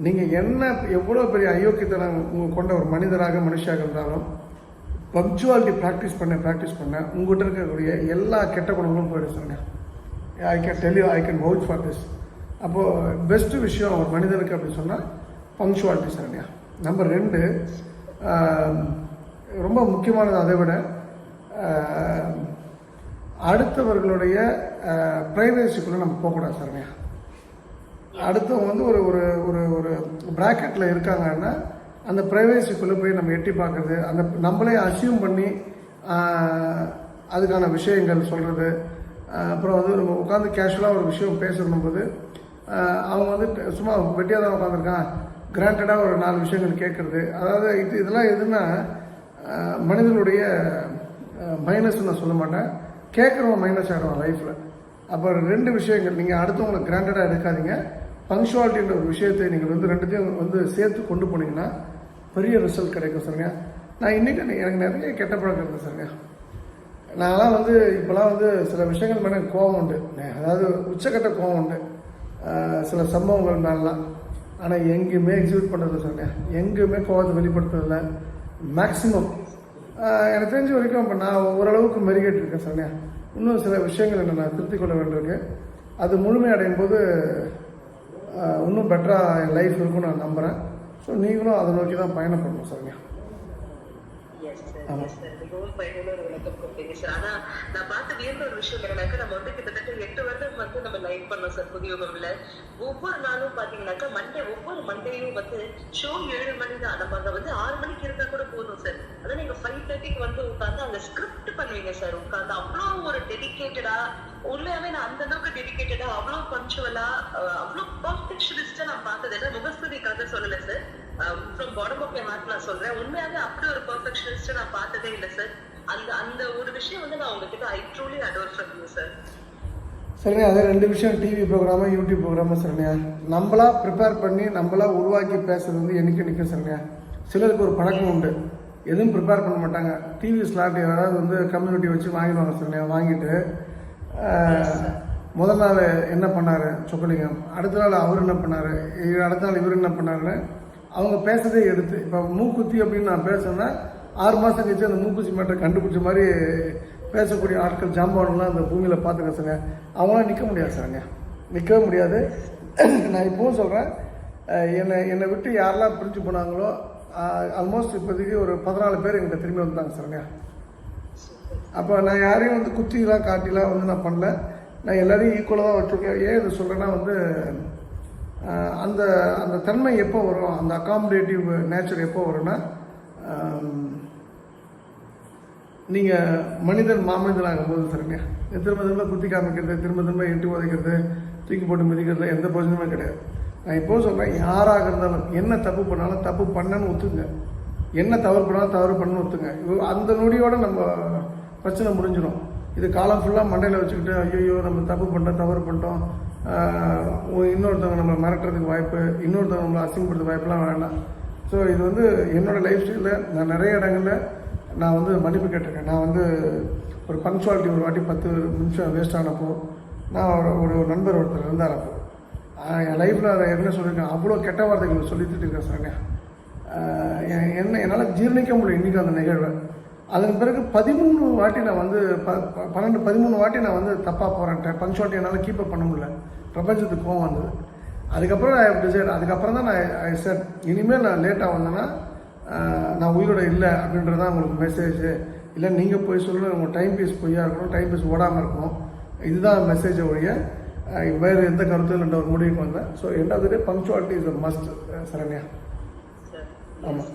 நீங்கள் என்ன எவ்வளோ பெரிய அயோக்கியத்தனம் கொண்ட ஒரு மனுஷியாக இருந்தாலும் பங்க்சுவாலிட்டி ப்ராக்டிஸ் பண்ண உங்கள்கிட்ட இருக்கக்கூடிய எல்லா கெட்ட குணங்களும் போயிடும் சரிங்க. I can tell you, I can vouch for this. அப்போது பெஸ்ட்டு விஷயம் ஒரு மனிதனுக்கு அப்படின்னு சொன்னால் பங்க்சுவாலிட்டி சரிங்க. நம்பர் 2 ரொம்ப முக்கியமானது. அதை விட அடுத்தவர்களுடைய ப்ரைவேசிக்குள்ளே நம்ம போகக்கூடாது சரிங்க. அடுத்தவங்க வந்து ஒரு ஒரு ஒரு ப்ராக்கெட்டில் இருக்காங்கன்னா அந்த ப்ரைவேசிக்குள்ளே போய் நம்ம எட்டி பார்க்குறது, அந்த நம்மளே அசியூம் பண்ணி அதுக்கான விஷயங்கள் சொல்கிறது. அப்புறம் வந்து நம்ம உட்காந்து கேஷுவலாக ஒரு விஷயம் பேசணும் போது அவங்க வந்து சும்மா வெட்டியாக தான் உட்காந்துருக்கான், கிராண்டடாக ஒரு 4 விஷயங்கள் கேட்குறது. அதாவது இதெல்லாம் எதுன்னா மனிதனுடைய மைனஸ்ன்னு நான் சொல்ல மாட்டேன், கேட்குறவங்க மைனஸ் ஆகிடுவான் லைஃப்பில். அப்போ 2 விஷயங்கள், நீங்கள் அடுத்தவங்களை கிராண்டடாக எடுக்காதீங்க, பங்க்சுவாலிட்டின்ற ஒரு விஷயத்தை நீங்கள் வந்து 2த்தையும் வந்து சேர்த்து கொண்டு போனீங்கன்னா பெரிய ரிசல்ட் கிடைக்கும் சரிங்க. நான் இன்றைக்கி எனக்கு நிறைய கெட்ட பழக்கம் இருக்குது சரிங்க. நான்லாம் வந்து இப்போலாம் வந்து சில விஷயங்கள் மேலே கோபம் உண்டு, அதாவது உச்சக்கட்ட கோபம் உண்டு சில சம்பவங்கள் மேலாம். ஆனால் எங்கேயுமே எக்ஸிக்யூட் பண்ணுறது சரிங்க, எங்கேயுமே கோபத்தை வெளிப்படுத்துறதில்ல. மேக்ஸிமம் எனக்கு தெரிஞ்ச வரைக்கும் இப்போ நான் ஓரளவுக்கு மெருகேட்டு இருக்கேன் சரிங்க. இன்னும் சில விஷயங்கள் என்ன நான் திருத்திக் கொள்ள வேண்டியிருக்கு. அது முழுமையடையும் போது இன்னும் பெட்டராக என் லைஃப் இருக்கும்னு நான் நம்புகிறேன். ஸோ நீங்களும் அதை நோக்கி தான் பயணப்படணும் சரிங்க. மிகவும் பயனுள்ள ஒரு விளக்கம் கொடுத்தீங்க சார். ஆனா நான் பார்த்து வியந்த ஒரு விஷயம் என்னன்னாக்கா, நம்ம வந்து கிட்டத்தட்ட 8 வருடம் வந்து நம்ம லைவ் பண்ணோம் சார் புதிய உறவுல. ஒவ்வொரு நாளும் பாத்தீங்கன்னாக்கா ஒவ்வொரு மண்டேயும் வந்து ஷோ 7 மணி தான். நம்ம அங்க வந்து 6 மணிக்கு இருந்தா கூட போதும் சார். அதான் நீங்க 5:30க்கு வந்து உட்காந்து அங்க ஸ்கிரிப்ட் பண்ணுவீங்க சார். உட்காந்து அவ்வளோ ஒரு டெடிகேட்டடா, உண்மையாவே நான் அந்த அளவுக்கு டெடிகேட்டடா, அவ்வளோ பங்க்சுவலா, அவ்வளோ பர்ஃபெக்ஷனிஸ்டா நான் பார்த்தது இல்லை. முகஸ்துதிக்காக சொல்லல sir. From bottom of my heart நான் சொல்றேன், உண்மையாவே அப்படி ஒரு பெர்ஃபெக்ஷனிஸ்ட் நான் பார்த்ததே இல்லை சார். அந்த அந்த ஒரு விஷயம் வந்து நான் உங்ககிட்ட ஐ truly adore from you sir. சரிண்ணா, அதே 2 விஷயம், டிவி ப்ரோக்ராமு யூடியூப் ப்ரோக்ராமு சரிண்ணா. நம்மளா ப்ரிப்பேர் பண்ணி நம்மளா உருவாக்கி பேசுறது வந்து என்னைக்கு நிற்கும் சரிண்ணா. சிலருக்கு ஒரு பழக்கம் உண்டு, எதுவும் ப்ரிப்பேர் பண்ண மாட்டாங்க. டிவி ஸ்லாட் யாராவது வந்து கம்யூனிட்டி வச்சு வாங்கிடுவாங்க சரிண்ணா. வாங்கிட்டு முதல் நாள் என்ன பண்ணார் சொக்கலிங்கம், அடுத்த நாள் அவர் என்ன பண்ணார், அடுத்த நாள் இவர் என்ன பண்ணாருன்னு அவங்க பேசுறதே எடுத்து, இப்போ மூக்குத்தி அப்படின்னு நான் பேசுனேன்னா 6 மாதம் கழிச்சு அந்த மூக்குத்தி மேட்டை கண்டுபிடிச்ச மாதிரி பேசக்கூடிய ஆட்கள் ஜாம்பவான்லாம் அந்த பூமியில் பார்த்துக்க சார்ங்க. அவங்களாம் நிற்க முடியாது சார்ங்க, நிற்கவே முடியாது. நான் இப்போவும் சொல்கிறேன், என்னை விட்டு யாரெல்லாம் பிரிஞ்சு போனாங்களோ ஆல்மோஸ்ட் இப்போதைக்கு ஒரு 14 பேர் எங்கிட்ட திரும்பி வந்தாங்க சார்ங்க. அப்போ நான் யாரையும் வந்து குத்திலாம் காட்டிலாம் வந்து நான் பண்ணல, நான் எல்லாரையும் ஈக்குவலாக தான் வச்சுருக்கேன். ஏன் இதை சொல்கிறேன்னா வந்து அந்த அந்த தன்மை எப்போ வரும், அந்த அகாமடேட்டிவ் நேச்சர் எப்போ வரும்னா நீங்கள் மனிதன் மாமனிதன் ஆகும்போது சரிங்க. திரும்ப திரும்ப குத்தி காமிக்கிறது, திரும்ப திரும்ப எட்டு உதைக்கிறது, தூக்கி போட்டு மிதிக்கிறதுல எந்த பிரச்சனையுமே கிடையாது. நான் இப்போ சொல்கிறேன், யாராக இருந்தாலும் என்ன தப்பு பண்ணாலும் தப்பு பண்ணன்னு ஒத்துங்க, என்ன தவறு பண்ணாலும் தவறு பண்ணு ஒத்துங்க. அந்த நொடியோட நம்ம பிரச்சனை முடிஞ்சிடும். இது காலம் ஃபுல்லாக மண்டையில் வச்சுக்கிட்டு ஐயோ நம்ம தப்பு பண்ணிட்டோம் தவறு பண்ணிட்டோம், இன்னொருத்தவங்க நம்ம மிரட்டுறதுக்கு வாய்ப்பு, இன்னொருத்தவங்க நம்மளை அசிங்கப்படுறதுக்கு வாய்ப்புலாம் வேண்டாம். ஸோ இது வந்து என்னோடய லைஃப் ஸ்டைலில் நான் நிறைய இடங்களில் நான் வந்து மன்னிப்பு கேட்டிருக்கேன். நான் வந்து ஒரு பங்க்சுவாலிட்டி ஒரு வாட்டி 10 நிமிஷம் வேஸ்ட் ஆனப்போ நான் ஒரு நண்பர் ஒருத்தர் இருந்தார். அப்போ என் லைஃப்பில் அதை என்ன சொல்லியிருக்கேன், அவ்வளோ கெட்ட வார்த்தைகள் சொல்லிட்டு இருக்கேன் சார்ங்க. என்னால் ஜீர்ணிக்க முடியும் இன்றைக்கி அந்த நிகழ்வை. அதன் பிறகு 13 வாட்டி நான் வந்து 12-13 வாட்டி நான் வந்து தப்பாக போகிறேன். பங்க்சுவாலிட்டி என்னால் கீப்பப் பண்ண முடியல, பிரபஞ்சத்துக்கு கோவம் வந்தது. அதுக்கப்புறம் நான் டிசைட், அதுக்கப்புறம் தான் நான் சார் இனிமேல் நான் லேட்டாக வந்தேன்னா நான் உயிரோட இல்லை அப்படின்றது தான் உங்களுக்கு மெசேஜ். இல்லை நீங்கள் போய் சொல்லணும், உங்கள் டைம் பீஸ் பொய்யா இருக்கணும், டைம் பீஸ் ஓடாமல் இருக்கணும், இதுதான் மெசேஜை ஒழிய வேறு எந்த கருத்தும் இல்லை ஒரு முடிவுக்கு வந்தேன். ஸோ எண்டாவது punctuality is a must Saranya. ஆமாம்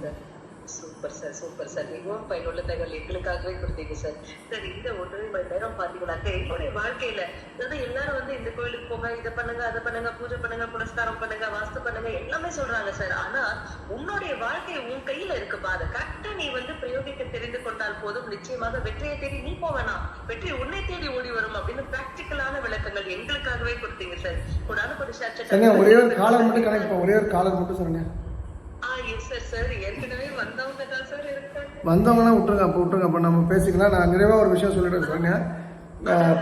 சூப்பர் சார், சூப்பர் சார். மிகவும் பயனுள்ள தகவல் எங்களுக்காகவே கொடுத்தீங்க சார். சார் இந்த 1.5 மணி நேரம் பார்த்தீங்கன்னாக்க என்னுடைய வாழ்க்கையில அதாவது எல்லாரும் வந்து இந்த கோயிலுக்கு போங்க, இதை பண்ணுங்க, அதை பண்ணுங்க, பூஜை பண்ணுங்க, புனஸ்காரம் பண்ணுங்க, வாஸ்து பண்ணுங்க, எல்லாமே சொல்றாங்க சார். ஆனா உன்னுடைய வாழ்க்கை உன் கையில இருக்குப்பா, அதை கரெக்டா நீ வந்து பிரயோகிக்க தெரிந்து கொண்டால் போதும், நிச்சயமாக வெற்றியை தேடி நீ போவேணாம், வெற்றி உன்னை தேடி ஓடி வரும் அப்படின்னு பிராக்டிக்கலான விளக்கங்கள் எங்களுக்காகவே கொடுத்தீங்க சார். ஒரே ஒரு காலர் மட்டும் கனெக்ட், ஒரே ஒரு காலர் மட்டும் சொல்லுங்க. வந்தவங்கன்னா விட்டுருங்க, அப்போ விட்டுருங்க, அப்போ நம்ம பேசிக்கலாம். நான் நிறைவாக ஒரு விஷயம் சொல்லிட்டு சொன்னேன்.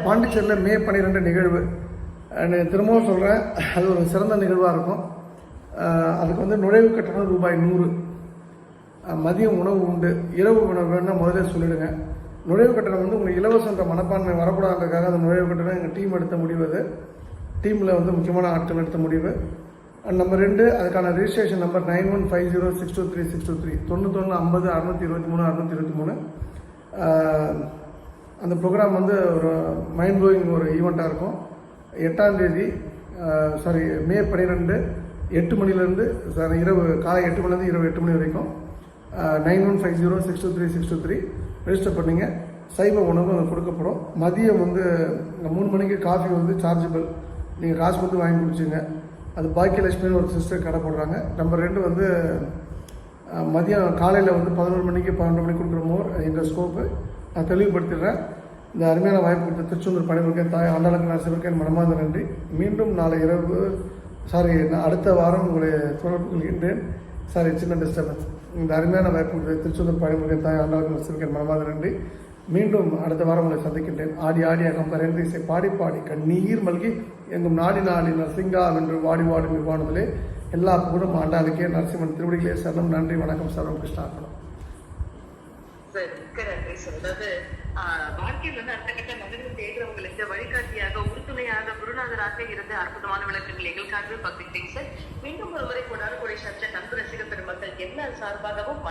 பாண்டிச்சேரியில் மே 12 நிகழ்வு திரும்பவும் சொல்கிறேன், அது ஒரு சிறந்த நிகழ்வாக இருக்கும். அதுக்கு வந்து நுழைவு கட்டணம் ரூபாய் 100, மதியம் உணவு உண்டு, இரவு உணவு வேணும்னா முதலே சொல்லிடுங்க. நுழைவு கட்டணம் வந்து உங்களுக்கு இலவசன்ற மனப்பான்மை வரக்கூடாதுக்காக அந்த நுழைவு கட்டணம் எங்கள் டீம் எடுத்த முடிவு. அது டீமில் வந்து முக்கியமான ஆட்கள் எடுத்த முடிவு. நம்பர் 2 அதுக்கான ரிஜிஸ்ட்ரேஷன் நம்பர் 9150623623 9150-623-623. அந்த ப்ரோக்ராம் வந்து ஒரு மைண்ட் ப்ளோயிங் ஒரு ஈவெண்ட்டாக இருக்கும். 8ஆம் தேதி மே 12 8 மணிலேருந்து இரவு காலை 8 மணிலேருந்து இரவு 8 மணி வரைக்கும் 9150623623 ரெஜிஸ்டர் பண்ணிங்க. சைவ உணவு அது கொடுக்கப்படும். மதியம் வந்து 3 மணிக்கு காஃபி வந்து சார்ஜபிள், நீங்கள் காசு கொடுத்து வாங்கி குடிச்சிங்க. அது பாக்கியலட்சுமின்னு ஒரு சிஸ்டர் கடை போடுறாங்க. நம்பர் 2 வந்து மதியம் காலையில் வந்து 11 மணிக்கு 12 மணிக்கு கொடுக்குற மோர் எங்கள் ஸ்கோப்பு. நான் தெளிவுபடுத்திடுறேன். இந்த அருமையான வாய்ப்பு கொடுத்த திருச்செந்தூர் பணிபுரிக்கும் தாய் ஆண்டாளுக்கு நரசிம்மருக்கு என் மனமார்ந்த நன்றி. மீண்டும் நாளை இரவு நான் அடுத்த வாரம் உங்களை தொடர்பு கொள்கின்றேன். சின்ன டிஸ்டர்பன்ஸ். இந்த அருமையான வாய்ப்பு கொடுத்த திருச்செந்தூர் பணிபுரிக்கும் தாய் ஆண்டாளுக்கு நரசிம்மருக்கு என் மனமார்ந்த நன்றி. மீண்டும் அடுத்த வாரம் உங்களை சந்திக்கின்றேன். ஆடி ஆடி அகம்பரேன் இசை பாடி பாடி கண்ணீர் மல்கி எங்கும் நாடி நாடி நரசிங்கா என்று வாடி வாடி நிர்வாணத்திலே எல்லா புகழும் ஆண்டாளுக்கே. நரசிம்மன் திருவடிகளே சரணம். நன்றி, வணக்கம். சர்வம் கிருஷ்ணார்ப்பணம். வாழ்க்கையில் வந்து அடுத்த கட்ட நகரில் தேடுறவங்களுக்கு வழிகாட்டியாக உறுதுணையாக குருநாதராக இருந்து அற்புதமான விளக்கங்கள் எங்களுக்காகவே பகிர்ந்தீங்க சார். மீண்டும் ஒரு முறை கொண்டாடக்கூடிய சர்ச்சை நண்பு ரசிக பெருமக்கள் என்ன சார்பாகவும்